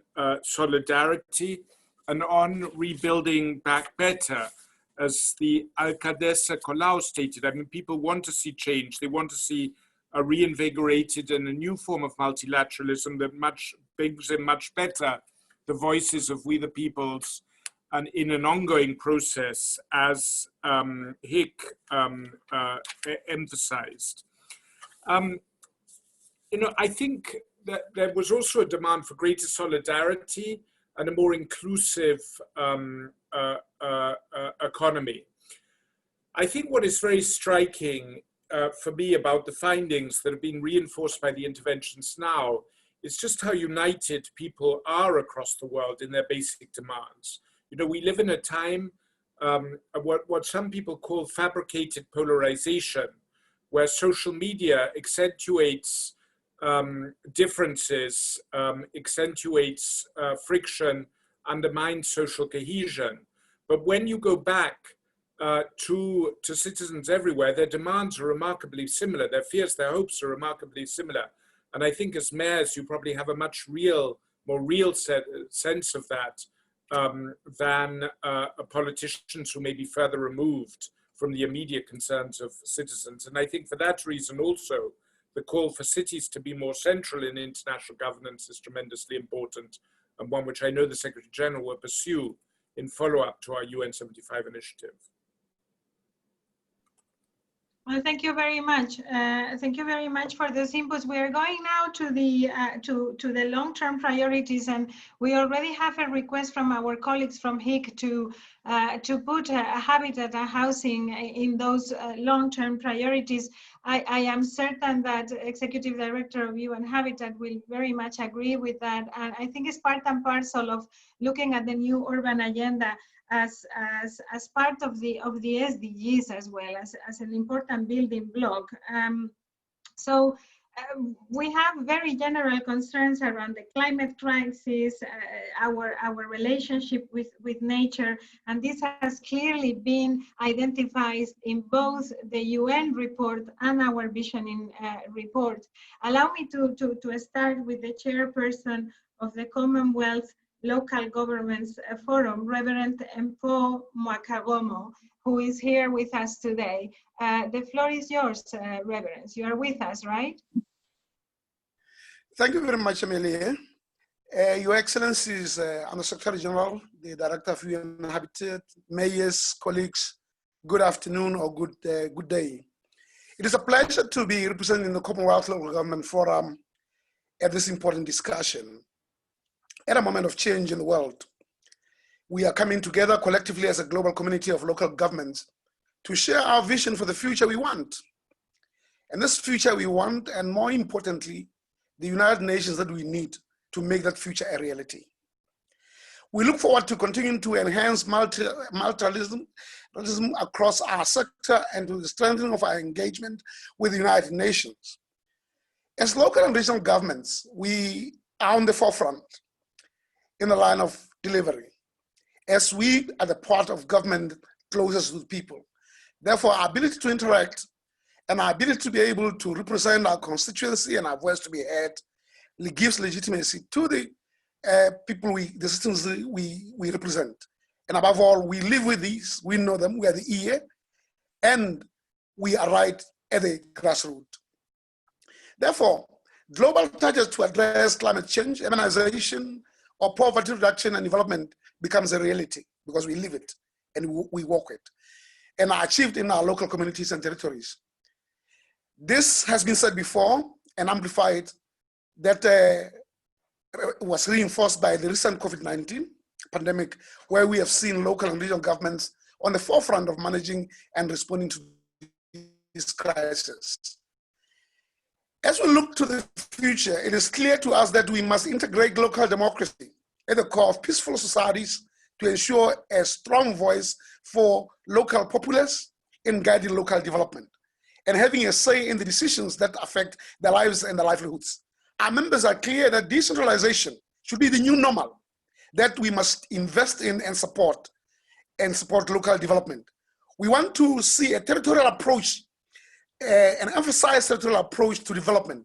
solidarity, and on rebuilding back better. As the Alcaldesa Colau stated, I mean, people want to see change. They want to see a reinvigorated and a new form of multilateralism that brings in much better the voices of we the peoples, and in an ongoing process, as Hick emphasized. I think that there was also a demand for greater solidarity and a more inclusive economy. I think what is very striking for me about the findings that have been reinforced by the interventions now is just how united people are across the world in their basic demands. We live in a time, what some people call fabricated polarization, where social media accentuates differences, accentuates friction, undermines social cohesion. But when you go back to citizens everywhere, their demands are remarkably similar. Their fears, their hopes are remarkably similar. And I think as mayors, you probably have a much more real sense of that than politicians who may be further removed from the immediate concerns of citizens. And I think for that reason also, the call for cities to be more central in international governance is tremendously important, and one which I know the Secretary General will pursue in follow-up to our UN75 initiative. Well, thank you very much. Thank you very much for those inputs. We are going now to the long-term priorities, and we already have a request from our colleagues from HIC to put habitat and housing in those long-term priorities. I am certain that Executive Director of UN Habitat will very much agree with that, and I think it's part and parcel of looking at the new urban agenda as part of the SDGs as well, as an important building block. We have very general concerns around the climate crisis, our relationship with nature, and this has clearly been identified in both the UN report and our Visioning report. Allow me to start with the chairperson of the Commonwealth Local Governments Forum, Reverend Mpo Mwakagomo, who is here with us today. The floor is yours, Reverend. You are with us, right? Thank you very much, Amelia. Your Excellencies, Under Secretary General, the Director of UN Habitat, mayors, colleagues, good afternoon or good day. It is a pleasure to be representing the Commonwealth Local Government Forum at this important discussion. At a moment of change in the world, we are coming together collectively as a global community of local governments to share our vision for the future we want. And this future we want, and more importantly, the United Nations that we need to make that future a reality. We look forward to continuing to enhance multilateralism across our sector and to the strengthening of our engagement with the United Nations. As local and regional governments, we are on the forefront in the line of delivery, as we are the part of government closest to the people. Therefore, our ability to interact and our ability to be able to represent our constituency and our voice to be heard gives legitimacy to the people, the citizens we represent. And above all, we live with these, we know them, we are the ear, and we are right at the grassroots. Therefore, global targets to address climate change, urbanization, or poverty reduction and development becomes a reality because we live it and we walk it, and are achieved in our local communities and territories. This has been said before and amplified, that was reinforced by the recent COVID-19 pandemic, where we have seen local and regional governments on the forefront of managing and responding to this crisis. As we look to the future, it is clear to us that we must integrate local democracy at the core of peaceful societies to ensure a strong voice for local populace in guiding local development and having a say in the decisions that affect their lives and their livelihoods. Our members are clear that decentralization should be the new normal, that we must invest in and support local development. We want to see a territorial approach, an emphasized territorial approach to development,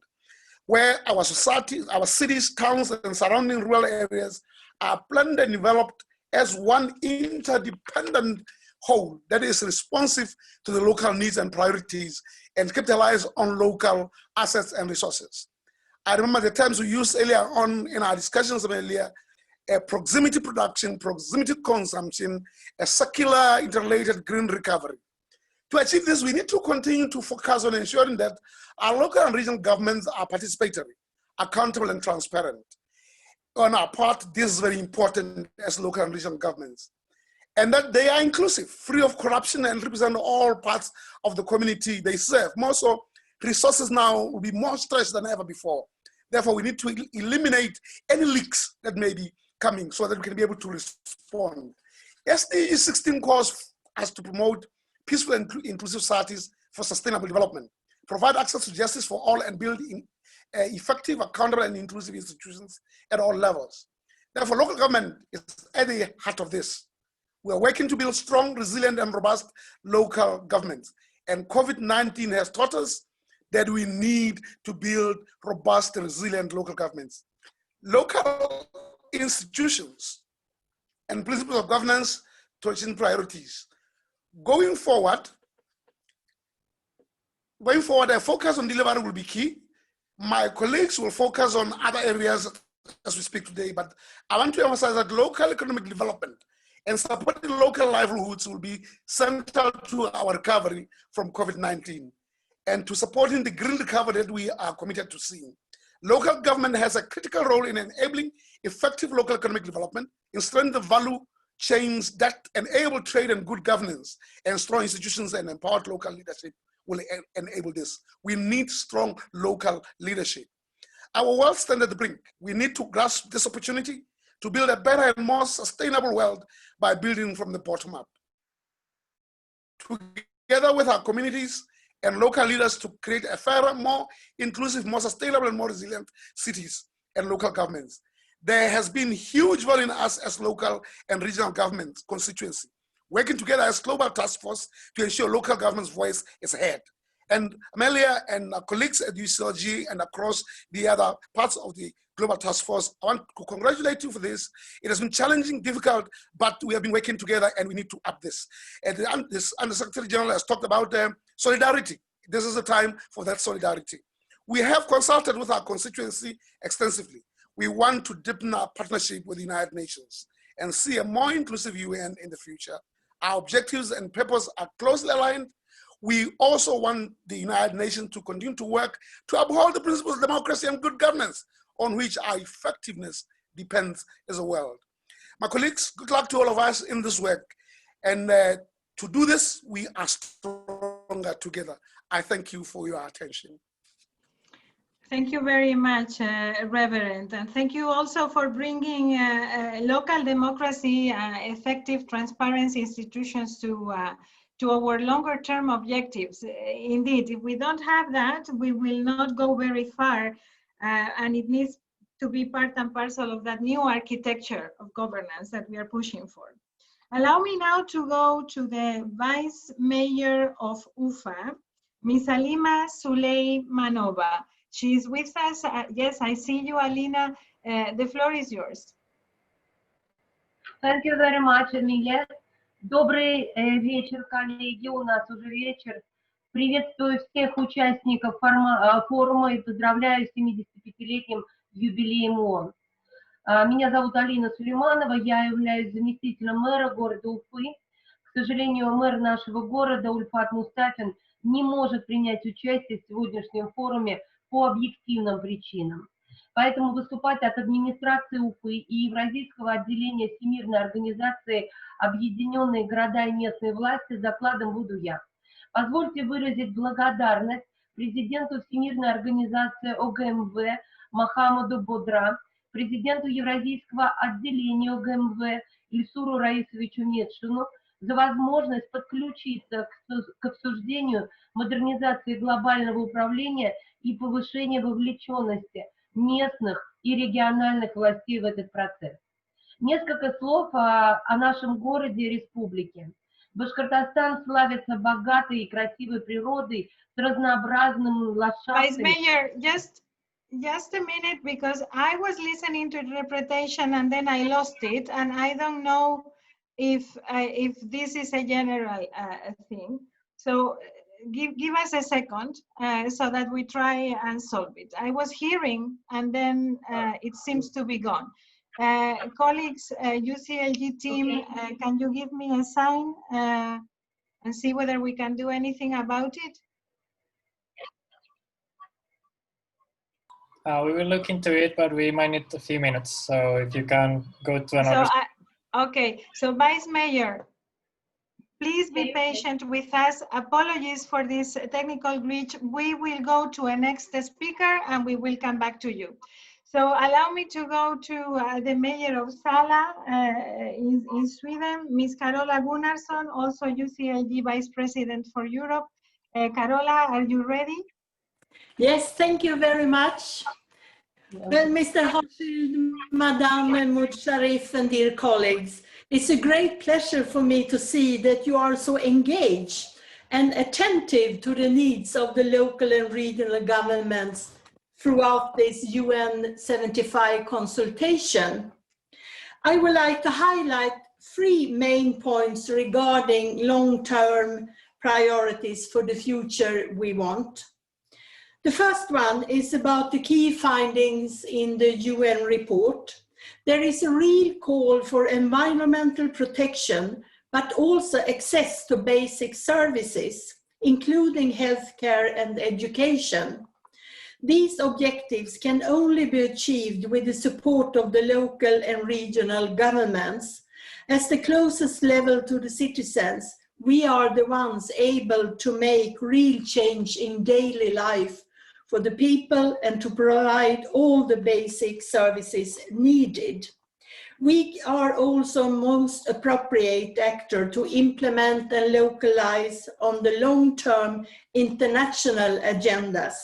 where our societies, our cities, towns, and surrounding rural areas are planned and developed as one interdependent whole that is responsive to the local needs and priorities and capitalize on local assets and resources. I remember the terms we used earlier on in our discussions earlier, proximity production, proximity consumption, a circular interrelated green recovery. To achieve this, we need to continue to focus on ensuring that our local and regional governments are participatory, accountable, and transparent. On our part, this is very important as local and regional governments. And that they are inclusive, free of corruption, and represent all parts of the community they serve. More so, resources now will be more stretched than ever before. Therefore, we need to eliminate any leaks that may be coming so that we can be able to respond. SDG 16 calls us to promote peaceful and inclusive societies for sustainable development, provide access to justice for all, and build effective, accountable, and inclusive institutions at all levels. Therefore, local government is at the heart of this. We are working to build strong, resilient, and robust local governments. And COVID-19 has taught us that we need to build robust and resilient local governments. Local institutions and principles of governance to achieve priorities. Going forward, a focus on delivery will be key. My colleagues will focus on other areas as we speak today, but I want to emphasize that local economic development and supporting local livelihoods will be central to our recovery from COVID-19 and to supporting the green recovery that we are committed to seeing. Local government has a critical role in enabling effective local economic development, in strengthening the value chains that enable trade and good governance, and strong institutions and empowered local leadership will enable this. We need strong local leadership. Our world stands at the brink. We need to grasp this opportunity to build a better and more sustainable world by building from the bottom up. Together with our communities and local leaders to create a fairer, more inclusive, more sustainable, and more resilient cities and local governments. There has been huge value in us as local and regional government constituency, working together as global task force to ensure local government's voice is heard. And Amelia and our colleagues at UCLG and across the other parts of the global task force, I want to congratulate you for this. It has been challenging, difficult, but we have been working together and we need to up this. And the Secretary-General has talked about solidarity. This is the time for that solidarity. We have consulted with our constituency extensively. We want to deepen our partnership with the United Nations and see a more inclusive UN in the future. Our objectives and purpose are closely aligned. We also want the United Nations to continue to work to uphold the principles of democracy and good governance on which our effectiveness depends as a world. My colleagues, good luck to all of us in this work. And to do this, we are strong stronger together. I thank you for your attention. Thank you very much, Reverend. And thank you also for bringing local democracy, effective transparency institutions to our longer term objectives. Indeed, if we don't have that, we will not go very far, and it needs to be part and parcel of that new architecture of governance that we are pushing for. Allow me now to go to the Vice Mayor of UFA, Ms. Alima Suleymanova. She is with us. Yes, I see you, Alina. The floor is yours. Thank you very much, Emilia. Добрый вечер, коллеги. У нас уже вечер. Приветствую всех участников форума и поздравляю с 75-летним юбилеем ООН. Меня зовут Алина Сулейманова, я являюсь заместителем мэра города Уфы. К сожалению, мэр нашего города Ульфат Мустафин не может принять участие в сегодняшнем форуме по объективным причинам. Поэтому выступать от администрации Уфы и Евразийского отделения Всемирной организации «Объединенные города и местные власти» с докладом буду я. Позвольте выразить благодарность президенту Всемирной организации ОГМВ Мохаммаду Бодра, президенту Евразийского отделения ОГМВ Ильсуру Раисовичу Медшину за возможность подключиться к обсуждению модернизации глобального управления и повышения вовлеченности местных и региональных властей в этот процесс. Несколько слов о нашем городе и республике. Башкортостан славится богатой и красивой природой с разнообразным ландшафтом. Vice Mayor, just a minute, because I was listening to interpretation and then I lost it, and I don't know if this is a general thing. So give us a second so that we try and solve it. I was hearing and then it seems to be gone. Colleagues, UCLG team, can you give me a sign and see whether we can do anything about it? We will look into it, but we might need a few minutes. So if you can go to another. Okay, so Vice Mayor, please be patient with us. Apologies for this technical glitch. We will go to a next speaker and we will come back to you. So allow me to go to the Mayor of Sala in Sweden, Ms. Carola Gunnarsson, also UCLG Vice President for Europe. Carola, are you ready? Yes, thank you very much. Well, Mr. Hochschild, Madame Mahmoud Sharif, and dear colleagues, it's a great pleasure for me to see that you are so engaged and attentive to the needs of the local and regional governments throughout this UN75 consultation. I would like to highlight 3 main points regarding long-term priorities for the future we want. The first one is about the key findings in the UN report. There is a real call for environmental protection, but also access to basic services, including healthcare and education. These objectives can only be achieved with the support of the local and regional governments. As the closest level to the citizens, we are the ones able to make real change in daily life for the people and to provide all the basic services needed. We are also most appropriate actor to implement and localize on the long-term international agendas.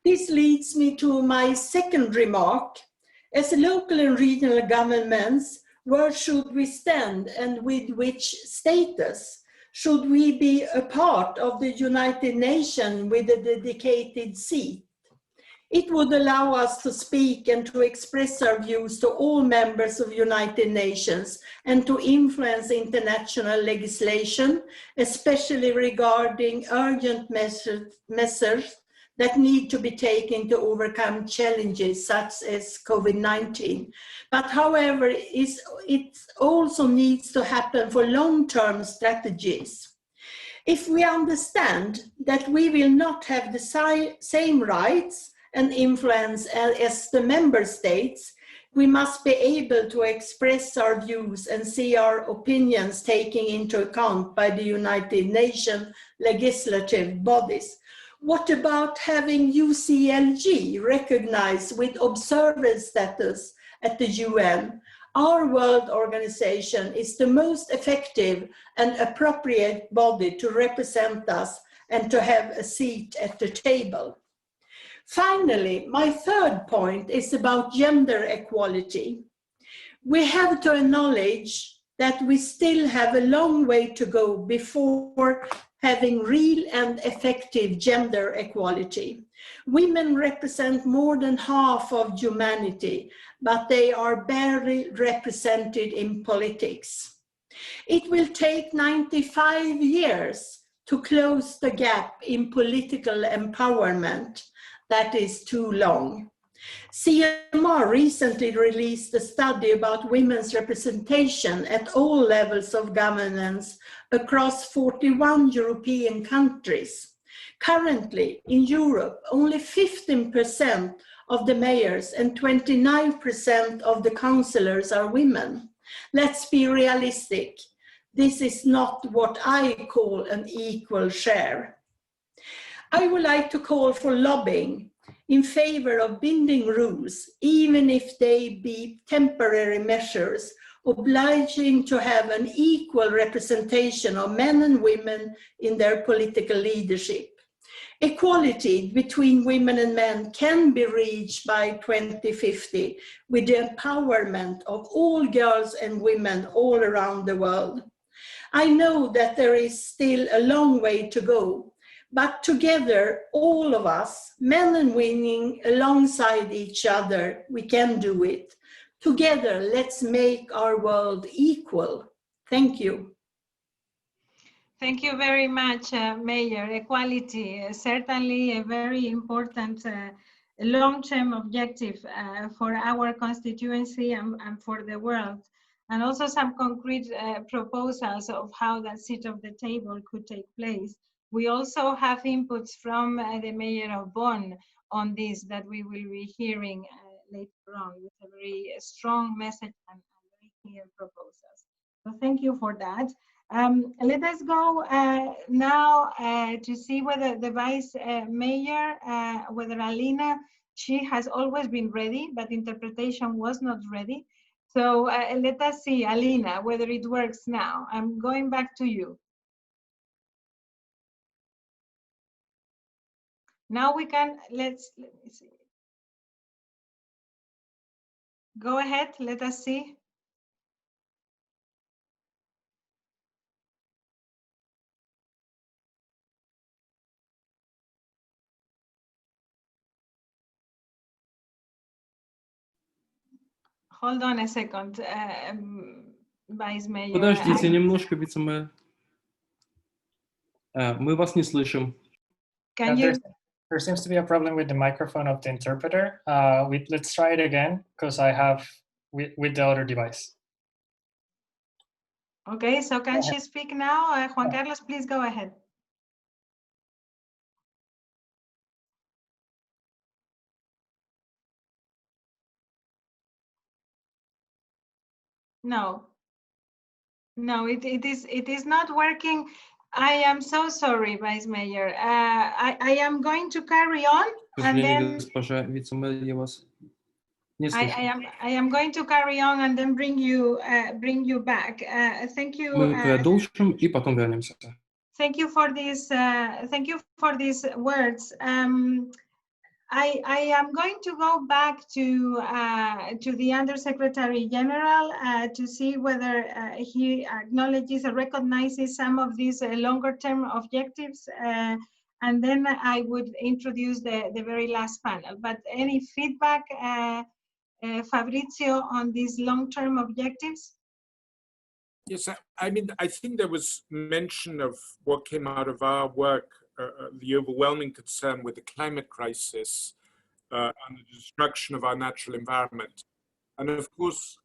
This leads me to my second remark. As local and regional governments, where should we stand and with which status? Should we be a part of the United Nations with a dedicated seat? It would allow us to speak and to express our views to all members of United Nations and to influence international legislation, especially regarding urgent measures that need to be taken to overcome challenges such as COVID-19. But however, it also needs to happen for long-term strategies. If we understand that we will not have the same rights and influence as the member states, We must be able to express our views and see our opinions taken into account by the United Nations legislative bodies. What about having UCLG recognized with observer status at the UN? Our world organization is the most effective and appropriate body to represent us and to have a seat at the table. Finally, my third point is about gender equality. We have to acknowledge that we still have a long way to go before having real and effective gender equality. Women represent more than half of humanity, but they are barely represented in politics. It will take 95 years to close the gap in political empowerment. That is too long. CMR recently released a study about women's representation at all levels of governance across 41 European countries. Currently, in Europe, only 15% of the mayors and 29% of the councillors are women. Let's be realistic. This is not what I call an equal share. I would like to call for lobbying in favor of binding rules, even if they be temporary measures, obliging to have an equal representation of men and women in their political leadership. Equality between women and men can be reached by 2050 with the empowerment of all girls and women all around the world. I know that there is still a long way to go, but together, all of us, men and women, alongside each other, we can do it. Together, let's make our world equal. Thank you. Thank you very much, Mayor. Equality is certainly a very important long-term objective for our constituency and for the world, and also some concrete proposals of how that seat of the table could take place. We also have inputs from the Mayor of Bonn on this that we will be hearing later on with a very strong message and very clear proposals. So thank you for that. Let us go now to see whether the Vice Mayor, whether Alina, she has always been ready, but interpretation was not ready. So let us see, Alina, whether it works now. I'm going back to you. Now we can, let me see. Go ahead, let us see. Hold on a second, Vice Mayor. Подождите немножко, вице-мэр. Мы вас не слышим. There seems to be a problem with the microphone of the interpreter. Let's try it again, because I have with the other device. Okay, so can she speak now? Juan Carlos, please go ahead. No, it is not working. I am so sorry, Vice Mayor. I am going to carry on, and then I am going to carry on and then bring you back. Thank you. Мы продолжим и потом вернемся. Thank you for this. Thank you for these words. I am going to go back to the Undersecretary-General to see whether he acknowledges or recognizes some of these longer-term objectives, and then I would introduce the very last panel. But any feedback, Fabrizio, on these long-term objectives? Yes, I mean, I think there was mention of what came out of our work, the overwhelming concern with the climate crisis and the destruction of our natural environment. And of course,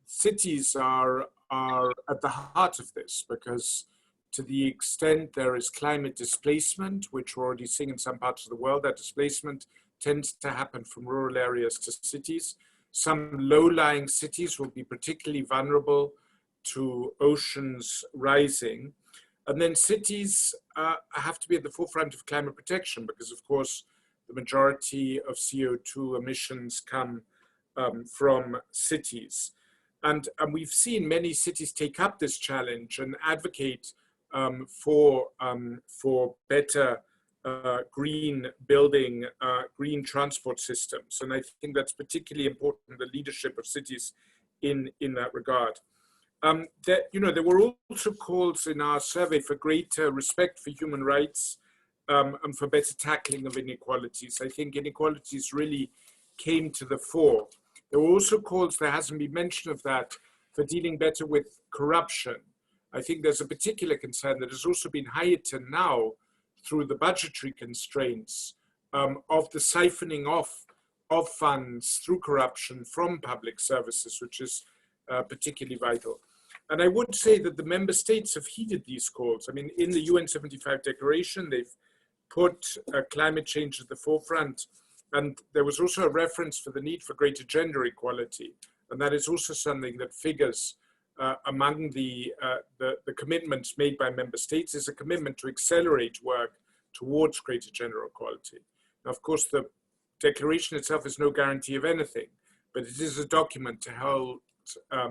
cities are at the heart of this, because to the extent there is climate displacement, which we're already seeing in some parts of the world, that displacement tends to happen from rural areas to cities. some low-lying cities will be particularly vulnerable to oceans rising. And then cities have to be at the forefront of climate protection because, of course, the majority of CO2 emissions come from cities. And we've seen many cities take up this challenge and advocate for better green building, green transport systems. And I think that's particularly important, the leadership of cities in that regard. There were also calls in our survey for greater respect for human rights and for better tackling of inequalities. I think inequalities really came to the fore. There were also calls, there hasn't been mention of that, for dealing better with corruption. I think there's a particular concern that has also been heightened now through the budgetary constraints of the siphoning off of funds through corruption from public services, which is particularly vital. And I would say that the member states have heeded these calls. I mean, in the UN75 declaration, they've put climate change at the forefront. And there was also a reference for the need for greater gender equality. And that is also something that figures among the commitments made by member states, is a commitment to accelerate work towards greater gender equality. Now, of course, the declaration itself is no guarantee of anything, but it is a document to hold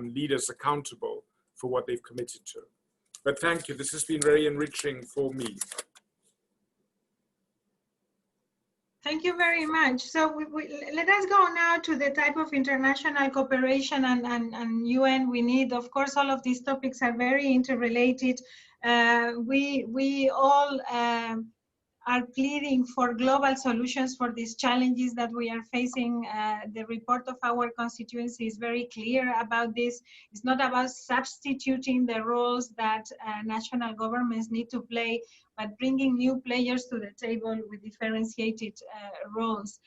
leaders accountable for what they've committed to. But thank you, this has been very enriching for me. Thank you very much. So let us go now to the type of international cooperation and UN we need. Of course, all of these topics are very interrelated. We all are pleading for global solutions for these challenges that we are facing. The report of our constituency is very clear about this. It's not about substituting the roles that national governments need to play, but bringing new players to the table with differentiated roles.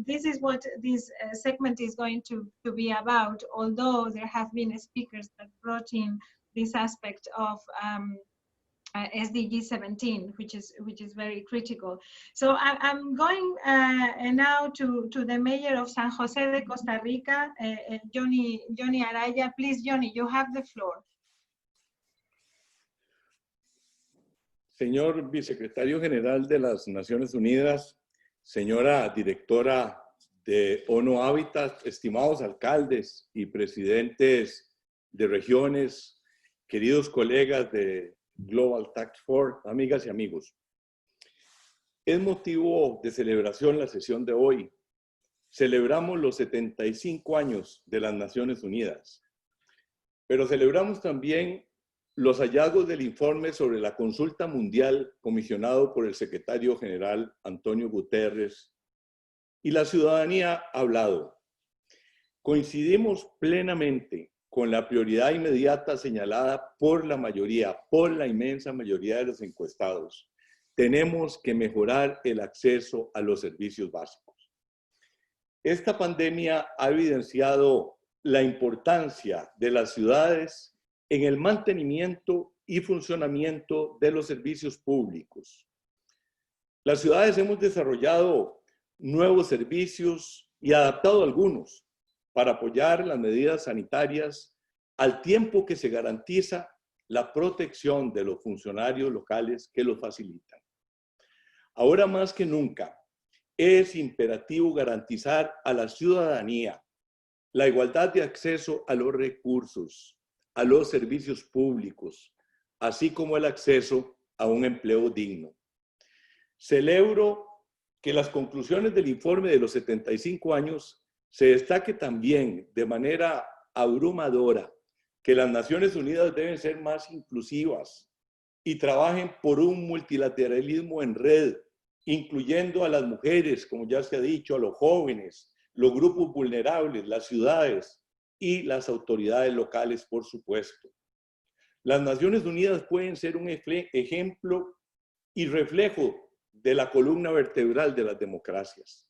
This is what this segment is going to be about, although there have been speakers that brought in this aspect of SDG 17, which is very critical. So I'm going now to the mayor of San Jose de Costa Rica, Johnny Araya. Please, Johnny, you have the floor. Señor Vicesecretario General de las Naciones Unidas, señora Directora de ONU Habitat, estimados alcaldes y presidentes de regiones, queridos colegas de Global Taskforce, amigas y amigos. Es motivo de celebración la sesión de hoy. Celebramos los 75 años de las Naciones Unidas, pero celebramos también los hallazgos del informe sobre la consulta mundial comisionado por el secretario general António Guterres, y la ciudadanía ha hablado. Coincidimos plenamente con la prioridad inmediata señalada por la mayoría, por la inmensa mayoría de los encuestados. Tenemos que mejorar el acceso a los servicios básicos. Esta pandemia ha evidenciado la importancia de las ciudades en el mantenimiento y funcionamiento de los servicios públicos. Las ciudades hemos desarrollado nuevos servicios y adaptado algunos para apoyar las medidas sanitarias al tiempo que se garantiza la protección de los funcionarios locales que los facilitan. Ahora más que nunca, es imperativo garantizar a la ciudadanía la igualdad de acceso a los recursos, a los servicios públicos, así como el acceso a un empleo digno. Celebro que las conclusiones del informe de los 75 años se destaque también de manera abrumadora que las Naciones Unidas deben ser más inclusivas y trabajen por un multilateralismo en red, incluyendo a las mujeres, como ya se ha dicho, a los jóvenes, los grupos vulnerables, las ciudades y las autoridades locales, por supuesto. Las Naciones Unidas pueden ser un ejemplo y reflejo de la columna vertebral de las democracias.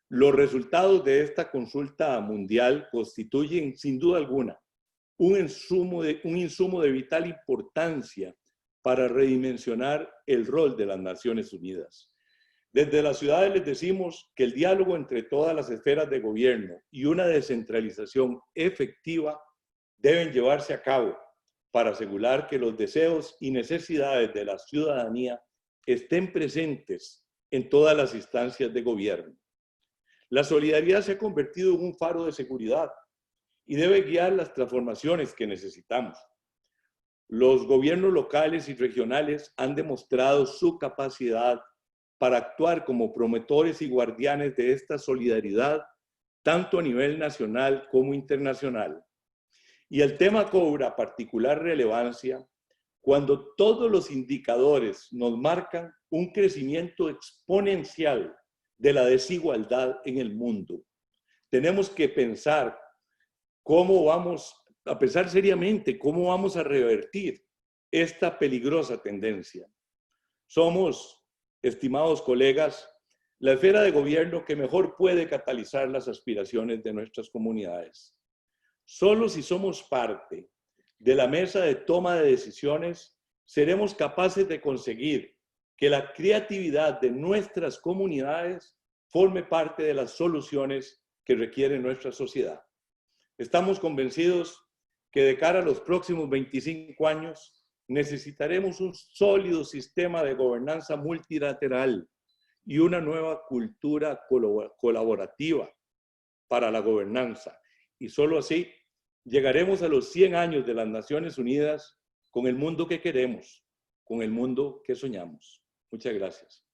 Los resultados de esta consulta mundial constituyen, sin duda alguna, un insumo de vital importancia para redimensionar el rol de las Naciones Unidas. Desde las ciudades les decimos que el diálogo entre todas las esferas de gobierno y una descentralización efectiva deben llevarse a cabo para asegurar que los deseos y necesidades de la ciudadanía estén presentes en todas las instancias de gobierno. La solidaridad se ha convertido en un faro de seguridad y debe guiar las transformaciones que necesitamos. Los gobiernos locales y regionales han demostrado su capacidad para actuar como promotores y guardianes de esta solidaridad, tanto a nivel nacional como internacional. Y el tema cobra particular relevancia cuando todos los indicadores nos marcan un crecimiento exponencial de la desigualdad en el mundo. Tenemos que pensar pensar seriamente cómo vamos a revertir esta peligrosa tendencia. Somos, estimados colegas, la esfera de gobierno que mejor puede catalizar las aspiraciones de nuestras comunidades. Solo si somos parte de la mesa de toma de decisiones, seremos capaces de conseguir que la creatividad de nuestras comunidades forme parte de las soluciones que requiere nuestra sociedad. Estamos convencidos que de cara a los próximos 25 años necesitaremos un sólido sistema de gobernanza multilateral y una nueva cultura colaborativa para la gobernanza. Y solo así llegaremos a los 100 años de las Naciones Unidas con el mundo que queremos, con el mundo que soñamos. Muchas gracias.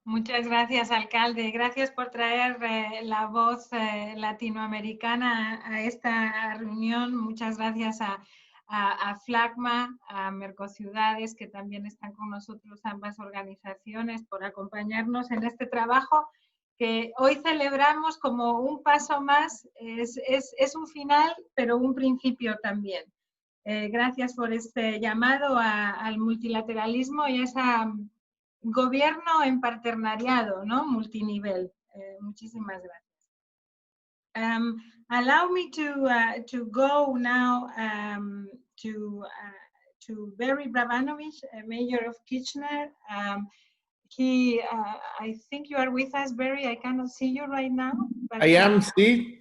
Muchas gracias, alcalde. Gracias por traer la voz latinoamericana a esta reunión. Muchas gracias a FLACMA, a Mercociudades, que también están con nosotros, ambas organizaciones, por acompañarnos en este trabajo que hoy celebramos como un paso más. Es un final, pero un principio también. Gracias por este llamado al multilateralismo y a ese gobierno en paternariado, ¿no? Multinivel. Muchísimas gracias. Allow me to go now to Barry Bravanovich, Mayor of Kitchener. I think you are with us, Barry. I cannot see you right now. But I am, Steve.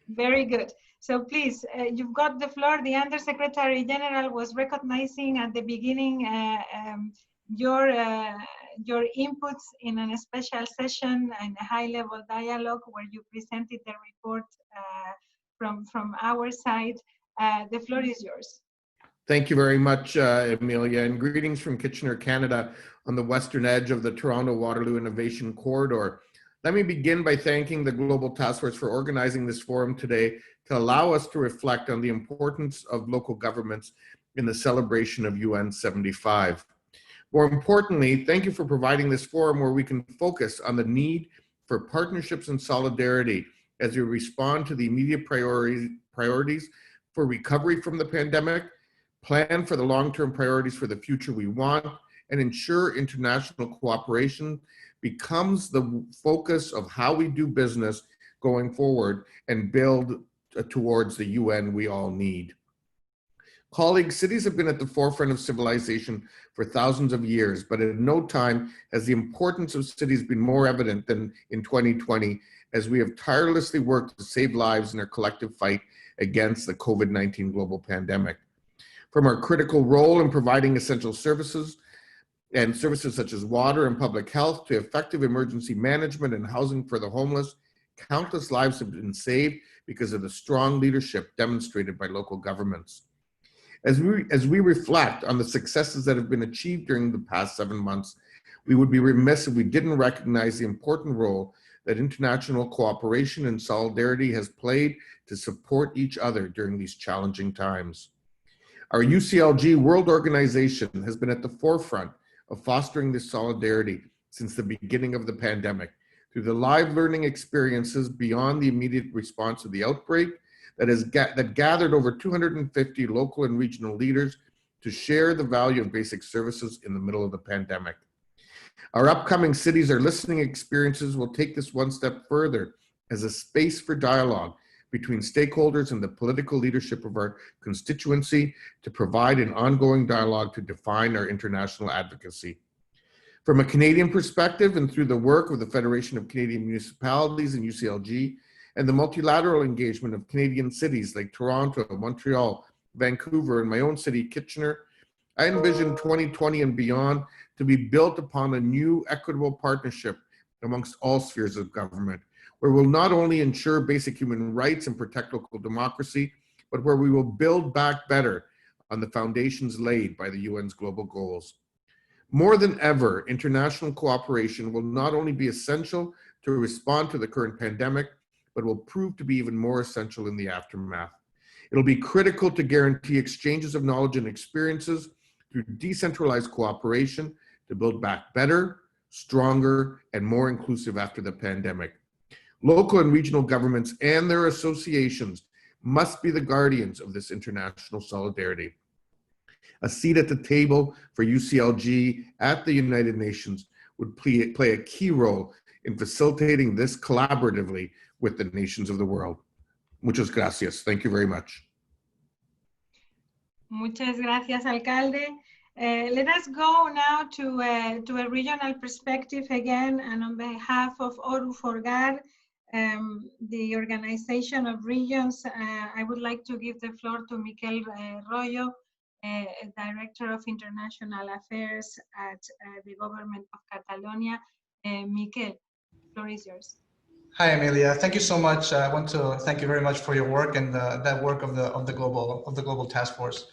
Very good. So please, you've got the floor. The Undersecretary-General was recognizing at the beginning your inputs in a special session and a high-level dialogue where you presented the report from our side. The floor is yours. Thank you very much, Amelia, and greetings from Kitchener, Canada, on the western edge of the Toronto-Waterloo Innovation Corridor. Let me begin by thanking the Global Task Force for organizing this forum today to allow us to reflect on the importance of local governments in the celebration of UN75. More importantly, thank you for providing this forum where we can focus on the need for partnerships and solidarity as we respond to the immediate priorities for recovery from the pandemic, plan for the long-term priorities for the future we want, and ensure international cooperation becomes the focus of how we do business going forward and build towards the UN we all need. Colleagues, cities have been at the forefront of civilization for thousands of years, but at no time has the importance of cities been more evident than in 2020, as we have tirelessly worked to save lives in our collective fight against the COVID-19 global pandemic. From our critical role in providing essential services and services such as water and public health to effective emergency management and housing for the homeless, countless lives have been saved because of the strong leadership demonstrated by local governments. As we reflect on the successes that have been achieved during the past 7 months, we would be remiss if we didn't recognize the important role that international cooperation and solidarity has played to support each other during these challenging times. Our UCLG World Organization has been at the forefront of fostering this solidarity since the beginning of the pandemic, through the live learning experiences beyond the immediate response to the outbreak that gathered over 250 local and regional leaders to share the value of basic services in the middle of the pandemic. Our upcoming Cities Are Listening experiences will take this one step further as a space for dialogue between stakeholders and the political leadership of our constituency to provide an ongoing dialogue to define our international advocacy. From a Canadian perspective and through the work of the Federation of Canadian Municipalities and UCLG and the multilateral engagement of Canadian cities like Toronto, Montreal, Vancouver, and my own city, Kitchener, I envision 2020 and beyond to be built upon a new equitable partnership amongst all spheres of government, where we'll not only ensure basic human rights and protect local democracy, but where we will build back better on the foundations laid by the UN's global goals. More than ever, international cooperation will not only be essential to respond to the current pandemic, but will prove to be even more essential in the aftermath. It'll be critical to guarantee exchanges of knowledge and experiences through decentralized cooperation to build back better, stronger, and more inclusive after the pandemic. Local and regional governments and their associations must be the guardians of this international solidarity. A seat at the table for UCLG at the United Nations would play a key role in facilitating this collaboratively with the nations of the world. Muchas gracias. Thank you very much. Muchas gracias, alcalde. Let us go now to a regional perspective again, and on behalf of Oru Forgar, the Organization of Regions, I would like to give the floor to Miquel Royo, Director of International Affairs at the Government of Catalonia. Miquel, the floor is yours. Hi, Emilia. Thank you so much. I want to thank you very much for your work and that work of the global task force.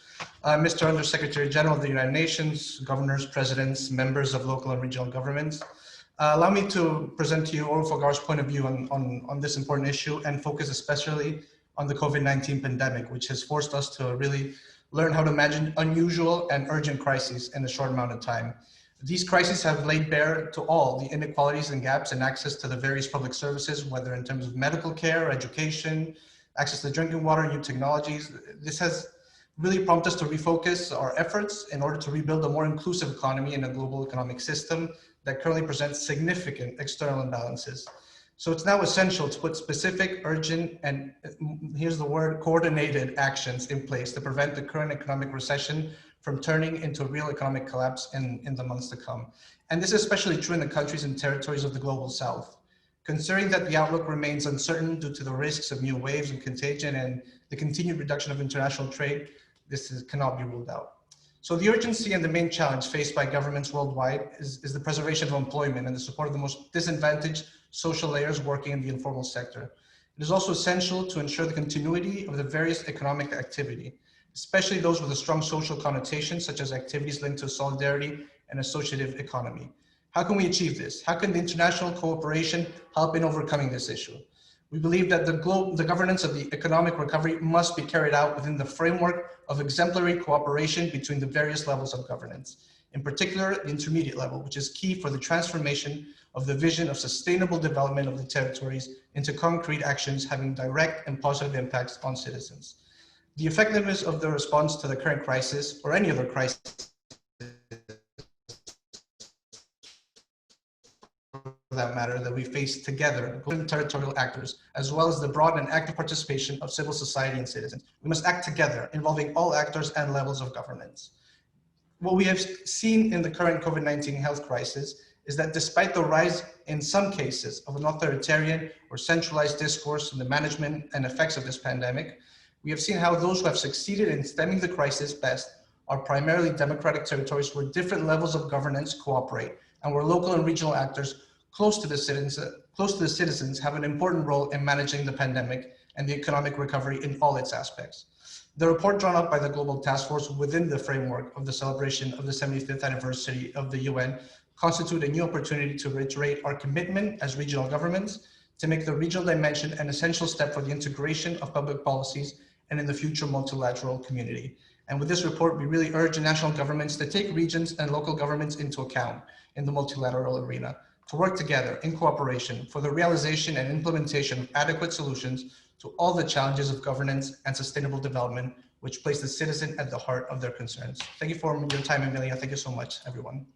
Mr. Undersecretary-General of the United Nations, governors, presidents, members of local and regional governments, allow me to present to you Oru Forgar's point of view on this important issue and focus especially on the COVID-19 pandemic, which has forced us to really learn how to imagine unusual and urgent crises in a short amount of time. These crises have laid bare to all the inequalities and gaps in access to the various public services, whether in terms of medical care, education, access to drinking water, new technologies. This has really prompted us to refocus our efforts in order to rebuild a more inclusive economy in a global economic system that currently presents significant external imbalances. So it's now essential to put specific, urgent, and here's the word, coordinated actions in place to prevent the current economic recession from turning into a real economic collapse in the months to come. And this is especially true in the countries and territories of the global south. Considering that the outlook remains uncertain due to the risks of new waves of contagion and the continued reduction of international trade, this cannot be ruled out. So the urgency and the main challenge faced by governments worldwide is the preservation of employment and the support of the most disadvantaged social layers working in the informal sector. It is also essential to ensure the continuity of the various economic activity, especially those with a strong social connotation, such as activities linked to solidarity and associative economy. How can we achieve this? How can the international cooperation help in overcoming this issue? We believe that the governance of the economic recovery must be carried out within the framework of exemplary cooperation between the various levels of governance, in particular, the intermediate level, which is key for the transformation of the vision of sustainable development of the territories into concrete actions having direct and positive impacts on citizens. The effectiveness of the response to the current crisis or any other crisis for that matter that we face together, including territorial actors, as well as the broad and active participation of civil society and citizens. We must act together, involving all actors and levels of governance. What we have seen in the current COVID-19 health crisis is that despite the rise in some cases of an authoritarian or centralized discourse in the management and effects of this pandemic, we have seen how those who have succeeded in stemming the crisis best are primarily democratic territories where different levels of governance cooperate and where local and regional actors close to the citizens have an important role in managing the pandemic and the economic recovery in all its aspects. The report drawn up by the Global Task Force within the framework of the celebration of the 75th anniversary of the UN constitute a new opportunity to reiterate our commitment as regional governments to make the regional dimension an essential step for the integration of public policies and in the future multilateral community. And with this report, we really urge national governments to take regions and local governments into account in the multilateral arena, to work together in cooperation for the realization and implementation of adequate solutions to all the challenges of governance and sustainable development, which place the citizen at the heart of their concerns. Thank you for your time, Emilia. Thank you so much, everyone.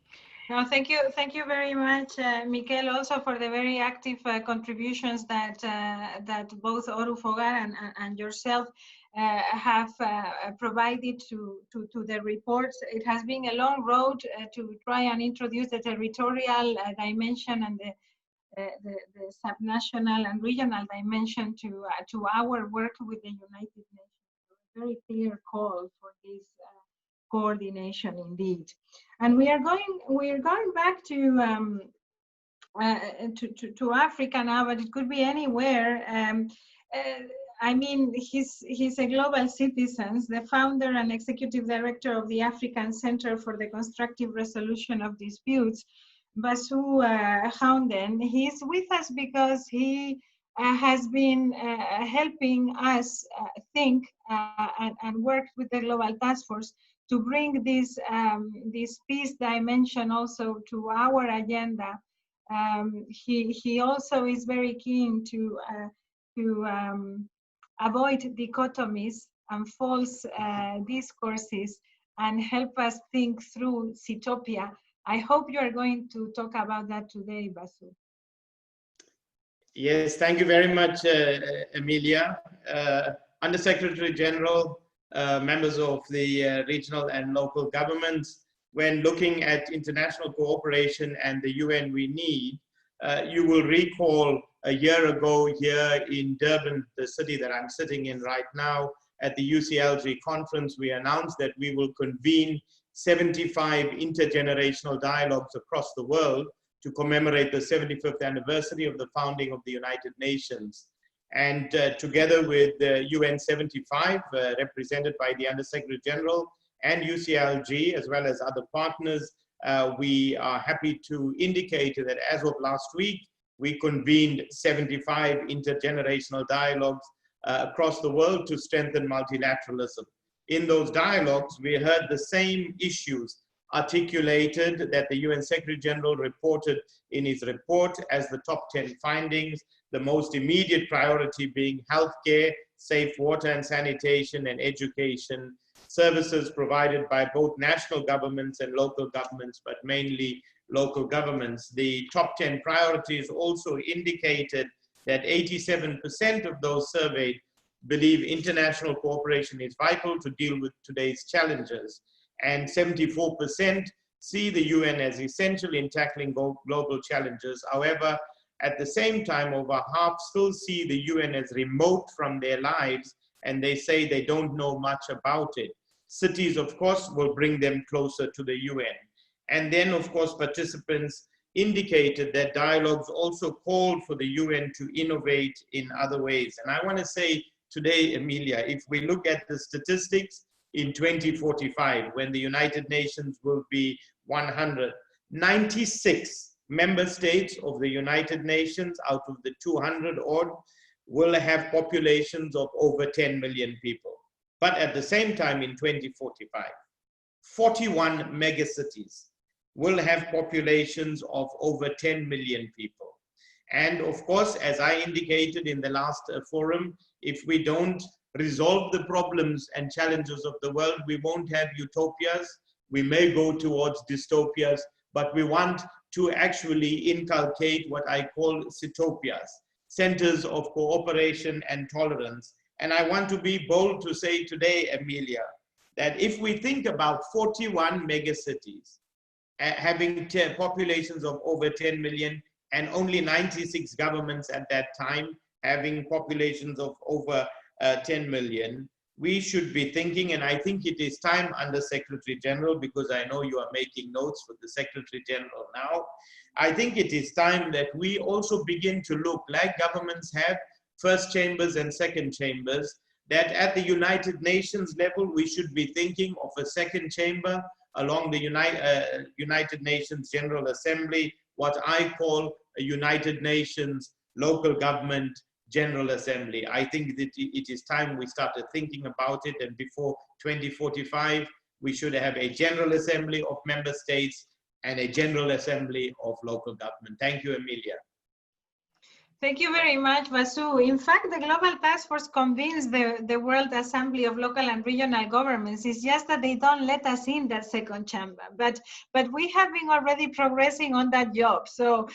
No, thank you very much, Miquel, also for the very active contributions that both Oru Forgar and yourself have provided to the reports. It has been a long road to try and introduce the territorial dimension and the subnational and regional dimension to our work with the United Nations. A very clear call for this coordination indeed. And we are going back to Africa now, but it could be anywhere. I mean, he's a global citizen, the founder and executive director of the African Center for the Constructive Resolution of Disputes, Basu Hounden. He's with us because he has been helping us think and work with the Global Task Force to bring this peace dimension also to our agenda. He also is very keen to avoid dichotomies and false discourses and help us think through Citopia. I hope you are going to talk about that today, Basu. Yes, thank you very much, Emilia. Under Secretary General, members of the regional and local governments, when looking at international cooperation and the UN we need, you will recall a year ago here in Durban, the city that I'm sitting in right now, at the UCLG conference, we announced that we will convene 75 intergenerational dialogues across the world to commemorate the 75th anniversary of the founding of the United Nations. And together with the UN75, represented by the Under-Secretary General and UCLG, as well as other partners, we are happy to indicate that as of last week, we convened 75 intergenerational dialogues across the world to strengthen multilateralism. In those dialogues, we heard the same issues articulated that the UN Secretary-General reported in his report as the top 10 findings, the most immediate priority being healthcare, safe water and sanitation, and education, services provided by both national governments and local governments, but mainly local governments. The top 10 priorities also indicated that 87% of those surveyed believe international cooperation is vital to deal with today's challenges. And 74% see the UN as essential in tackling global challenges. However, at the same time, over half still see the UN as remote from their lives, and they say they don't know much about it. Cities, of course, will bring them closer to the UN. And then, of course, participants indicated that dialogues also called for the UN to innovate in other ways. And I want to say today, Emilia, if we look at the statistics in 2045, when the United Nations will be 100, 96 member states of the United Nations out of the 200 odd will have populations of over 10 million people. But at the same time in 2045, 41 megacities will have populations of over 10 million people. And of course, as I indicated in the last forum, if we don't resolve the problems and challenges of the world, we won't have utopias. We may go towards dystopias, but we want to actually inculcate what I call Citopias, centers of cooperation and tolerance. And I want to be bold to say today, Emilia, that if we think about 41 megacities having populations of over 10 million and only 96 governments at that time having populations of over 10 million, we should be thinking, and I think it is time under Secretary General, because I know you are making notes for the Secretary General now, I think it is time that we also begin to look, like governments have first chambers and second chambers, that at the United Nations level, we should be thinking of a second chamber along the United Nations General Assembly, what I call a United Nations local government General Assembly. I think that it is time we started thinking about it, and before 2045, we should have a General Assembly of member states and a General Assembly of local government. Thank you, Emilia. Thank you very much, Vasu. In fact, the Global Task Force convenes the World Assembly of Local and Regional Governments. It's just that they don't let us in that second chamber. But we have been already progressing on that job. So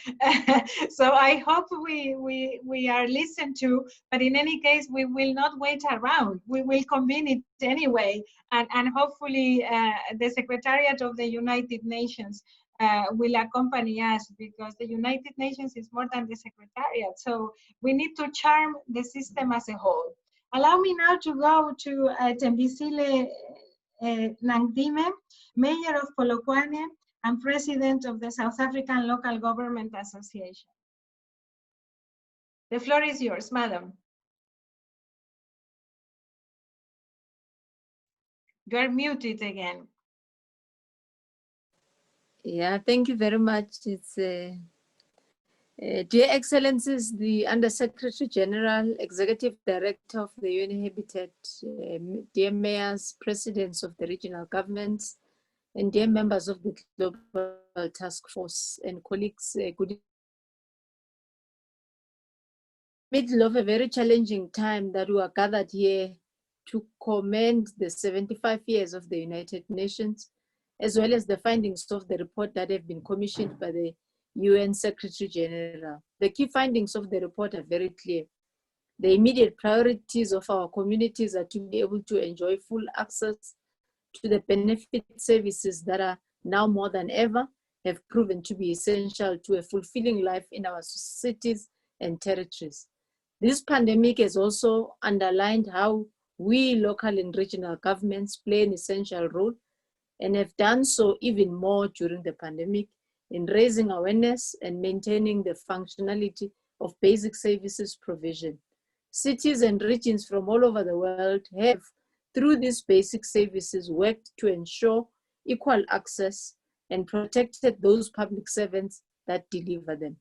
so I hope we are listened to. But in any case, we will not wait around. We will convene it anyway, and hopefully the Secretariat of the United Nations will accompany us, because the United Nations is more than the Secretariat. So we need to charm the system as a whole. Allow me now to go to Tembisile Nangdime, Mayor of Polokwane and President of the South African Local Government Association. The floor is yours, madam. You are muted again. Yeah, thank you very much. It's dear Excellencies, the Under-Secretary-General, Executive Director of the UN Habitat, dear mayors, presidents of the regional governments, and dear members of the Global Task Force and colleagues, good middle of a very challenging time that we are gathered here to commend the 75 years of the United Nations, as well as the findings of the report that have been commissioned by the UN Secretary-General. The key findings of the report are very clear. The immediate priorities of our communities are to be able to enjoy full access to the benefit services that are now more than ever have proven to be essential to a fulfilling life in our cities and territories. This pandemic has also underlined how we local and regional governments play an essential role, and have done so even more during the pandemic in raising awareness and maintaining the functionality of basic services provision. Cities and regions from all over the world have, through these basic services, worked to ensure equal access and protected those public servants that deliver them.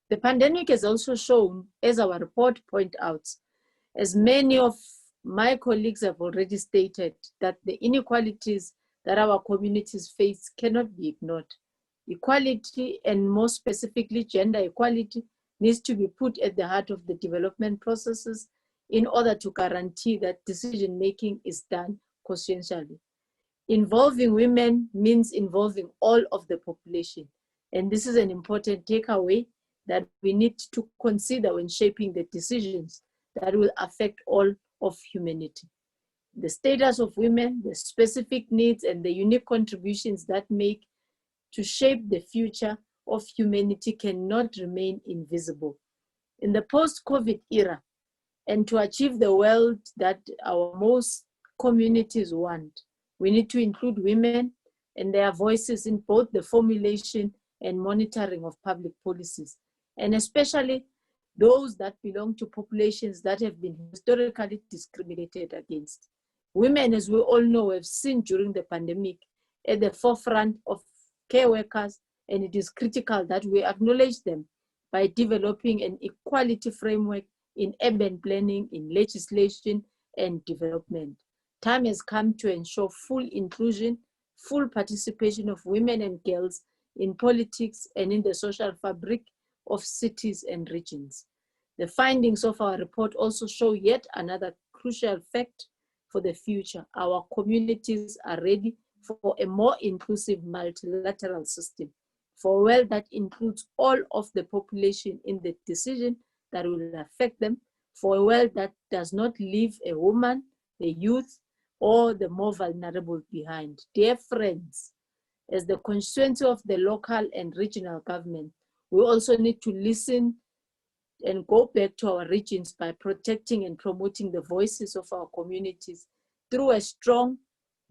The pandemic has also shown, as our report points out, as many of my colleagues have already stated, that the inequalities that our communities face cannot be ignored. Equality, and more specifically gender equality, needs to be put at the heart of the development processes in order to guarantee that decision-making is done conscientiously. Involving women means involving all of the population, and this is an important takeaway that we need to consider when shaping the decisions that will affect all of humanity. The status of women, the specific needs, and the unique contributions that make to shape the future of humanity cannot remain invisible. In the post-COVID era, and to achieve the world that our most communities want, we need to include women and their voices in both the formulation and monitoring of public policies, and especially those that belong to populations that have been historically discriminated against. Women, as we all know, have seen during the pandemic at the forefront of care workers, and it is critical that we acknowledge them by developing an equality framework in urban planning, in legislation, and development. Time has come to ensure full inclusion, full participation of women and girls in politics and in the social fabric of cities and regions. The findings of our report also show yet another crucial fact for the future. Our communities are ready for a more inclusive multilateral system, for a world that includes all of the population in the decision that will affect them, for a world that does not leave a woman, a youth, or the more vulnerable behind. Dear friends, as the constituency of the local and regional government, we also need to listen and go back to our regions by protecting and promoting the voices of our communities through a strong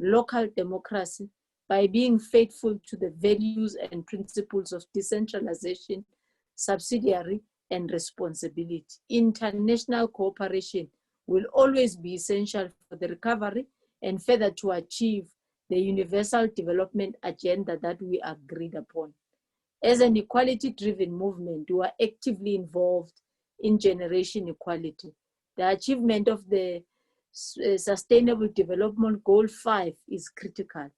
local democracy, by being faithful to the values and principles of decentralization, subsidiary, and responsibility. International cooperation will always be essential for the recovery and further to achieve the universal development agenda that we agreed upon. As an equality-driven movement, we are actively involved in generation equality. The achievement of the Sustainable Development Goal 5 is critical,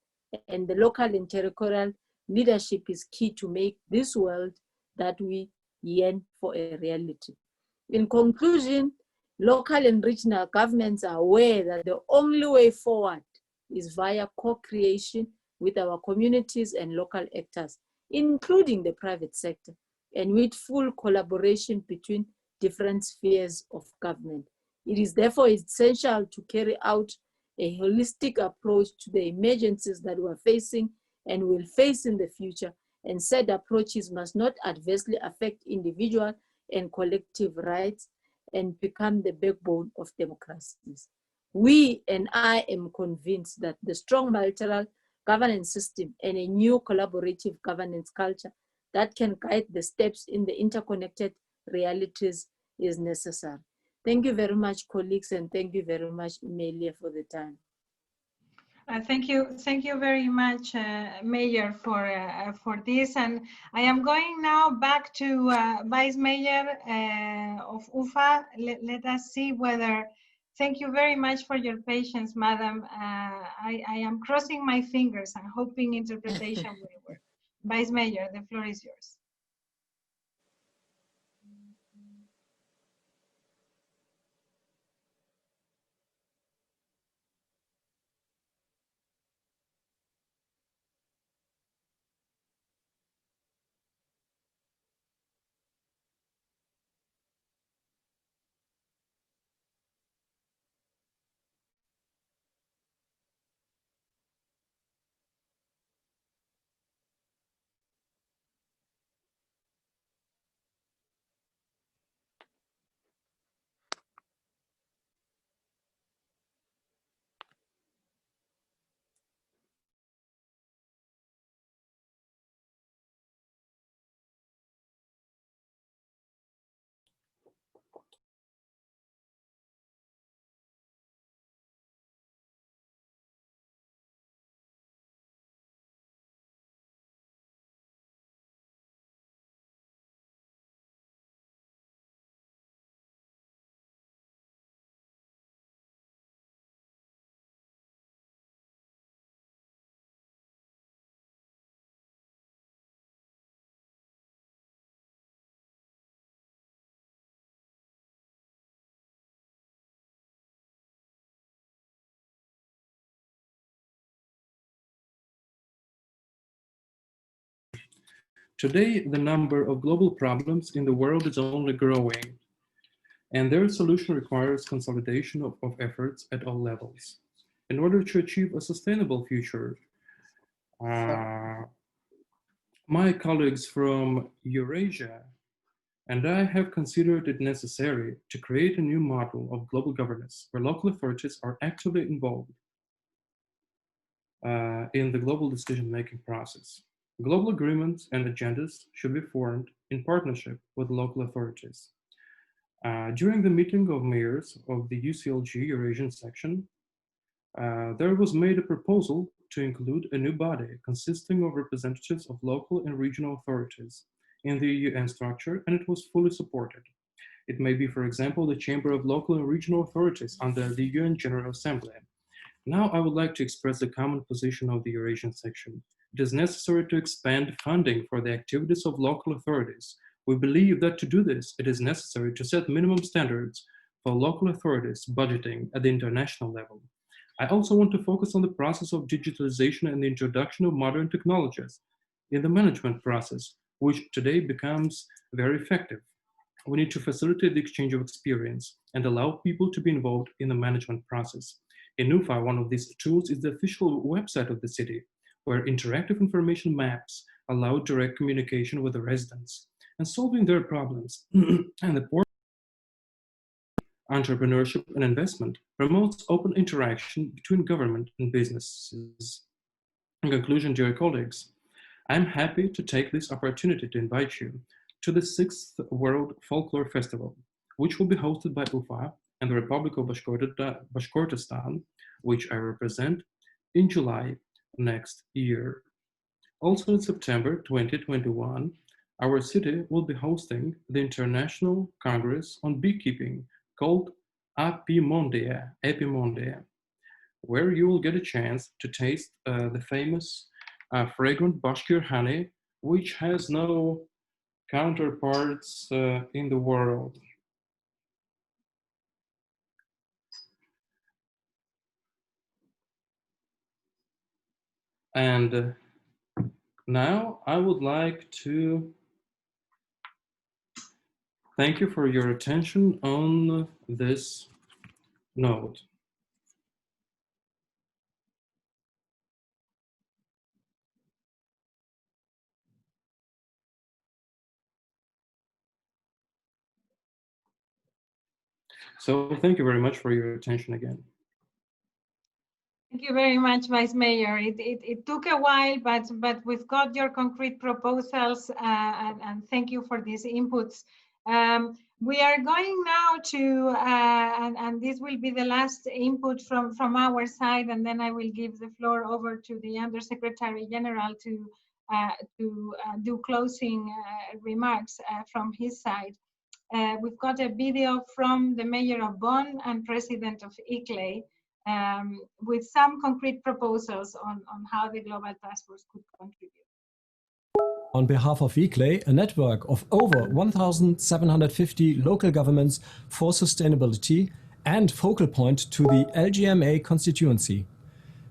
and the local and territorial leadership is key to make this world that we yen for a reality. In conclusion, local and regional governments are aware that the only way forward is via co-creation with our communities and local actors, including the private sector, and with full collaboration between different spheres of government. It is therefore essential to carry out a holistic approach to the emergencies that we're facing and will face in the future, and said approaches must not adversely affect individual and collective rights and become the backbone of democracies. We and I am convinced that the strong bilateral governance system and a new collaborative governance culture that can guide the steps in the interconnected realities is necessary. Thank you very much, colleagues, and thank you very much, Melia, for the time. Thank you very much, Mayor, for this. And I am going now back to Vice Mayor of UFA. Let us see whether. Thank you very much for your patience, Madam. I am crossing my fingers and hoping interpretation will work. Vice Mayor, the floor is yours. Today, the number of global problems in the world is only growing, and their solution requires consolidation of efforts at all levels. In order to achieve a sustainable future, my colleagues from Eurasia and I have considered it necessary to create a new model of global governance where local authorities are actively involved in the global decision-making process. Global agreements and agendas should be formed in partnership with local authorities. During the meeting of mayors of the UCLG Eurasian section, there was made a proposal to include a new body consisting of representatives of local and regional authorities in the UN structure, and it was fully supported. It may be, for example, the Chamber of Local and Regional Authorities under the UN General Assembly. Now I would like to express the common position of the Eurasian section. It is necessary to expand funding for the activities of local authorities. We believe that to do this, it is necessary to set minimum standards for local authorities budgeting at the international level. I also want to focus on the process of digitalization and the introduction of modern technologies in the management process, which today becomes very effective. We need to facilitate the exchange of experience and allow people to be involved in the management process. In UFA, one of these tools is the official website of the city, where interactive information maps allow direct communication with the residents and solving their problems. And the portal Entrepreneurship and Investment promotes open interaction between government and businesses. In conclusion, dear colleagues, I'm happy to take this opportunity to invite you to the 6th World Folklore Festival, which will be hosted by UFA and the Republic of Bashkortostan, which I represent, in July next year. Also in September 2021, our city will be hosting the International Congress on Beekeeping called Epimondia, where you will get a chance to taste the famous fragrant Bashkir honey, which has no counterparts in the world. And now I would like to thank you for your attention on this note. So thank you very much for your attention again. Thank you very much, Vice Mayor. It took a while, but we've got your concrete proposals, and thank you for these inputs. We are going now to, and this will be the last input from our side, and then I will give the floor over to the Under Secretary-General to do closing remarks from his side. We've got a video from the Mayor of Bonn and President of ICLEI, with some concrete proposals on how the Global Task Force could contribute. On behalf of ICLEI, a network of over 1,750 local governments for sustainability and focal point to the LGMA constituency.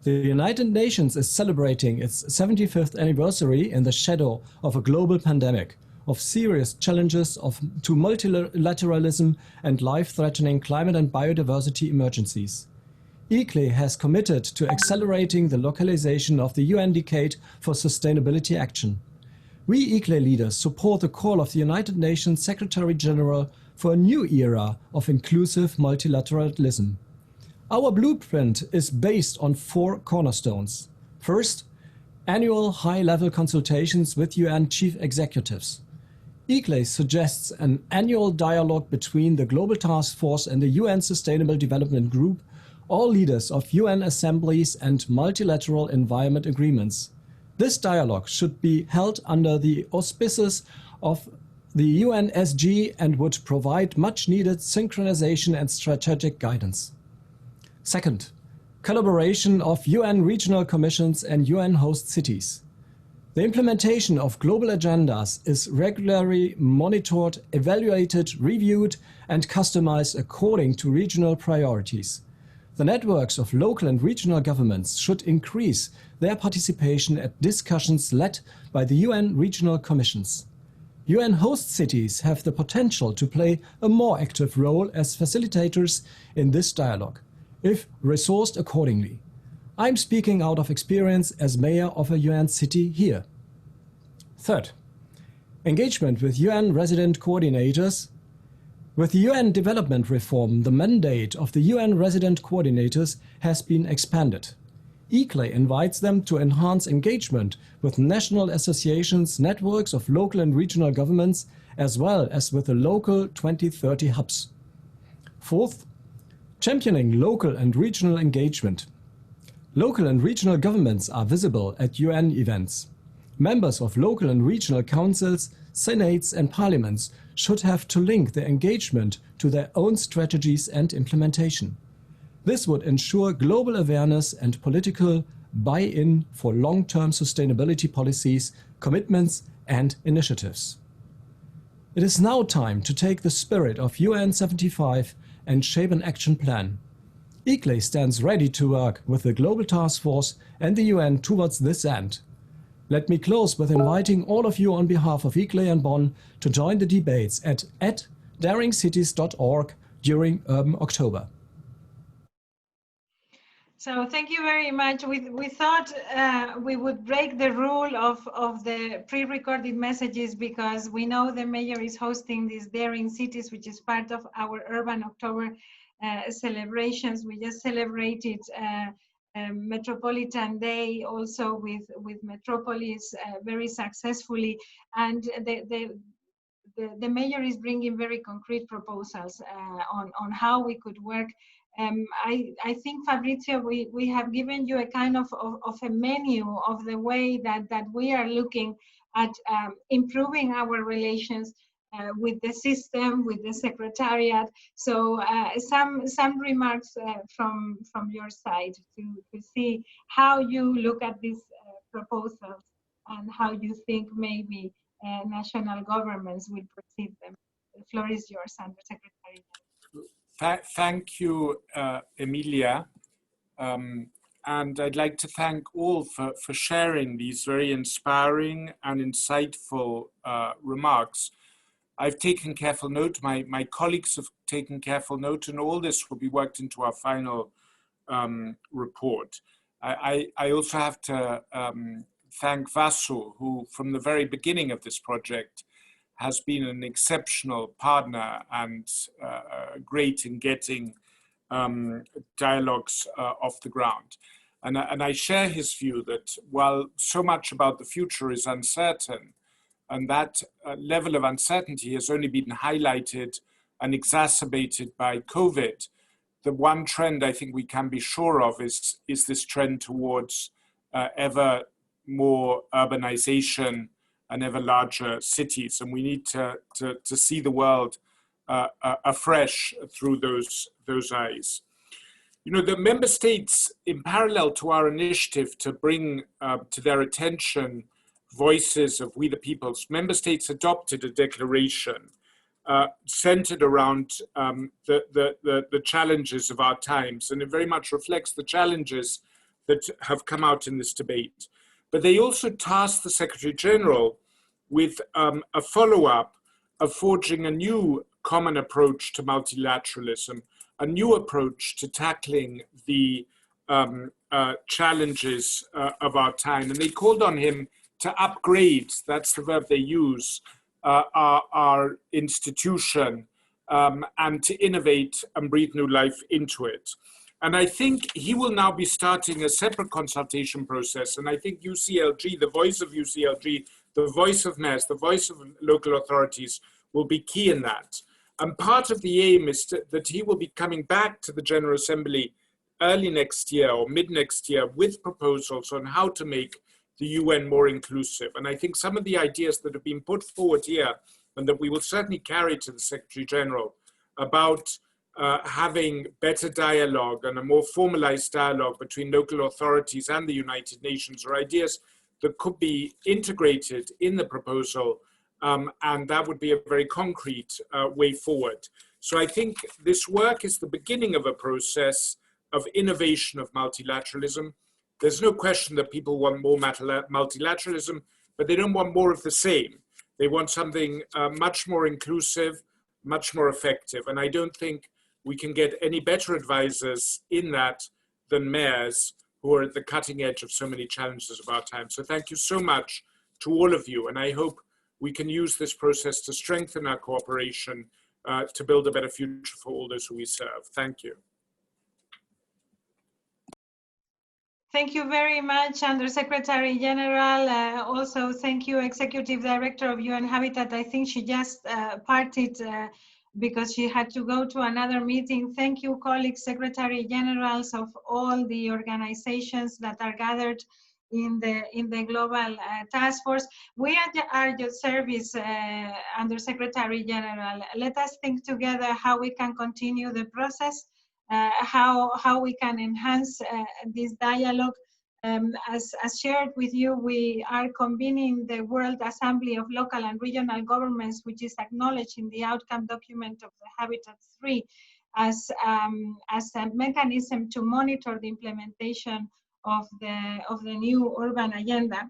The United Nations is celebrating its 75th anniversary in the shadow of a global pandemic, of serious challenges to multilateralism and life-threatening climate and biodiversity emergencies. ICLEI has committed to accelerating the localization of the UN Decade for Sustainability Action. We ICLEI leaders support the call of the United Nations Secretary-General for a new era of inclusive multilateralism. Our blueprint is based on 4 cornerstones. First, annual high-level consultations with UN chief executives. ICLEI suggests an annual dialogue between the Global Task Force and the UN Sustainable Development Group, all leaders of UN assemblies and multilateral environment agreements. This dialogue should be held under the auspices of the UNSG and would provide much-needed synchronization and strategic guidance. Second, collaboration of UN regional commissions and UN host cities. The implementation of global agendas is regularly monitored, evaluated, reviewed, and customized according to regional priorities. The networks of local and regional governments should increase their participation at discussions led by the UN regional commissions. UN host cities have the potential to play a more active role as facilitators in this dialogue, if resourced accordingly. I'm speaking out of experience as mayor of a UN city here. Third, engagement with UN resident coordinators. With the UN development reform, the mandate of the UN resident coordinators has been expanded. ICLEI invites them to enhance engagement with national associations, networks of local and regional governments, as well as with the local 2030 hubs. Fourth, championing local and regional engagement. Local and regional governments are visible at UN events. Members of local and regional councils, senates and parliaments should have to link their engagement to their own strategies and implementation. This would ensure global awareness and political buy-in for long-term sustainability policies, commitments and initiatives. It is now time to take the spirit of UN75 and shape an action plan. ICLEI stands ready to work with the Global Task Force and the UN towards this end. Let me close with inviting all of you on behalf of ICLEI and Bonn to join the debates at daringcities.org during Urban October. So thank you very much. We thought we would break the rule of the pre-recorded messages because we know the mayor is hosting these Daring Cities, which is part of our Urban October celebrations. We just celebrated Metropolitan Day also with Metropolis very successfully, and the mayor is bringing very concrete proposals on how we could work. I think, Fabrizio, we have given you a kind of a menu of the way that we are looking at improving our relations with the system, with the Secretariat. So some remarks from your side to see how you look at these proposals and how you think maybe national governments will perceive them. The floor is yours, Undersecretary. Thank you, Emilia. And I'd like to thank all for sharing these very inspiring and insightful remarks. I've taken careful note, my colleagues have taken careful note, and all this will be worked into our final report. I also have to thank Vasu, who from the very beginning of this project has been an exceptional partner and great in getting dialogues off the ground. And I share his view that while so much about the future is uncertain, and that level of uncertainty has only been highlighted and exacerbated by COVID, the one trend I think we can be sure of is this trend towards ever more urbanization and ever larger cities. And we need to see the world afresh through those eyes. You know, the member states, in parallel to our initiative to bring to their attention voices of we the peoples, member states adopted a declaration centered around the challenges of our times, and it very much reflects the challenges that have come out in this debate. But they also tasked the Secretary-General with a follow-up of forging a new common approach to multilateralism, a new approach to tackling the challenges of our time. And they called on him to upgrade, that's the verb they use, our institution and to innovate and breathe new life into it. And I think he will now be starting a separate consultation process. And I think UCLG, the voice of UCLG, the voice of mayors, the voice of local authorities will be key in that. And part of the aim is that he will be coming back to the General Assembly early next year or mid next year with proposals on how to make the UN more inclusive. And I think some of the ideas that have been put forward here and that we will certainly carry to the Secretary General about having better dialogue and a more formalized dialogue between local authorities and the United Nations are ideas that could be integrated in the proposal, and that would be a very concrete way forward. So I think this work is the beginning of a process of innovation of multilateralism. There's no question that people want more multilateralism, but they don't want more of the same. They want something much more inclusive, much more effective. And I don't think we can get any better advisors in that than mayors who are at the cutting edge of so many challenges of our time. So thank you so much to all of you. And I hope we can use this process to strengthen our cooperation to build a better future for all those who we serve. Thank you. Thank you very much, Undersecretary General. Also, thank you, Executive Director of UN Habitat. I think she just parted because she had to go to another meeting. Thank you, colleagues, Secretary Generals of all the organizations that are gathered in the global task force. We are your service, Undersecretary General. Let us think together how we can continue the process. How we can enhance this dialogue. As shared with you, we are convening the World Assembly of Local and Regional Governments, which is acknowledged in the outcome document of the Habitat 3 as a mechanism to monitor the implementation of the new urban agenda.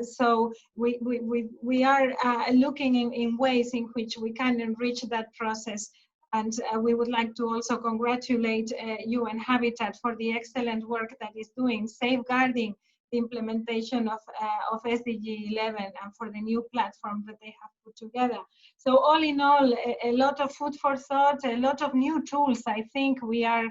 So we are looking in ways in which we can enrich that process. And we would like to also congratulate UN Habitat for the excellent work that is doing, safeguarding the implementation of SDG 11 and for the new platform that they have put together. So all in all, a lot of food for thought, a lot of new tools. I think we are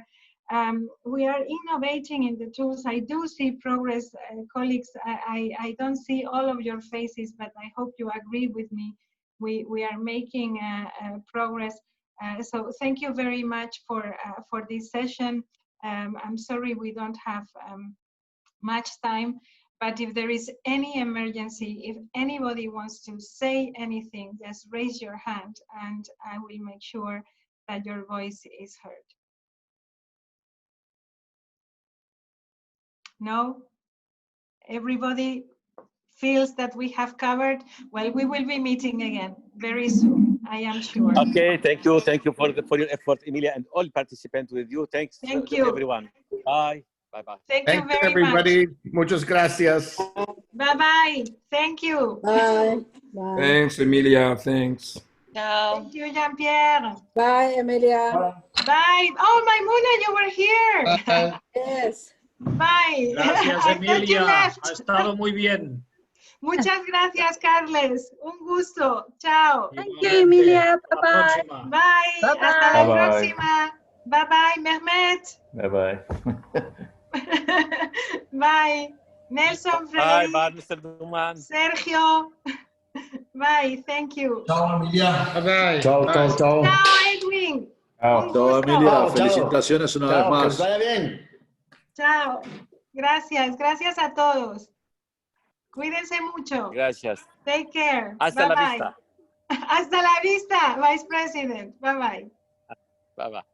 innovating in the tools. I do see progress, colleagues. I don't see all of your faces, but I hope you agree with me. We are making progress. So thank you very much for this session. I'm sorry we don't have much time, but if there is any emergency, if anybody wants to say anything, just raise your hand and I will make sure that your voice is heard. No? Everybody fields that we have covered, well, we will be meeting again very soon, I am sure. Okay, thank you for your effort, Emilia, and all participants with you. Thanks to everyone. Bye. Bye-bye. Thank you very everybody. much. Muchas gracias. Bye-bye. Thank you. Bye. Bye. Thanks, Emilia. Thanks. Ciao. Thank you, Jean-Pierre. Bye, Emilia. Bye. Oh, Maimuna, you were here. Bye. Yes. Bye. Gracias, I thought you Emilia. left. Ha estado muy bien. Muchas gracias, Carles. Un gusto. Chao. Thank you, Emilia. Bye-bye. Bye. Bye-bye. Hasta la Bye-bye. próxima. Bye-bye, Mehmet. Bye-bye. Bye. Nelson, Bye, Freddy, bye, Mr. Duman. Sergio. Bye. Thank you. Ciao, Emilia. Bye-bye. Ciao, ciao, ciao. Chao, Edwin. Ciao, Emilia. Felicitaciones una vez más. Que os vaya bien. Chao. Gracias. Gracias a todos. Cuídense mucho. Gracias. Take care. Hasta la Bye-bye. vista. Hasta la vista, Vice President. Bye-bye. Bye-bye.